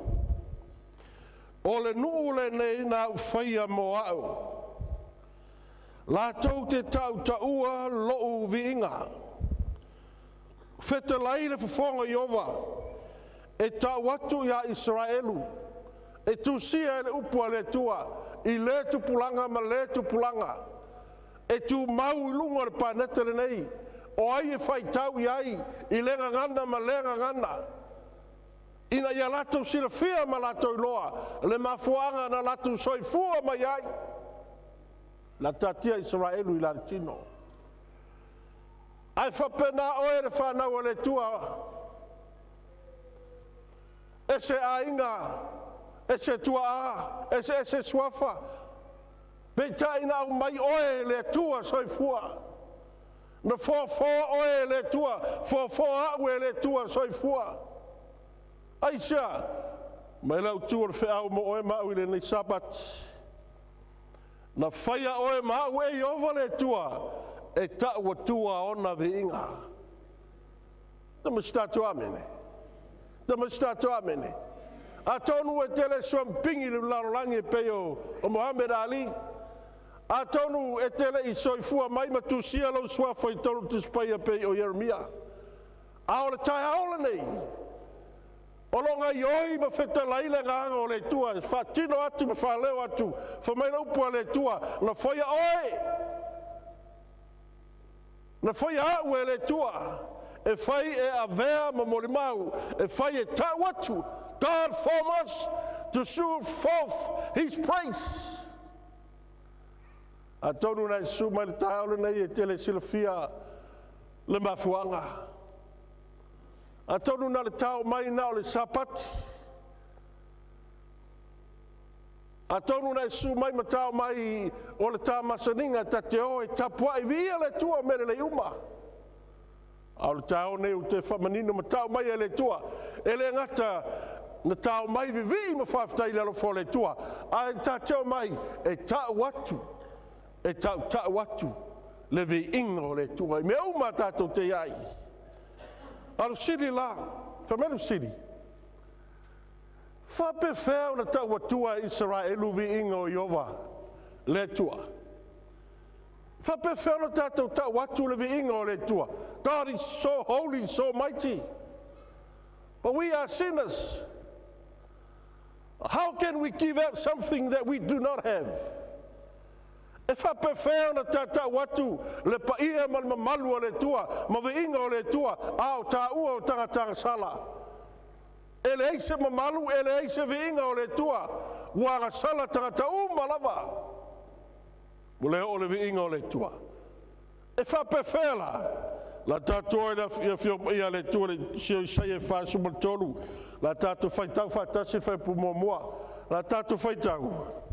o le nuu le nei nā whaia mo au. La tau te tau taua lou viinga. Whetelai le whawhonga Iova, e tau atu ia Israelu, e tu sia le upua le tua, I le tupulanga ma le tupulanga, e tu mau ilunga le paneta le nei, o ai e whai tau iai, I le ngangana ma le ngangana. Ina ia lato sira fia ma lato iloa, le mafuanga na lato soifua ma iai. La tatia Israelu I la tino. Ai whapena oe le whanau le tua, e se ainga, e se tua a, e se swafa, pe taina au mai oe le tua soifua. Na fō oe le tua, fō au e le tua soifua. Aisha, mai lau tua le whiau mo oe mau I le nei Sabbath. Na whaia oe mau e Iova le tua, e taua tua ona viinga. Dama statu amene. Dama statu amene. A tonu e tele swampingi le larolangi peo o Mohamed Ali. A tonu e tele I soifua mai matusia lau swafa I tonu tuspaia peo Yeremia. A o le Taeao nei. O longa ioi ma whetalai le nganga o le tua, whatino atu ma whaleo atu, whamaina upua le tua, na whaia oe. Na whaia au e le tua, e whai e avea ma molimau, e whai e tau atu. God form us to show forth His praise. A tonu nai su mai le taole nei e tele silafia le mafuanga. A tonu na le tau mai na o le Sapati. A tonu na su mai matau mai o le tā masaninga Taeao e tapua I via le tua mere le uma. A le tau nei o te whamanino matau mai e le tua. E le ngata na tau mai vivi ma whaftai lalo fo le tua. A e Taeao mai e tau atu. E tau atu. Le vi inga o le tua. Me uma tatou te iai. Alo siri la, whamelu siri. Whape whao na tau atua Israelu vi inga o Iova, le tua. Whape whao na tau atu le vi inga o le tua. God is so holy, so mighty. But we are sinners. How can we give up something that we do not have? E whape whao na tau atu le paia ma malu o le tua, ma vi inga o le tua, au tā ua o tangatanga sala. E le eise ma malu, e le eise vi inga o le tua, wanga sala tangata malava. Mo le o le vi inga o le tua. E whape whela, la tātua ia whio ia le tua, le sio isai e whāsu ma tolu, la tātua whaitau whaitasi whai pumomua, la tātua whaitau.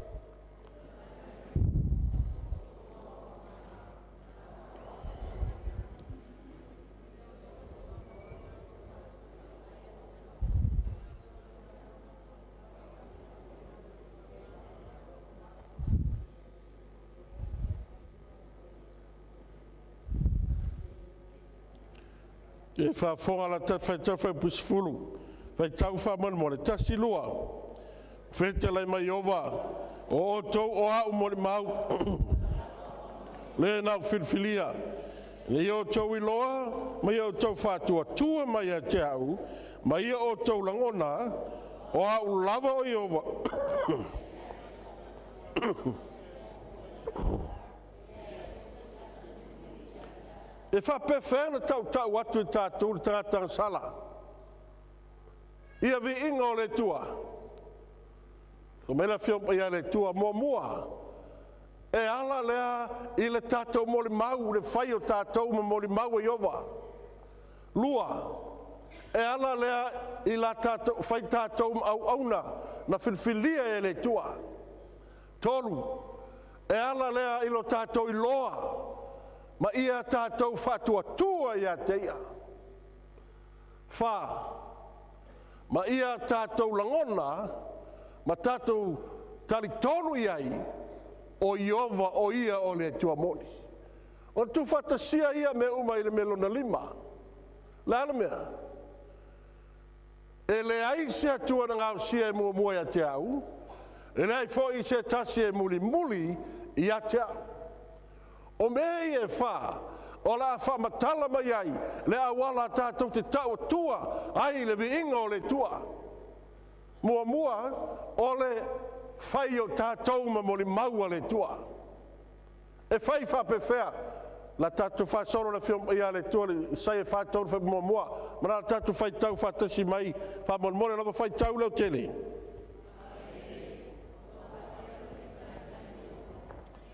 E whaafonga la tat whaitau whai pusifulu, whaitau whaamanu mo le tasi lua, whetelai mai Iova, o tau o au mo le mau, le nau whilwhilia, le o tau iloa, mai o tau whātua tua mai a te au, mai o tau langona, o au lava o Iova. E whape whena tau atu I tātou le tangata sala. Ia vi inga o le tua. So mena whio ia le tua mua. E ala lea I le tātou mo le mau, le whai o tātou mo le mau I Iova. Lua. E ala lea I la tātou, whai tātou au auna, na whilwhilia e le tua. Tolu. E ala lea I lo tātou I loa. Ma ia tātou whatua tua ia teia. Wha. Ma ia tātou langona, ma tātou talitonu iai, o Iova o ia o le tua moni. O Tuufaatasiga ia me uma I le melona lima. Lana mea. E le ai se atua na ngau sia e mua ia Taeao. E le ai fo i se tasi e muli ia Taeao. O mei e wha, o la wha matala mai ai, le awala tātou te tau tua, ai le vi inga o le tua. Mua, o le whai o tātou ma mo le maua le tua. E whai whapewhea, la tātou wha soro le whio ia le tua, le sai e whātou le mua, mana la tātou whai tau whatasi mai, wha mon lava whai tau leo tele.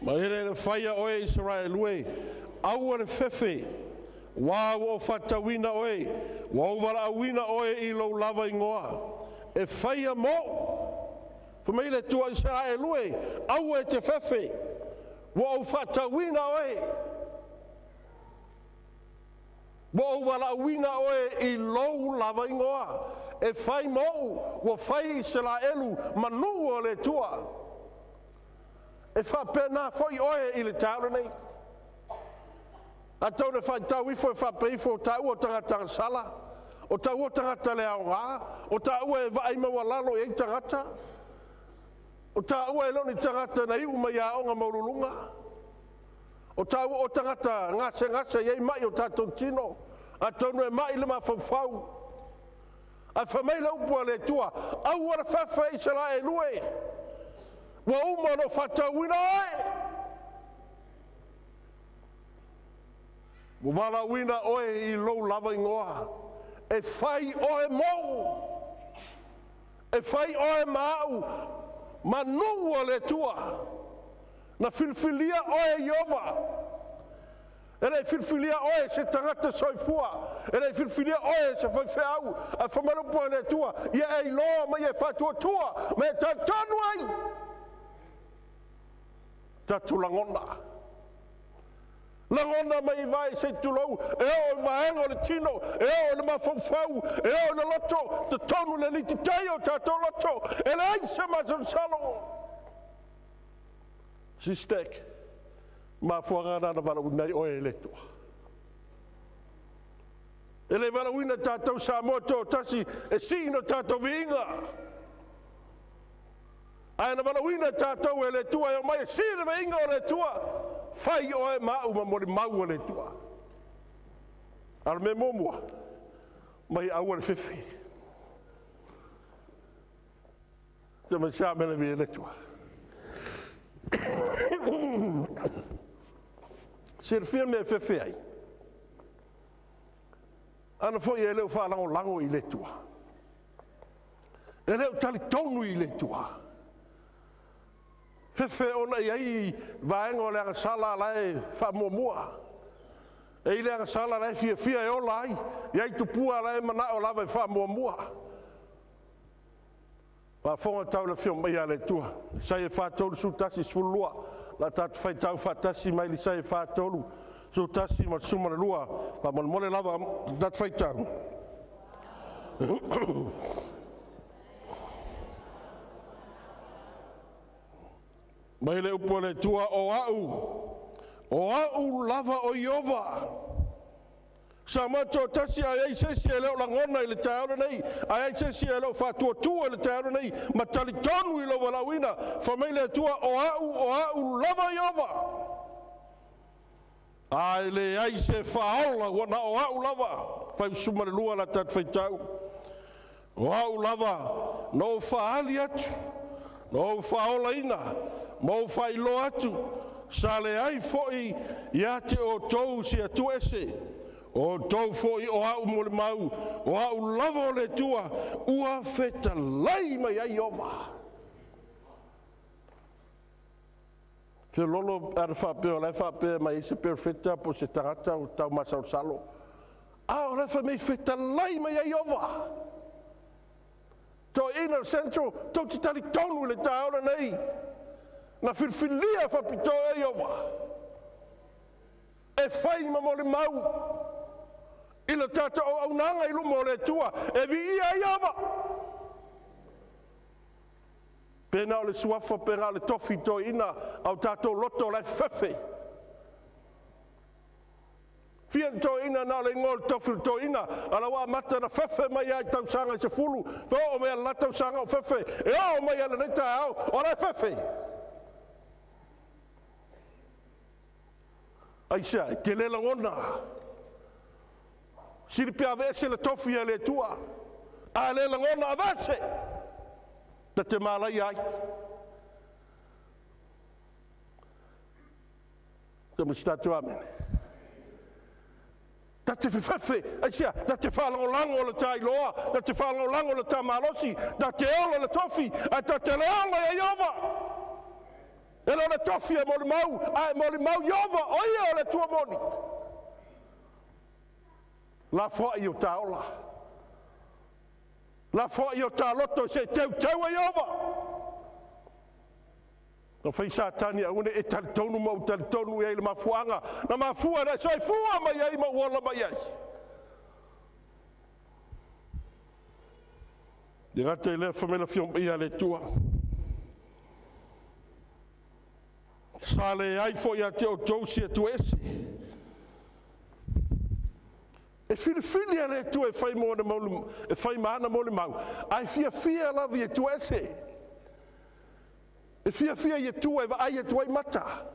Ma ere le whaia oe Israel ue, au le fefe, wā o whatawina oe, wā o wala awina oe I lau lava ingoa, e whaia mo, whamei le tua Israel ue, au e te fefe, wā o whatawina oe, wā o wala awina oe I lau lava ingoa, e whai mo, wā whai Israelu manu o le tua, e whapena foi oe I le tāura nei. A tau ne whai tau ifo e whapei fo tau o tangata sala, o tau o tangata le Aoga, o tau e vai maua lalo e tangata, o tau e loni tangata na iu mai Aoga maurulunga, o tau o tangata ngase e mai o tātou tino, a tau no e mai le mawhawhau, a whamei laupua le tua, au ala whawhai se la e lue, wa uma no whatauina oe. Wa wala wina oe I lou lava ingoa. E whai oe mou. E whai oe mau. Manua le tua. Na filfilia oe Iova. Ele filfilia oe se tangata soifua. Ele filfilia oe se whaiwheau. A whamarupua le tua. Ia e loa mai e whatua tua. Me tatanu ai. Tatu langona. Langona mai vai se tulou, e o vaenga o le tino, e o le mawhawhau, e o le loto, te tonu le liti taio tato loto, e le aise mazon salo. SISDAC, ma fuangana na vala unai oe le tua. E le vala uina tato sa moto tasi, e sino tato vinga. Ai na vala uina tātou e le tua, e mai sire ve inga o le tua, whai o e mau ma mori mau o le tua. Ar me momua, mai au le whiwhi. Te mai sa mele vi e le tua. Sire fia me whiwhi ai. Ana foi e leo whalango lango I le tua. E leo tali tonu I le tua. Fefe ona iai vaenga o leanga sala lai whamomua. E I leanga sala lai fia e ola ai. Iai tupua lai mana o lava whamomua. Wa fonga tau le fio mai ale tua. Sai e whātolu su tasi sfulua. La tatu whai tau whātasi mai li sai e whātolu. Su tasi ma sumana lua. Wa mole lava tatu whai tau. Mai le upo le tua o au lava o Iova. Sa mato tasi ai sesi e leo langona I le Taeao nei, ai sesi e leo whātua I le Taeao nei, ma tali tonu I lo walawina, whamei le tua o au lava Iova. Ai le ai se whaola wana o au lava, whai sumare lua la tat whaitau. O au lava, no whaali atu, no whaola ina, mo whailo atu, sa le ai foi ia te o tou si atu ese, o tou foi o au mo le mau, o au lava o le tua, ua feta lai mai ai ova. Se lolo ar whapea, lai whapea mai se perfecta po se tangata o tau masau salo. A o le wha mei feta lai mai ai ova. To inner central, to te tali tonu le taora nei. Na whirwhilia Faapitoa e Iowa. E whai ma mo le mau. I le tata o aunanga I lumo le tua. E vi ia Iowa. Pena o le suafa pena le tofi to ina au tato loto le fefe. Fia to ina na le ngol tofu to ina ala wa mata na fefe mai ai tau sanga se fulu fo o me la tau sanga fefe e o mai ala nei Taeao o la fefe ai sa te le langona siri pia vese le tofu ya le tua a le langona avase da te malai ai te mistatu amene da te whewhewhe, aisia, da te whalangolango le Toailoa, da te whalangolango le tamalosi, da te eola le tofi, a da te leola e Iova. E lo le tofi e moli mau, a e moli mau Iova, o ia o le tua moni. La fwa i o taola. La fwa i o ta loto se teu e Iova. No fai sa tani a une e talitonu mau talitonu e le mafuanga. Na mafua na sai fua mai ai ma uola mai ai. Di gata i lea famela fiong ia le tua. Sa le ai fo ia te o tausi e tu ese. E fili a le tua e fai moana mauli, e fai maana mauli mau. Ai fia lavi e tu ese. E fia ia tua e va ai e tua i mata.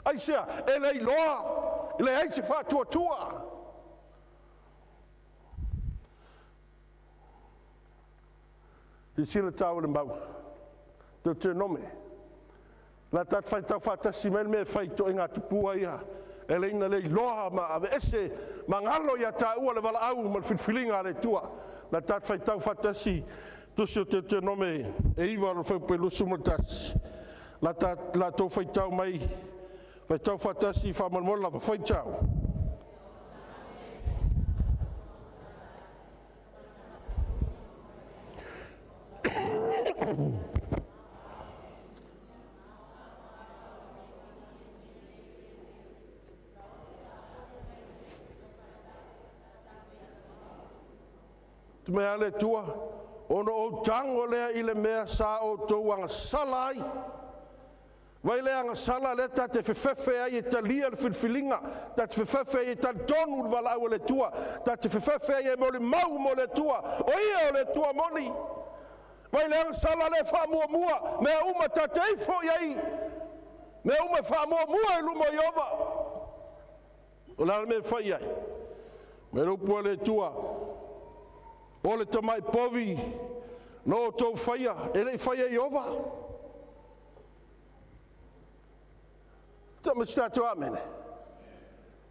Ai sea, e lei loa, e lei ai se fa tua. Di sila tau le mau, te nome. La tat fai tau fatasi me fai to inga tupua ia. E lei na lei loa ma ave ese, ma ngalo ia ta ua le vala au ma filfilinga le tua. La tat fai tau fatasi, tusi o te nome e iwa lo fai pelu sumatas. La tau fai tau mai, fai tau fatasi fa malmola fai tau. Tu mea le tua, ono o tango lea i le mea sa o tau anga salai. Vai le anga sala le ta te whewhewhe ai e talia le whilwhilinga, ta te whewhewhe ai e talitonu wala au le tua, ta te whewhewhe ai e mo le mau mo le tua, o ia o le tua moni. Vai le anga sala le wha mua, mea uma ta te eifo iai, mea uma wha mua e lumo Iova. O la me whai ai, me rupua le tua, o le tamai povi, no tau whaia, e le whaia Iova. Ta me statu amene.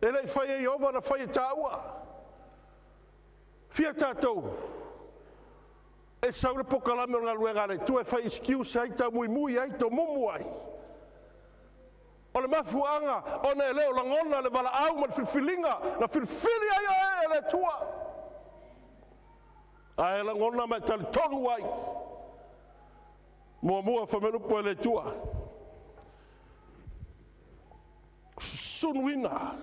E lei whaia Iova na whaia tāua. Fia tātou. E saure pokalame o ngā luenga nei. Tu e whai excuse ai ta mui ai, to mumu ai. O le mafuanga, o ne leo langona le vala au ma le whilwhilinga, na whilwhili ai e le tua. A e langona mai tali tonu ai. Mua whamenupu e le tua. Sunuina,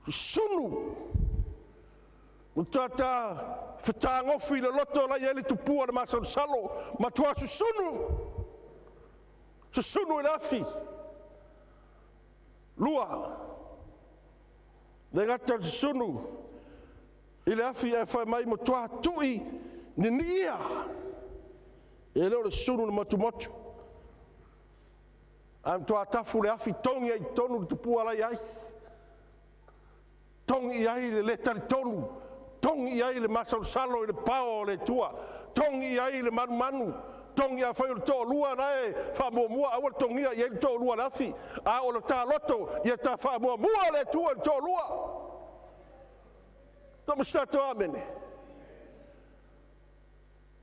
sunu. Utata whatangofi le loto la yele tupua le masau salo, matua sunu. Sunu e lafi. Lua. Le gata sunu. Ile afi e whai mai mo tua tui ni ia. E leo le sunu le motu. Am toa tafu le afi tongi ai tonu le tupua lai ai. Tongi ai le letari tonu. Tongi ai le masau salo i le pao le tua. Tongi ai le manu. Tongi a whai o le toa lua nae. Wha mua awal tongi ai le toa lua lafi. A o le tā loto ia tā wha mua le tua le toa lua. Toma stato amene.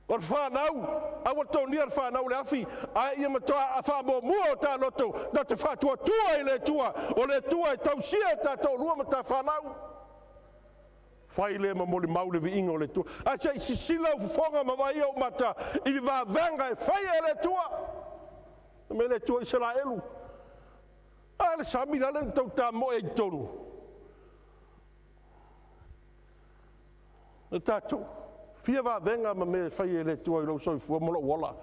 O whanau, awa tōni ar whanau le afi, a ia matoa a wha mua o tā loto, na te whatua tua i le tua, o le tua e tausia tā tō lua ma tā whanau. Whai le ma moli mau le vi ingo le tua. A sei sisila u whonga ma vai au mata, i li wā venga e whai e le tua. Me le tua i sera elu. A le samira le tau tā mo e tonu. E tātou. Fia va venga ma me fai le tua i lo soi fu mo wala.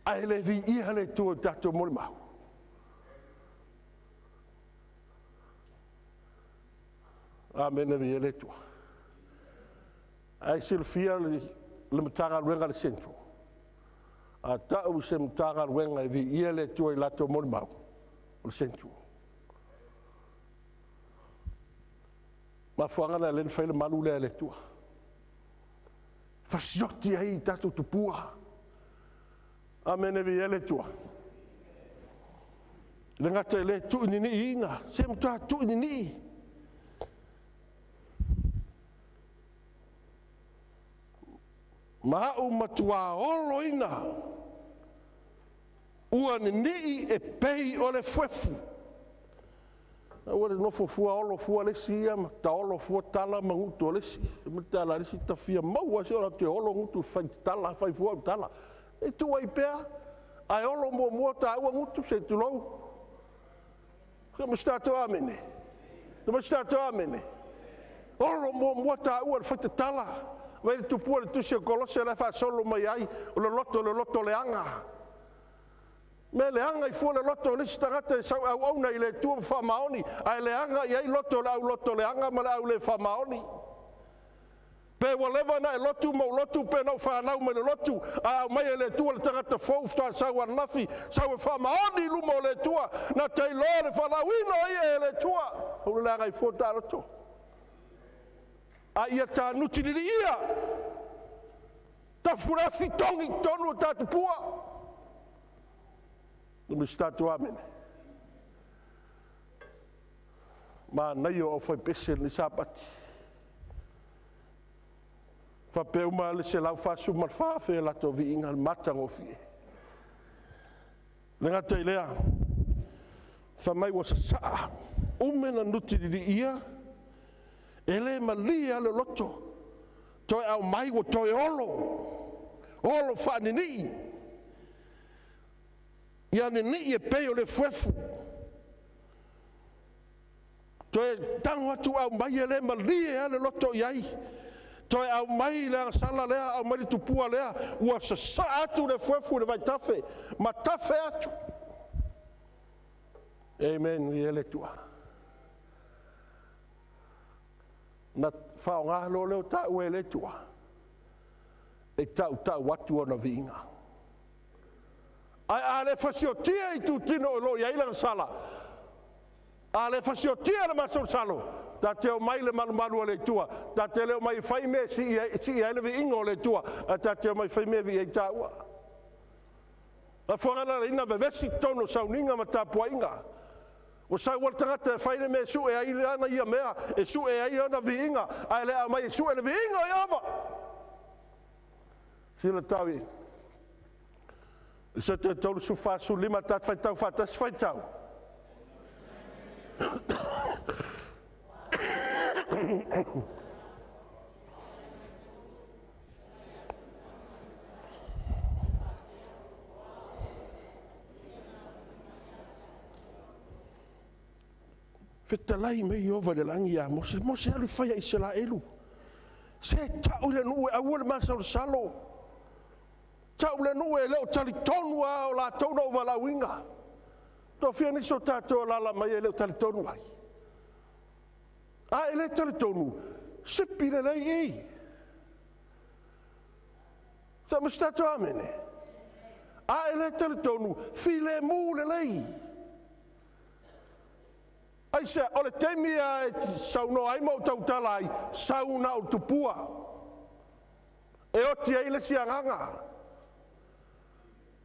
Ai le vi I le tua tato mo le mau. Amen vi ele tua. Ai silfia le Matagaluega le centro. A tau se Matagaluega vi ele tua I lato mo mau. Le centro. Ma fuanga na le faile malu le ele tua. Fasioti ai tatu tupua. Amen vi ele tua. Le ngata le tu ni ina, se mta tu ni. Ma o matua olo ina. Ua ni e pei o le fuefu. Ua le no fua olo fua le sia, ta olo fua tala manguto le si. Mta la si ta fia maua se ora te olo ngutu fai tala fai fua tala. E tu ai pea, ai olo mo ta ua ngutu se tu lou. Come stato amene. Come stato amene. Olo mo ta ua fai tala. Vai tu pua tu se kolose la fa solo mai ai o le loto le anga. Me le anga I fu le loto le stangata sa au na ile tu fa maoni ai le anga ai loto le anga ma au le fa maoni. Pe whatever na lotu mo lotu pe no fa na me lotu a mai le tu le tangata fo sta sa wa nafi sa fa maoni lu mo le tua na Taeao le fa la wino ai le tua. O le anga I fu ta loto. A ia ta nuti ni ia. Ta furafi tongi tonu ta tupua. Numi statu amene. Ma naio o foi pese ni Sapati. Fa peuma le se lau fasu mal fa fe la to vi ingal matango fi. Lenga te lea. Fa mai was sa. Umena nuti ni ia. Ele malia le loto. Toi au mai wo toi olo. Olo fa ni. Ia ni e peo le fuefu. Toi tango atu au mai ele malia le loto iai. Toi au mai le sala lea au mai tupua lea. Ua sa atu le fuefu le vai tafe. Ma tafe atu. Amen. Ele tua. Na whaonga loleo ta ue le tua. E tau watu ona vinga. Ai ale fasiotia I tu tino lo ia ilang sala. Ale fasiotia le masol salo. Ta te o mai le malu le tua. Ta te leo mai fai me si ia le vinga le tua. Ta te o mai fai me vi e taua. La whangana ina vevesi tono Sauniga ma tapua inga. O sa wal tangata faile me su e ai ana ia mea e su e ai ana viinga ai le mai su e viinga ia va sila tawi se te tolu su fa su lima tat fai tau fa tas fai tau Fetalai me iova le langi a mo se alu fai I se la elu. Se tau le nue a ua le masa o salo. Tau le nue leo tali tonu a o la tonu o vala winga. To fia niso tato lala mai leo tali tonu ai. A ele tali tonu. Se pile lei ei. Sa me stato amene. A ele tali tonu. File mu le lei. Ai se ole temia e sauno ai mo tau talai sauna o tupua. E oti ai le sianganga.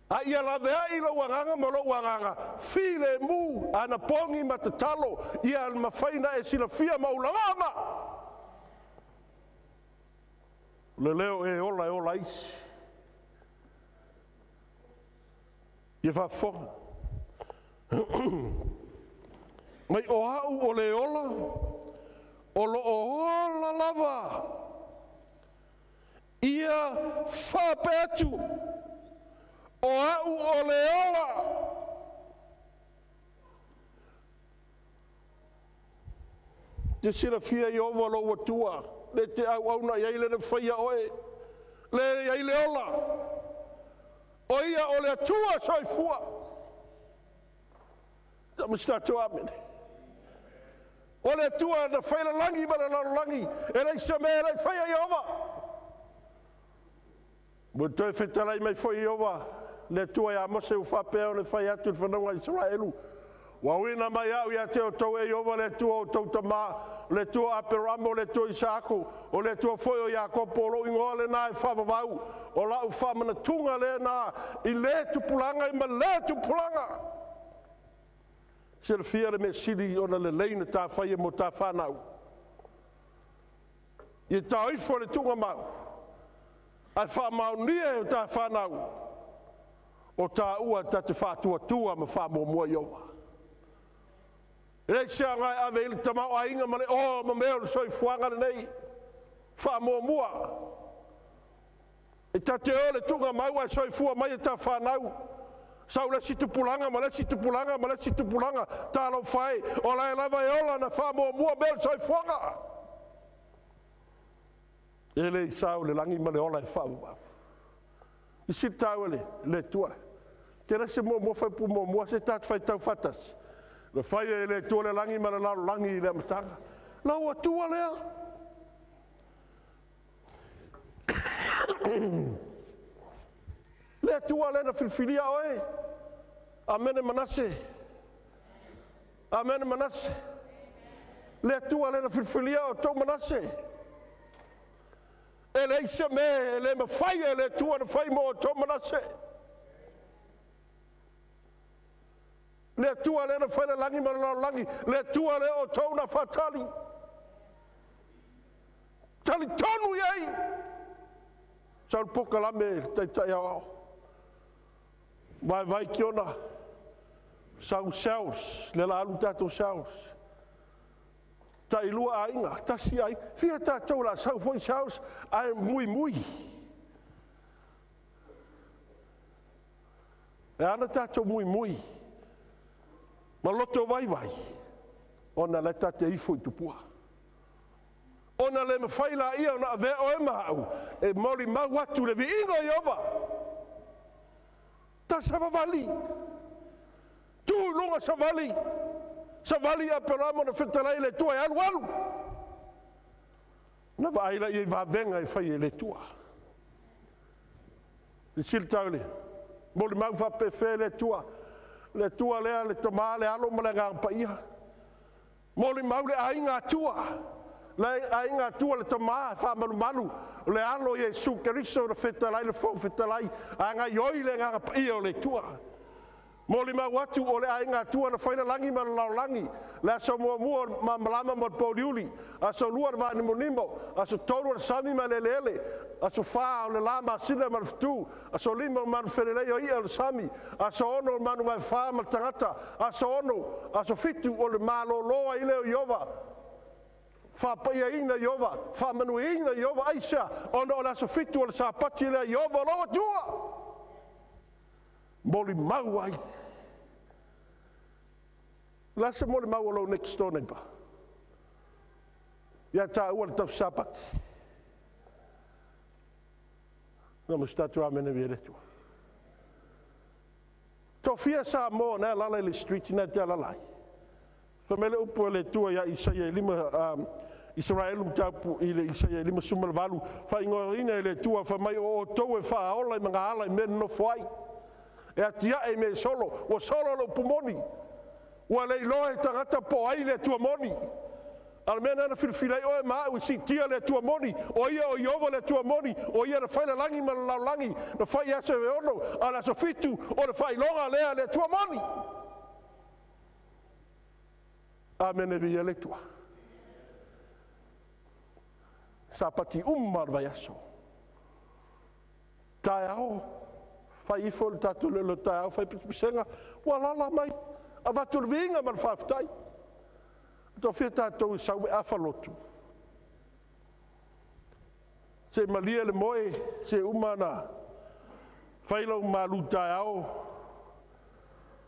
Ai ala vea I lo wanganga mo lo wanganga. File mu ana pongi matatalo ia al mafaina e sila fia maulangama. Leoleo e ola isi. Ia fa fonga. Mai o au o le ola, o lo ola lava. Ia whapetu, o au o le ola. Te sira fia I ova lo watua, le te au na iai le whaia oe, le iai le ola. O ia o le atua soifua. Ta mista to amene. O le tua na whailalangi ma le lalangi. E rei sa mea rei whaia Iova. Mo toi whetalai mai whai Iova. Le tua ia mose u whapea o le whai atu le whanonga Israelu. Wa wina mai au ia te o tau e Iova le tua o tau tama. Le tua Aperamo, le tua Isako. O le tua whai o Iakopo o lo ingoa le nai whavavau. O lau whamana tunga le na I le tupulanga I ma le tupulanga. Se le fia le me siri o na le leina ta whaia mo ta whanau. I ta oifo le tunga mau. Ai wha maunia o ta whanau. O ta ua ta te whatua tua ma wha mo mua Iowa. Rei sea ngai ave ili tamau a inga male o ma meo le soi fuanga le nei. Wha mo mua. E ta te o le tunga mau ai soi fua mai e ta whanau. Sau le situ pulanga, ma le situ pulanga, ma le situ pulanga. Ta alo whai, o lai lava e ola na wha mo mua meo le soi fuanga. Ele sau le langi ma le ola e wha. I si tau le tua. Ke rese mo whai pu mo mua se tat whai tau fatas. Le whai e le tua le langi ma le lau langi I le amatanga. Lau a tua lea. Le tua le na filfilia oe. Amene Manase. Amene Manase. Le tua le na filfilia o tau Manase. E le isa me, e le ma whai e le tua na whai mo o tau Manase. Le tua le na whai le langi ma le lau langi. Le tua le o tau Nafatali. Tali tonu iei. Sau poka lame tai Taeao. Vai kiona. Sau Siaosi, le la alu tato Siaosi. Toailoa a inga, tasi ai. Fia tatou la sau foi Siaosi, ai mui. E ana tatou mui. Ma loto vai. Ona le tate ifo I tupua. Ona le mawhaila ia ona ave o e mau. E mori mau atu le vi ingo Iova. Ta savavali. Tu lunga savali. Savali a peramo na whetalai le tua e alu. Na vaila I va venga I whai le tua. I siltau le. Mori mau whapefe le tua. Le tua lea le toma le alo ma le ngangpa ia. Mori mau le ainga tua. Le ainga tua le tama fa malu le alo Yesu Keriso le fetalai le fo fetalai anga yoi le nga ia le tua mo le ma watu o le ainga tua na faina langi ma la langi la so mo ma malama mo poliuli aso luar va ni monimbo aso toro sami ma le lele aso fa le lama sina ma ftu aso limo ma ferele yo ia le sami aso ono ma no fa ma tangata aso ono aso fitu o le malo loa ile Iova Faapitoa ina Iova, faamanuina Iova aisa, ona ona so fitu o le Sapati le Iova loa tua. Moli mau ai. Lasa moli mau lo next door neighbor. Ia ta ua le tau Sapati. Na mo statu amene vere tua. Tofia sa mo na lala le street na te lalai. Famele upo le tua ia Isaia lima Israel tapu ile Isaia lima sumal valu fa ingorina le tua fa mai o to e fa ola manga ala men no foi e atia e me solo o solo lo pumoni o le loe tangata po ai le tua moni almena na filfilai o ma o si tia le tua moni o ia o Iova le tua moni o ia na faila langi ma la langi na fai ase ve ono ala so fitu o le Failauga le tua moni. Amen via le tua. Sapati umar vai aso. Taeao fai fol tatu le taeao fai pisenga wala mai avatul vinga man faftai. To fita to sau afalotu. Se malia le moe se umana failo malu taeao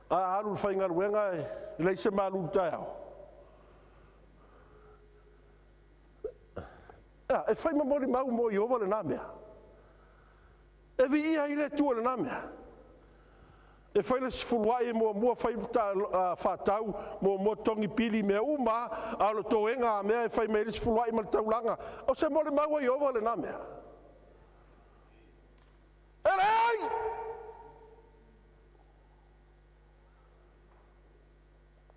a alu fai ngaruenga le se malu taeao. E fai mamori mau mo Iova le namea. E vi ia ile tua le namea. E Failes fulwai mua fai whātau, mua tongi pili mea uma, alo toenga mea e fai meilis fulwai ma taulanga. O se mole maua i ova le nā mea. Ele ai!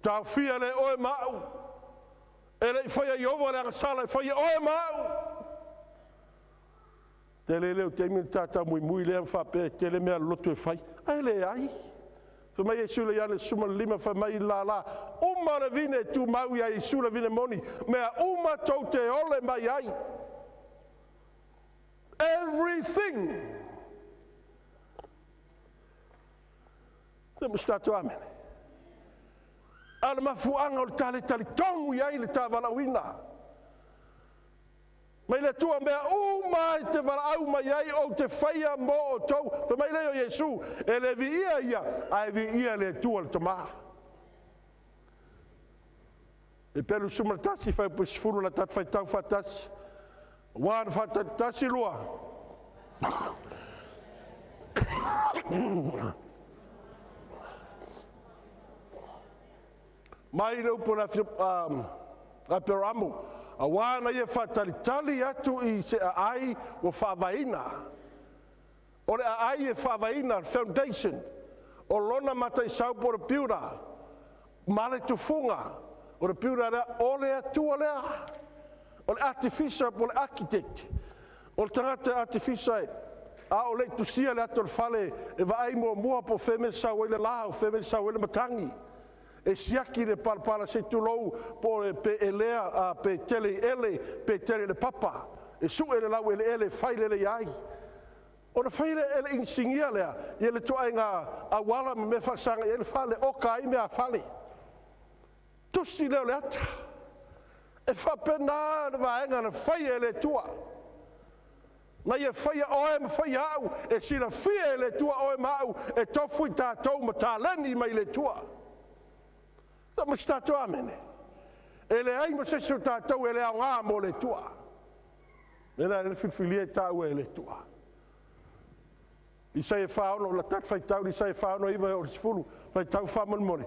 Tau fia le oe mau. Ele fai i ova le angasala, fai oe mau. Te Leoleo te imi tata mui lea whape, te le mea loto e fai. Ai le ai. Fa mai e sula iane suma lima fa mai la. Uma le vine tu mau ia i sula vine moni. Mea uma tau te ole mai ai. Everything. Te mustatu amene. Ala mafuanga o le tale tongu iai le tāwalawina. Mai le tua mea uma te varau mai ai o te whaia mo o tau. Fa mai leo Jesu, e le vi ia, ai vi ia le tua le tamaha. E pelu sumaratasi whai pusifuru la tat whai tau whatasi. Wana whatasi lua. Mai leo puna a peramu. A wana ia whatalitali atu i se ai o whaawaina. O le ai e whaawaina foundation. O lona mata i saupo o piura. Male tufunga. O le piura rea o le atua lea. O le artificial o le architect. O le tangata artificial. A o le tusia le ato le fale e vai mua po femel sa wele la o femel sa wele matangi. E siaki le palpala se tulou po pe elea a pe tele ele pe tele le papa e su ele la ele faile le ai o le faile ele insingia lea ele toainga a wala me fasanga ele fale o kai me a fale tusi le le ata e fa pena vaenga na faile le tua na ia faia oe ma faia au e sila fia le tua oe mau e tofu i tātou ma tāleni mai le tua ma stato amene. E le ai ma se so tātou e le au ngā mo le tua. E la le whiwhilia tāu e le tua. I sai e whaono, la tak whai tau, i sai e whaono iwa o risfulu, whai tau whamon mone.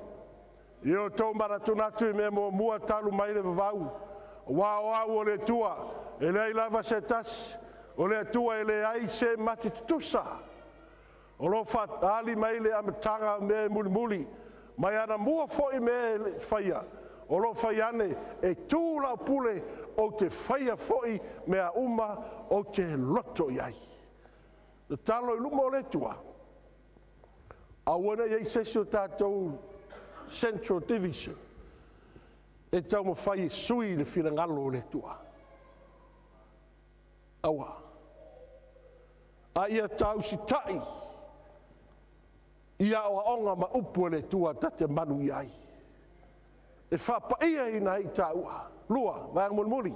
I o tau maratu natu i mea mua talu mai le vavau. Wao au o le tua, e le ai lava se tas, o le tua e le ai se mati tutusa. O lo what ali mai le amatanga me muli. Mai ana mua foi me faia. O lo faiane e tūla pule o te faia foi mea uma o te loto iai. Le talo i luma o le tua. Awana iai sesio tātou Central Division. E tau ma fai sui le whirangalo o le tua. Awa. A ia tau si tai. Ia o onga ma upu le tua tate manu iai. E whapaia i nei taua. Lua, vang mulmuri.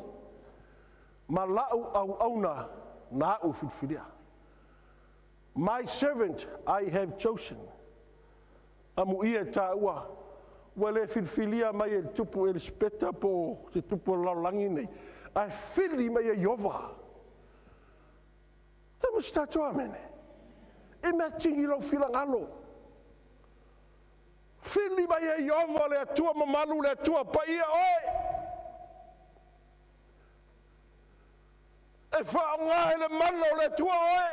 Ma lau au auna na au whiwhiria. My servant I have chosen. Amu ia taua. Wale whiwhiria mai e tupu e speta po te tupu laulangi nei. Ai whiri mai e iova. Tamu statu amene. E mea tingi lau whirangalo. Fili mai e iova le atua mamalu le atua pa ia oe. E whaonga e le mana le atua oe.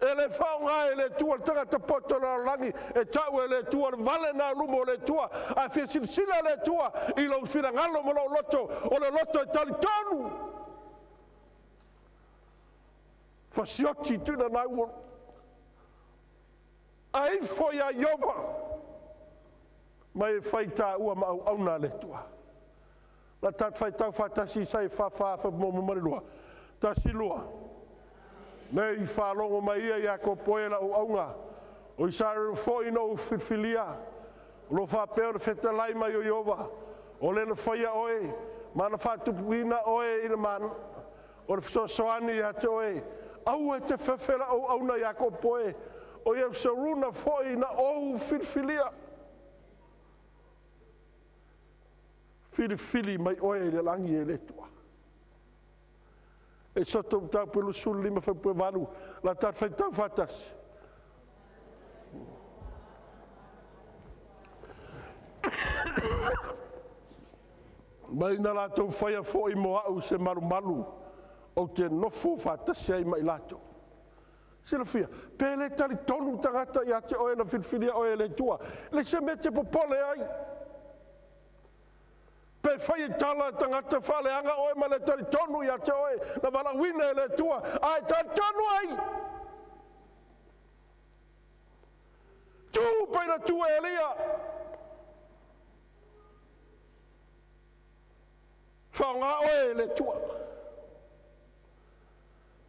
E le whaonga e le atua tangata poto na rangi e tau e le atua vale na lumo le atua a whisinsila le atua i lau whirangalo mo lau loto o le loto e tali tonu. Whasioti tuna nai woro. Ai foi a iova. Mai fai tā ua ma au na le tua. La tat fai tau whatasi sai whawhawha mo mamarua. Ta silua. Nei i whalongo mai ia ko poela o aunga. O i sāru fōi no whiwhilia. Lo whapeo le whetalai mai o iova. O le na whaia oe. Mana whatupuina oe ina mana. O le whsoani a te oe. Au e te whewhela o auna ia ko poe. O ia saruna foi na ou whiwhilia. Whiwhili mai oe le langi e le tua. E soto tau pelu sul lima fai pue valu. La tar fai tau fatas. Mai na latou fai a fo i mo au se maru malu. O te nofo fatasi ai mai latou. Sila fia, pele tali tonu tangata ia te oe na filfilia oe le tua. Le se mete popole ai. Pe fai tala tangata whaleanga oe ma le tali tonu ia te oe na wala wina le tua. Ai tali tonu ai. Tu peina tua elia. Whaonga oe le tua.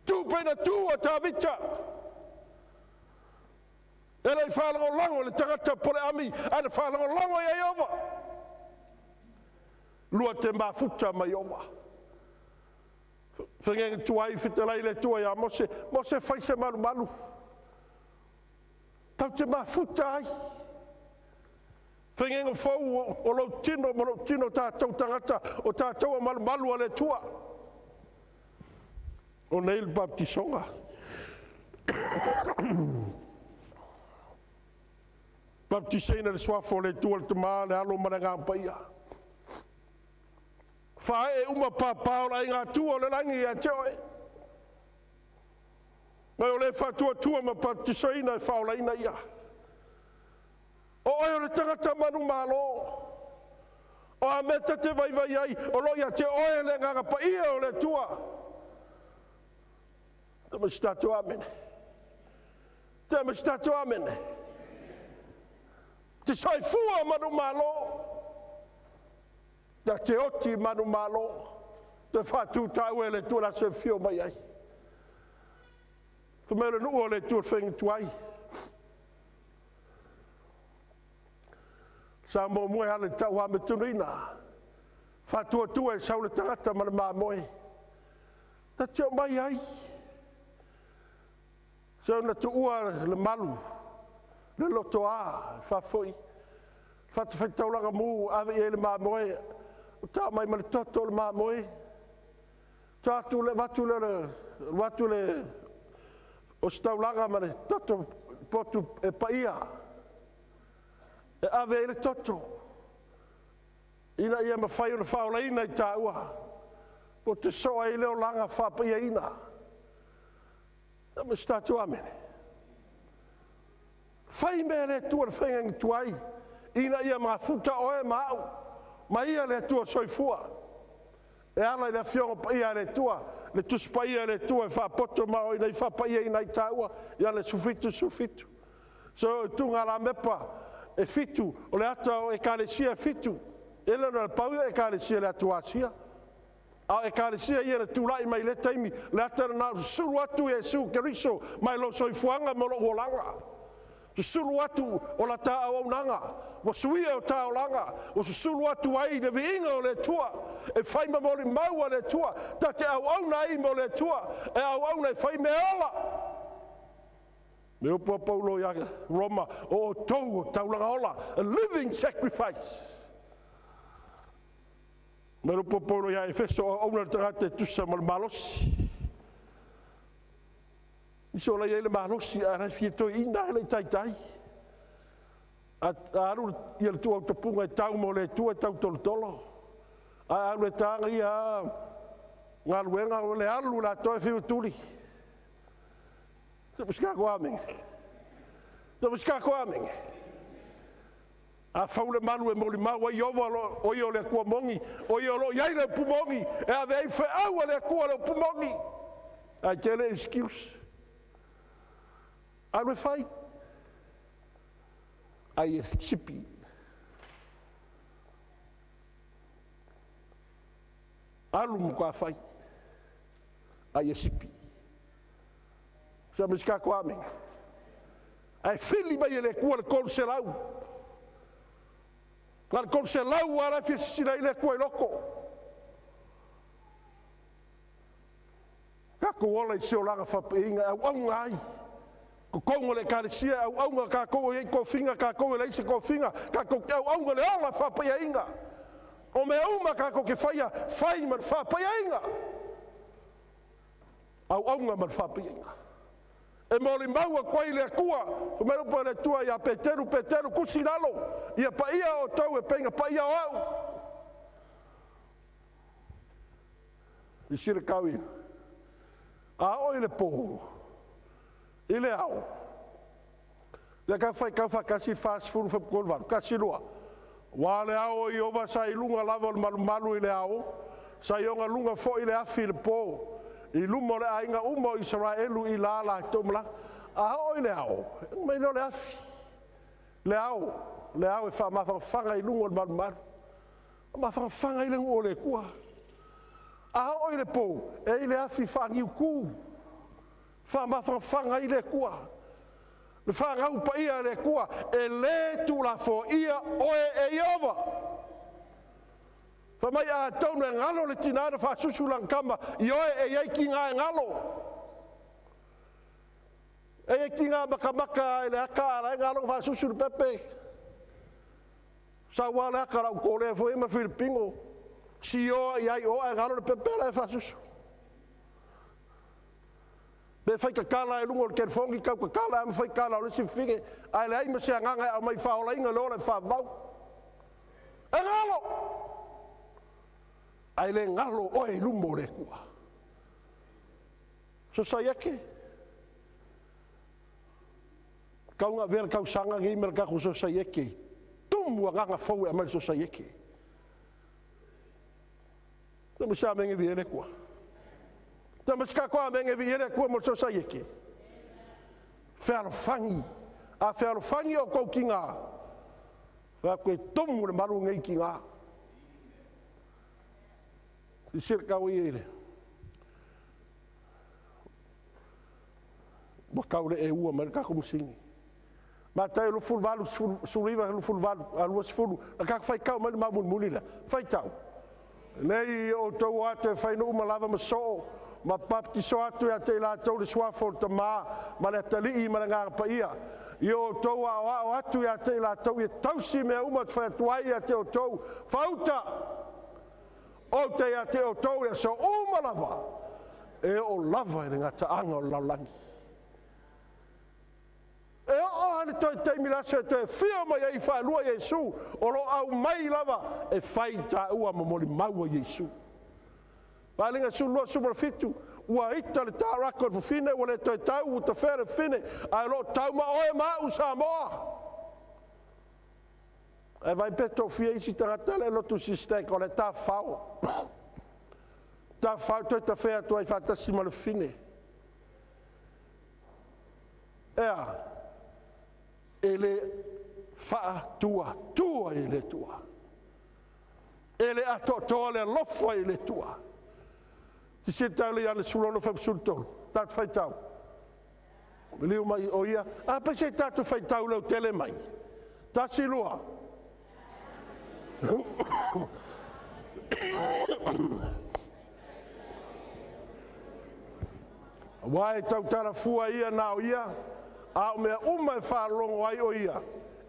Tu peina tua ta vita. Era i whalango lango le tangata pole ami. Ana whalango lango i Ova. Lua te mafuta mai Ova. Whengenga tuai whitelai le tua ia Mose. Mose whai se malu malu. Tau te mafuta ai. Whengenga whau o lau tino mo lau tino tātou tangata. O tātou a malu malu a le tua. O neil baptisonga. Baptiseina le swafo le tua le tama le alo maranga mpaia. Whae e uma pāpao la inga tua le langi a te oe. Mai o le whatua tua ma baptiseina e whao la ina ia. O oe o le tangata manu malo. O a meta te vai vai ai. O lo ia te oe le nganga paia o le tua. Tama statu amene. Tama statu amene. Te sai fua manu malo. Da te oti manu malo. Te whatu tau e le tua la se fio mai ai. Te mele nuu o le tua whengi tuai. Sa mo moe hale tau hame tunina. Whatua tua e sau le tangata mana maa moe. Ta te o mai ai. Sa na tu ua le malu. Le loto a, whafoi. Whatu whaitaulanga mu, ave e le maa moe. Ta mai male toto le maa moe. Tātu le watu le o staulanga male toto potu e paia. E ave e le toto. Ina ia ma whai o le whaola ina i tā ua. Po te soa i leo langa whapaia ina. Nama statu amene. Whai mea le tua le whaingangi tuai. Ina ia ma futa oe ma au. Ma ia le tua soifua. E ala i le fionga pa ia le tua. Le tuspa ia le tua e whapoto ma oi nei whapaia ina i tā ua. Ia le sufitu. So tunga la mepa e fitu. O le ata o e kālesia fitu. Ele no le pau e kālesia le atuasia. A e kālesia ia le tūlai mai le taimi. Le ata na suru atu e su keriso. Mai lo soifuanga mo lo holanga. Sulu atu o la Taeao nanga. Wa suia o Taeao langa. O sulu atu ai le viinga o le tua. E whai ma mori maua le tua. Ta te au nei mo le tua. E au nei whai me ala. Me upo Paulo ia Roma o tau o taulanga ola. A living sacrifice. Me upo Paulo ia Efeso o auna tangate tusa mo le malosi. Iso la ele malosi a rai fieto ina le taitai. A aru ia le tua tapunga e tau mo le tua tau tolotolo. A aru e tanga ia ngā luenga o le alu la toi fiu tuli. Te muska ko aming. A faule malu e moli mau ai ova o i o le kua mongi. O i o lo iai le pumongi. E a vei fe au le kua le pumongi. A tele excuse. Alu e fai. Ai e sipi. Alu mu kua fai. Ai e sipi. Sa miska ko aming. Ai fili mai le kua le konselau. Lan konselau ara fisina ile kua loko. Kako wala i se olanga whapeinga au ngai. Kongo le kāresia au aunga ka koe e kofinga ka koe le ise kofinga ka koe au aunga le ala whapaya inga. O me auma ka koe ke whaia whai man whapaya inga. Aoga ma whapiinga. E mori maua koe le kua, whamero pa le tua ia peteru kusinalo, ia pa ia o tau e penga, pa ia o au. I sire kau ia. A o ile po, ile au. Le ka fai kau whakasi fast food whapukon waru, kasi lua. Wa le au i ova sa ilunga lava malu malu ile au, sa ionga lunga fo ile afi le po. I lumo le ainga umo Israelu I lala tomla a o le ao mai no le afi le ao e fa ma fanga I lungo mal mal ma fanga I le ole kua a o le po e le afi fangi ku fa ma fanga I le kua le fanga u pa ia le kua e le tu la fo ia o e iova fa mai a tau na ngalo le tinana fa susulang kama I oe e ai ki ngā ngalo. E ki ngā maka e le aka e ngalo fa susul pepe. Sa wale aka rau kore fo ima Filipingo. Si oa I ai oa e ngalo le pepe e fa susul. Be fai kakala e lungo le kerfongi kau kakala e ma fai kala o le sifige. Ai le ai ma se anganga au mai fa ola inga lola e fa vau. E ngalo! Ai le ngalo o e lumo le kua. So sai ake. Kau ngā vera kau sanga ngi mera kako so sai ake. Tumu a nganga fau e amari so sai ake. Tama sa mengi vi ele kua. Tama ska kua mengi vi ele kua mo so sai ake. Wharofangi. A wharofangi o kou ki ngā. Wha koe tumu le maru ngai ki ngā. I sir kau I ere. Wa kau le e ua mara kako musingi. Ma tai lo ful valu suriva lo ful valu alua sfulu. A kako fai kau mara mamun mulila. Fai tau. Nei o tau ate fai no umalava ma so. Ma papti so atu ya te la tau le swafo te ma. Ma le tali ma le ngā pa ia. I o tau o atu ya te la tau I tausi mea umat fai atuai ya te o tau. Fauta! O te a te o tau e so umalava e o lava e ngata anga o lalangi. E o hane toi teimi lasa te whio mai e whaelua Iesu o lo au mai lava e whai ta ua mamoli maua Iesu. Palinga su lua sumara fitu ua ita le ta rako fu fine ua le toi tau uta where fine a lo tau ma oe mau sa moa. E vai peto fia isi tangata le lotu SISDAC o le ta whao. Ta whao toi ta whea tua I whatasi ma le fine. Ea, e le wha tua e le tua. E le ato toa le lofa e le tua. Ti se tau le ane sulono whapsultolo, tat whai tau. Me liu mai o ia, a pa se tatu whai tau leo tele mai. Ta si lua. Wai tau tara fua ia na o ia, a o mea uma e whārongo ai o ia,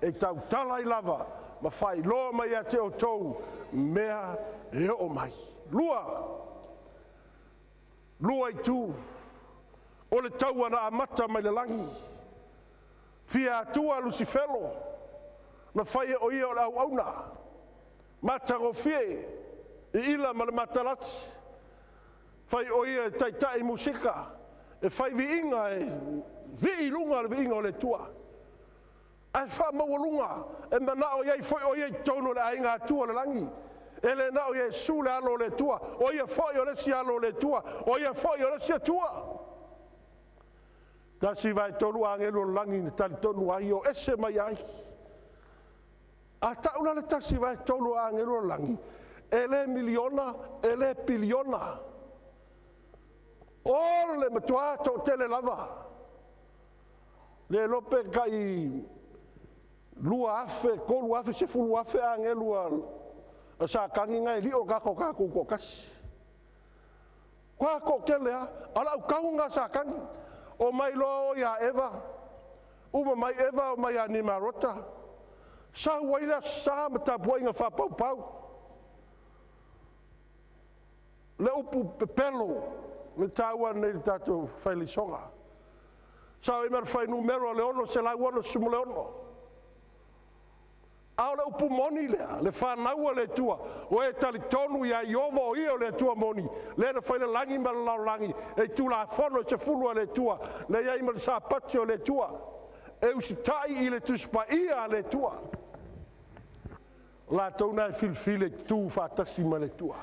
e tau tala I lava, ma whai loa mai a te o tou, mea e o mai. Lua I tū, o le tau ana a mata mai le langi, fia atua Lucifelo, na whai o ia o le au auna, Matago fie, I ila ma le matalati. Fai o ia taitai musika, e fai vi inga e vi lunga le vi inga o le tua. Ai wha mawalunga, e mana o iei foi o iei tono le ainga atua le langi. E le na o iei su le alo le tua, o ia foi o le si alo le tua, o ia foi o le si atua. Tasi vai tonu angelo le langi ni tali tonu ai o ese mai ai. A tauna le tasi vai tonu angelo le langi. E le miliona, e le piliona. O le matua to tele lava. Le lope kai lua afe, ko lua afe se fulu afe angelua. A sa kangi ngai li o kako ko kasi. Kwa ko kele ha, ala u kaunga sa kangi. O mai lo ya Eva. Uma mai Eva o mai anima rota. Sa waila sa mata boinga fa pau. Le upu pelo. Me taua nei tatou Failesona. Sa e mer fai numero le ono se la uano sumo le ono. Ao le upu moni lea, le whanaua le tua, o e tali tonu ia iovo o io le tua moni, le na whaile langi ma lau langi, e tu la whono se fulua le tua, le iai ma le Sapati o le tua, e usitai i le tuspa ia le tua. La tauna e filfile Tuufaatasiga ma le tua.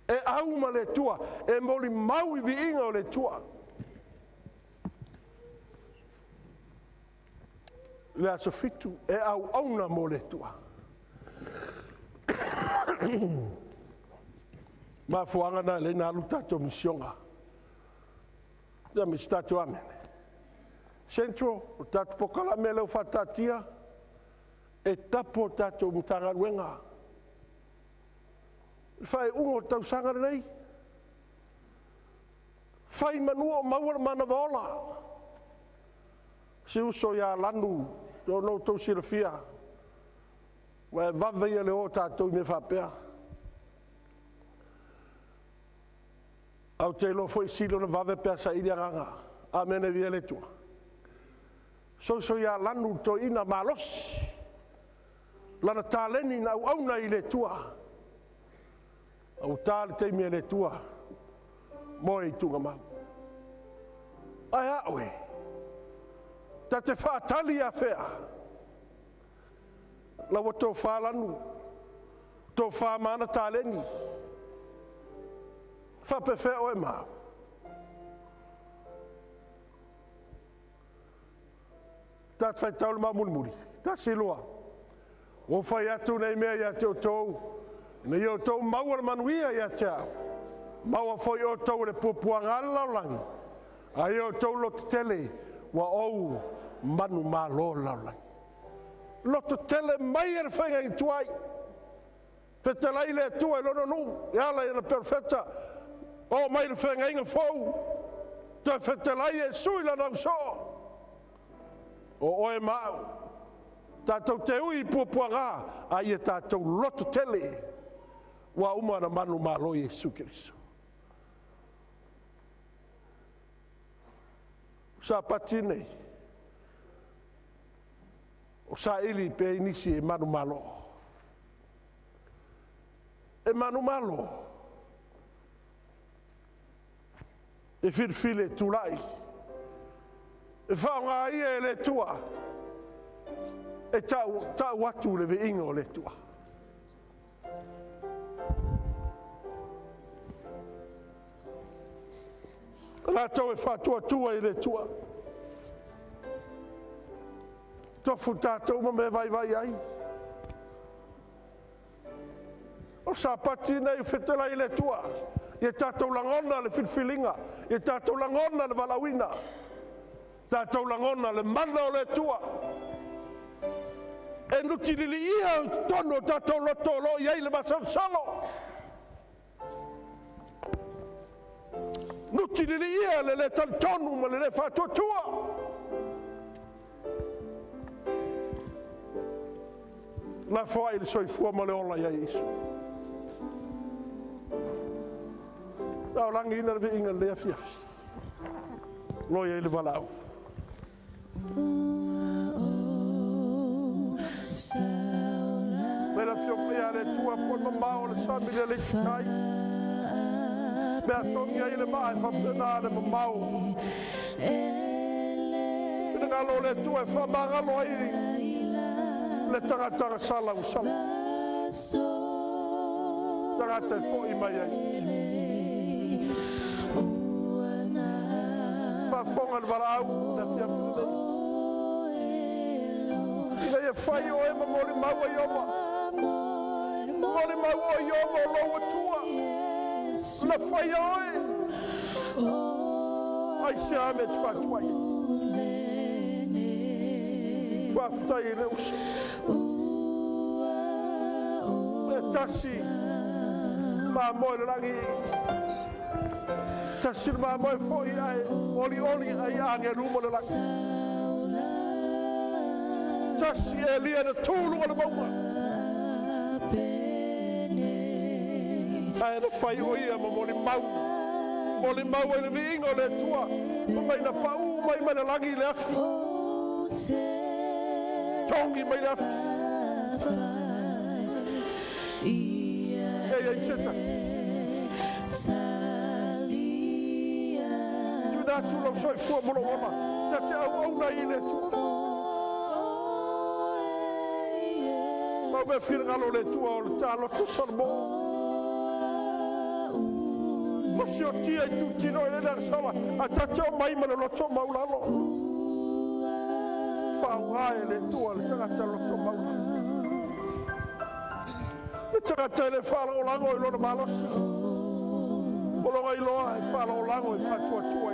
E au ma le tua, e moli mau i vi inga o le tua. Le aso fitu e au auna mo le tua. Ma fuanga na le na luta to misionga. Ya mi statu amene. Centro o tatu pokala me le fatatia e tapo tatu Matagaluega. Fai ungo tau sanga nei. Fai manuo maua mana vola. Se uso ia lanu, do no tau silafia. Wa vave ia le o tātou me whapea. Au te lo foi silo na vave pea sa iria ranga. Amene via le tua. So ia lanu to ina malos. Lana tāleni na au auna i le tua. Au tāle te mea le tua. Moe i tunga mau. Ai awe. Ta te whaatali a whea. Lawa tō whālanu, tō whāmana tālengi. Whape whea o e mau. Ta te whai taule mā murimuri, ta siloa. O whai atu nei mea ia te o tōu, nei o tōu maua manuia ia te au. Maua whai o tōu le pupuanga laulangi. Ai o tōu lo te tele, wa ou manu malo laulangi. Loto tele mai e whainga i tuai. Fetelai le tuai lono nu, e ala e na perfetta. O mai le whainga inga fau. Te fetelai e sui la nau so. O oe mau. Tātou te ui puapuanga, a ia tātou loto tele. Wa umana manu malo i Jesu Kiriso. Sapati nei. O sa ili pe inisi e manu malo. E manu malo. E firfile tulai. E whaonga ia e le tua. E tau atu le ve ingo le tua. La tau e whatua tua i le tua. Tofu tātou ma me vai ai. O Sapati nei whetela i le tua. I tātou langona le whilwhilinga. I tātou langona le walawina. Tātou langona le mana o le tua. E nuti lili ia tono tātou loto lo iei le masansalo. Nuti lili ia le talitonu ma le whatua tua. Na fai le soifua ma le ola ia Isu. Nau langi ina le inga lea fiafi. Loia i le walau. Mera fioka ia le tua pona mao le samile le tai. Mea tongi ai le maa e whapena le mamau. Whingalo le tua e whamangalo ai le tangata sala usau. Tangata e fo i mai ai. Whafonga le warau na fiafile. Ina e whai o e mamori maua i oma. Mamori maua i oma o loa tua. Na whai o e. Ai se ame tuatuai. Whaftai e le uso. Le tasi. Ma moe le rangi. Tasi ma moe foi ai. Oli ai ange rumo le rangi. Tasi e lia na tūlu o le maua. Ai na whai o ia ma mori mau. mo le mau le vinga le tua mai na pau mai na langi le afi tongi mai le afi ei seta tu na tu lo soi fu mo lo mama te au na ile tu ma be firgalo le tua o talo tu sorbo si o tia i tutti noi e la sawa a tateo mai ma lo to maulalo fa uai le tua le tata lo to maulalo le tata le fa lo lango e lo malos o lo ai lo e fa lo lango e fa tua tua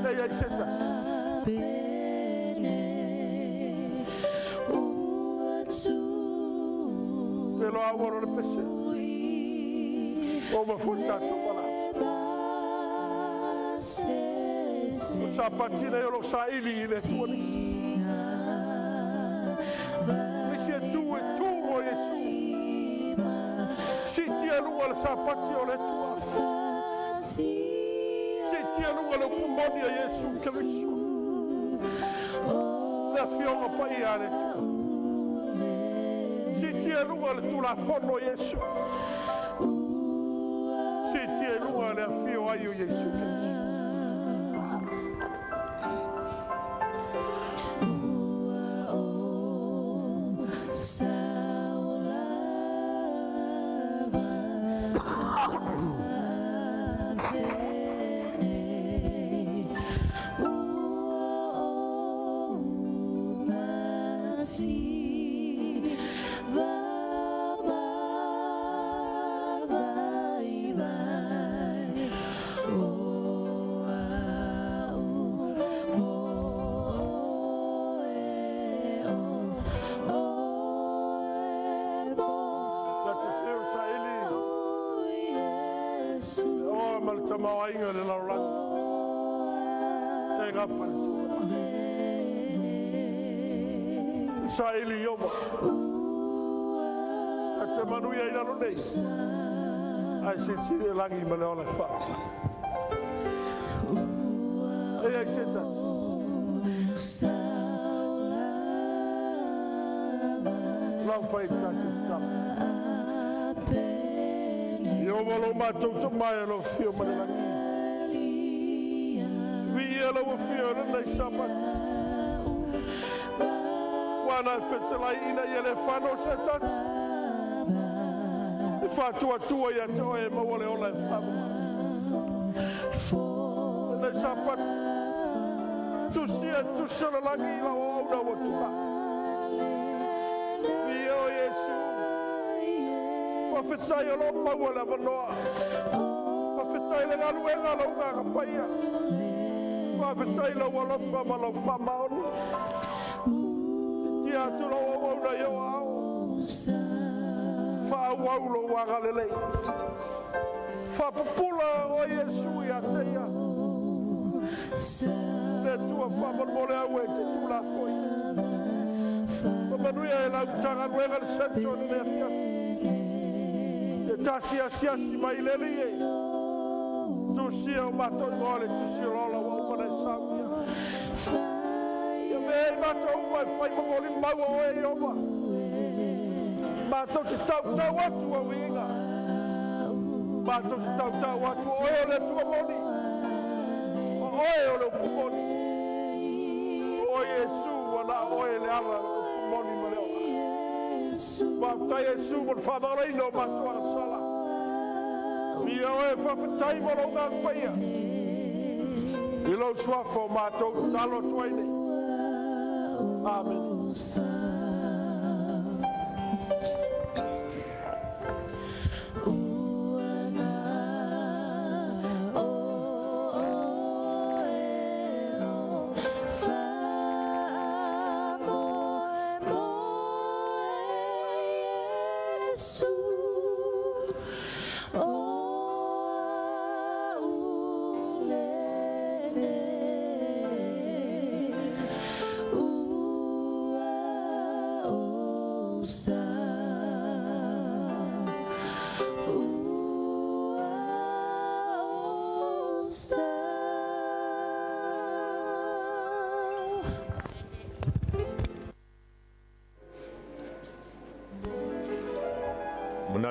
e ai senta te lo auguro le pese over fontato Sapati lo sai lì le tue mi si è tu e tu o Gesù si ti è lungo le sapati o le tue si ti è lungo le pulmoni a Gesù che vissu la fiona poi a le tue si ti è lungo le tu la fondo Gesù e lunga le affio a io Gesù Mawainga le la rang e ngapa sa ili yoma ate manu ia ina no nei ai se sire langi ma le ola fa e ai seta lau fai tata yo volo matou to mai lo fio ma la vi lo fio na Sabbath wana fetela ina ele fano setas e fa tua ya to e mo le ola fa na Sabbath tu solo la gi la ona wotua vi o Yesu Fafetai o lo mau la vanoa. Fafetai le Leoleo Lauga ka paia. Fafetai lo wala fa maoni. Tia tu lo wa na yo au. Fa wa lo wa ga le. Fa popula o Yesu ya teia. Le tua fa mo le awe te tu la foi. Fa manuia la Matagaluega le sento ne fiaf. Tasia si mai lele ye tu si o mato ngole tu si lola wa na saia ya me mato wa fai mo ngole mau o e o mato te tau atu o winga mato te tau atu o e le tu moni o e le moni o Yesu wala o e le ala moni mo le Wafta Yesu mo famara ino matua sala. Mia o fa fatai mo lo ga paia. Ilo swa fo mato talo tuaine. Amen.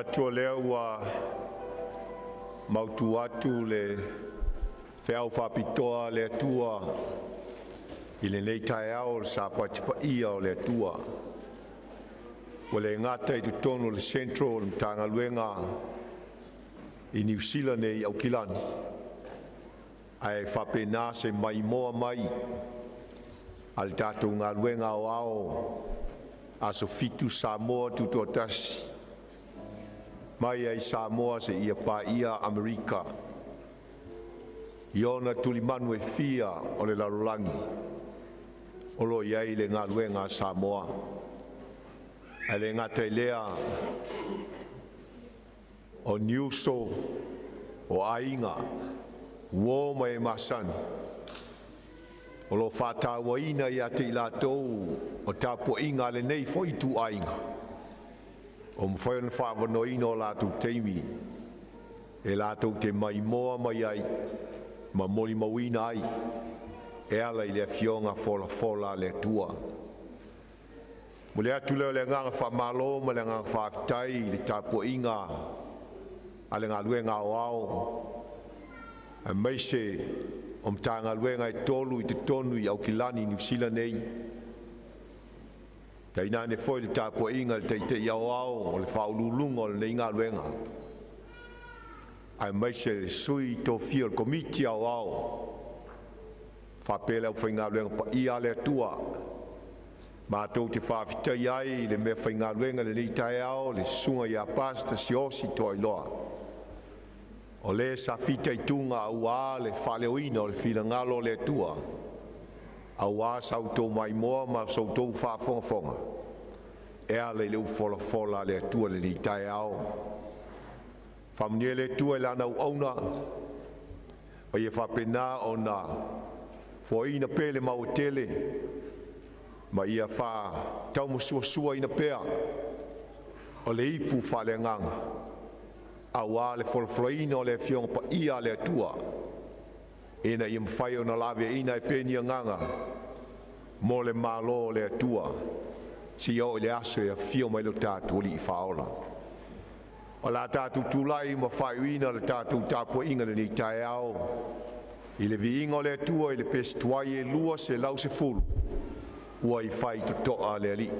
atua lea ua mautu atu le Feau Faapitoa le atua i le nei Taeao le Sapati paia o le atua. Ua le ngata i tutonu le Central le Matagaluega i New Zealand e i Auckland. Ai whapena se mai moa mai al tātou ngā luenga o ao a so fitu Samoa Tuufaatasiga. Mai ai Samoa se ia pa ia Amerika. Iona tulimanu e fia o le larolangi. Olo iai le ngā luenga Samoa. Ai le ngata lea o niuso o ainga. Uo mai masan. O lo whātāwaina i a te ilatou o tāpua inga le nei fo i tu ainga. O mwhaion whaavanoina o lātou teimi. E lātou te mai moa mai ai, ma moli mawina ai. E ala i le fionga fola fola le tua. Mule atu leo le nganga whamalo ma le nganga whaafitai le tāpua inga. A le ngā luenga o ao. A meise o Matagaluega e tolu i te tonu i Auckland New Zealand nei. Kai nane foi le tāpua inga le teite i au o le whaululunga o le nei ngā luenga. A meise le sui tō fia le komiti au au. Whapele au whai ngā luenga pa ia le atua. Mātou te whaafitai ai le mea whai ngā luenga le nei Taeao le sunga i a pasta Siaosi Toailoa. O le sa fita i tunga au a le Failauga o le fila ngalo le tua. Au a sa auto mai moa ma sa auto whaafonga. Ea le leu fola fola le tua le ni Taeao. Whamnia le tua le ana auna. O ia whapena o na fo ina pele mau tele. Ma ia wha taumu sua ina pea. O le ipu whale nganga. Awa le folfloina o le fionga pa ia le atua. Ena i mwhai o na lawe ina e penia nganga. Mo le malo le atua. Si o le aso e a fio mai lo tātou li i whaola. O la tātou tūlai ma whai uina le tātou tāpua inga le ni Taeao. I le vi inga o le atua i le pes tuai e lua se lau se fulu. Ua i whai to toa le ali.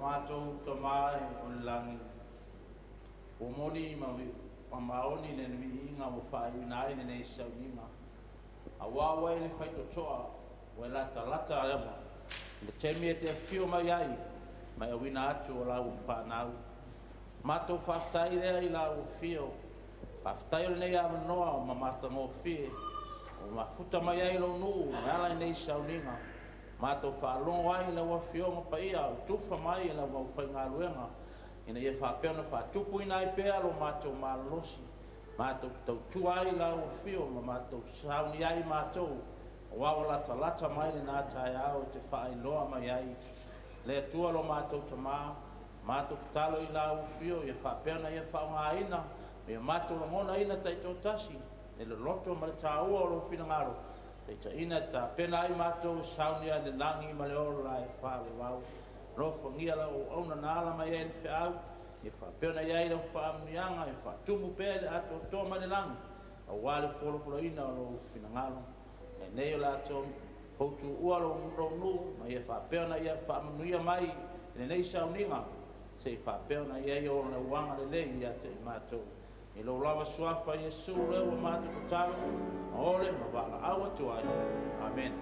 Mātou tamai o langi. O moni mawi maoni le miinga mo whainai nei Sauniga. A wawa le whaitotoa, we lata lema. Le temi e te whio mai ai, mai a wina atu o lau whanau. Mato whaftai rea I lau whio, whaftai o nei amanoa o mamata ngō whie, o mafuta mai ai lo nuu, nala nei Sauniga. Mato whalongo ai la wa whionga pa ia, o tufa mai la wa Failauga. Ina ia whapeona whatupu ina I pēa lo mato malosi. Mato tau tuai la wa whio, ma mato sauni ai mato. Wawa lata mai na Taeao te Failauga mai ai. Le atua lo mato tamā, mato talo I la wa whio, ia whapeona ia whaunga ina, ia mato la ngona ina taitotasi. E le loto ma le tāua o lo whinangaro. Teita ina ta pena ai mato sauni ai le langi ma le oro la e whālewau. Rofo ngia la o auna nāla mai e le whiau, e whapeona iai la whaamianga, e whatumu pēle ato tō ma le langi. A wale wholofolo ina o lo whinangaro. E nei o la tō poutu ua lo nu, ma e whapeona ia whaamanuia mai, e nei Sauniga. Se whapeona iai o le wanga le lei ia te mato. I lo lava suafa Yesu leo o mata kutalo, ole ma wala awa tuai. Amen.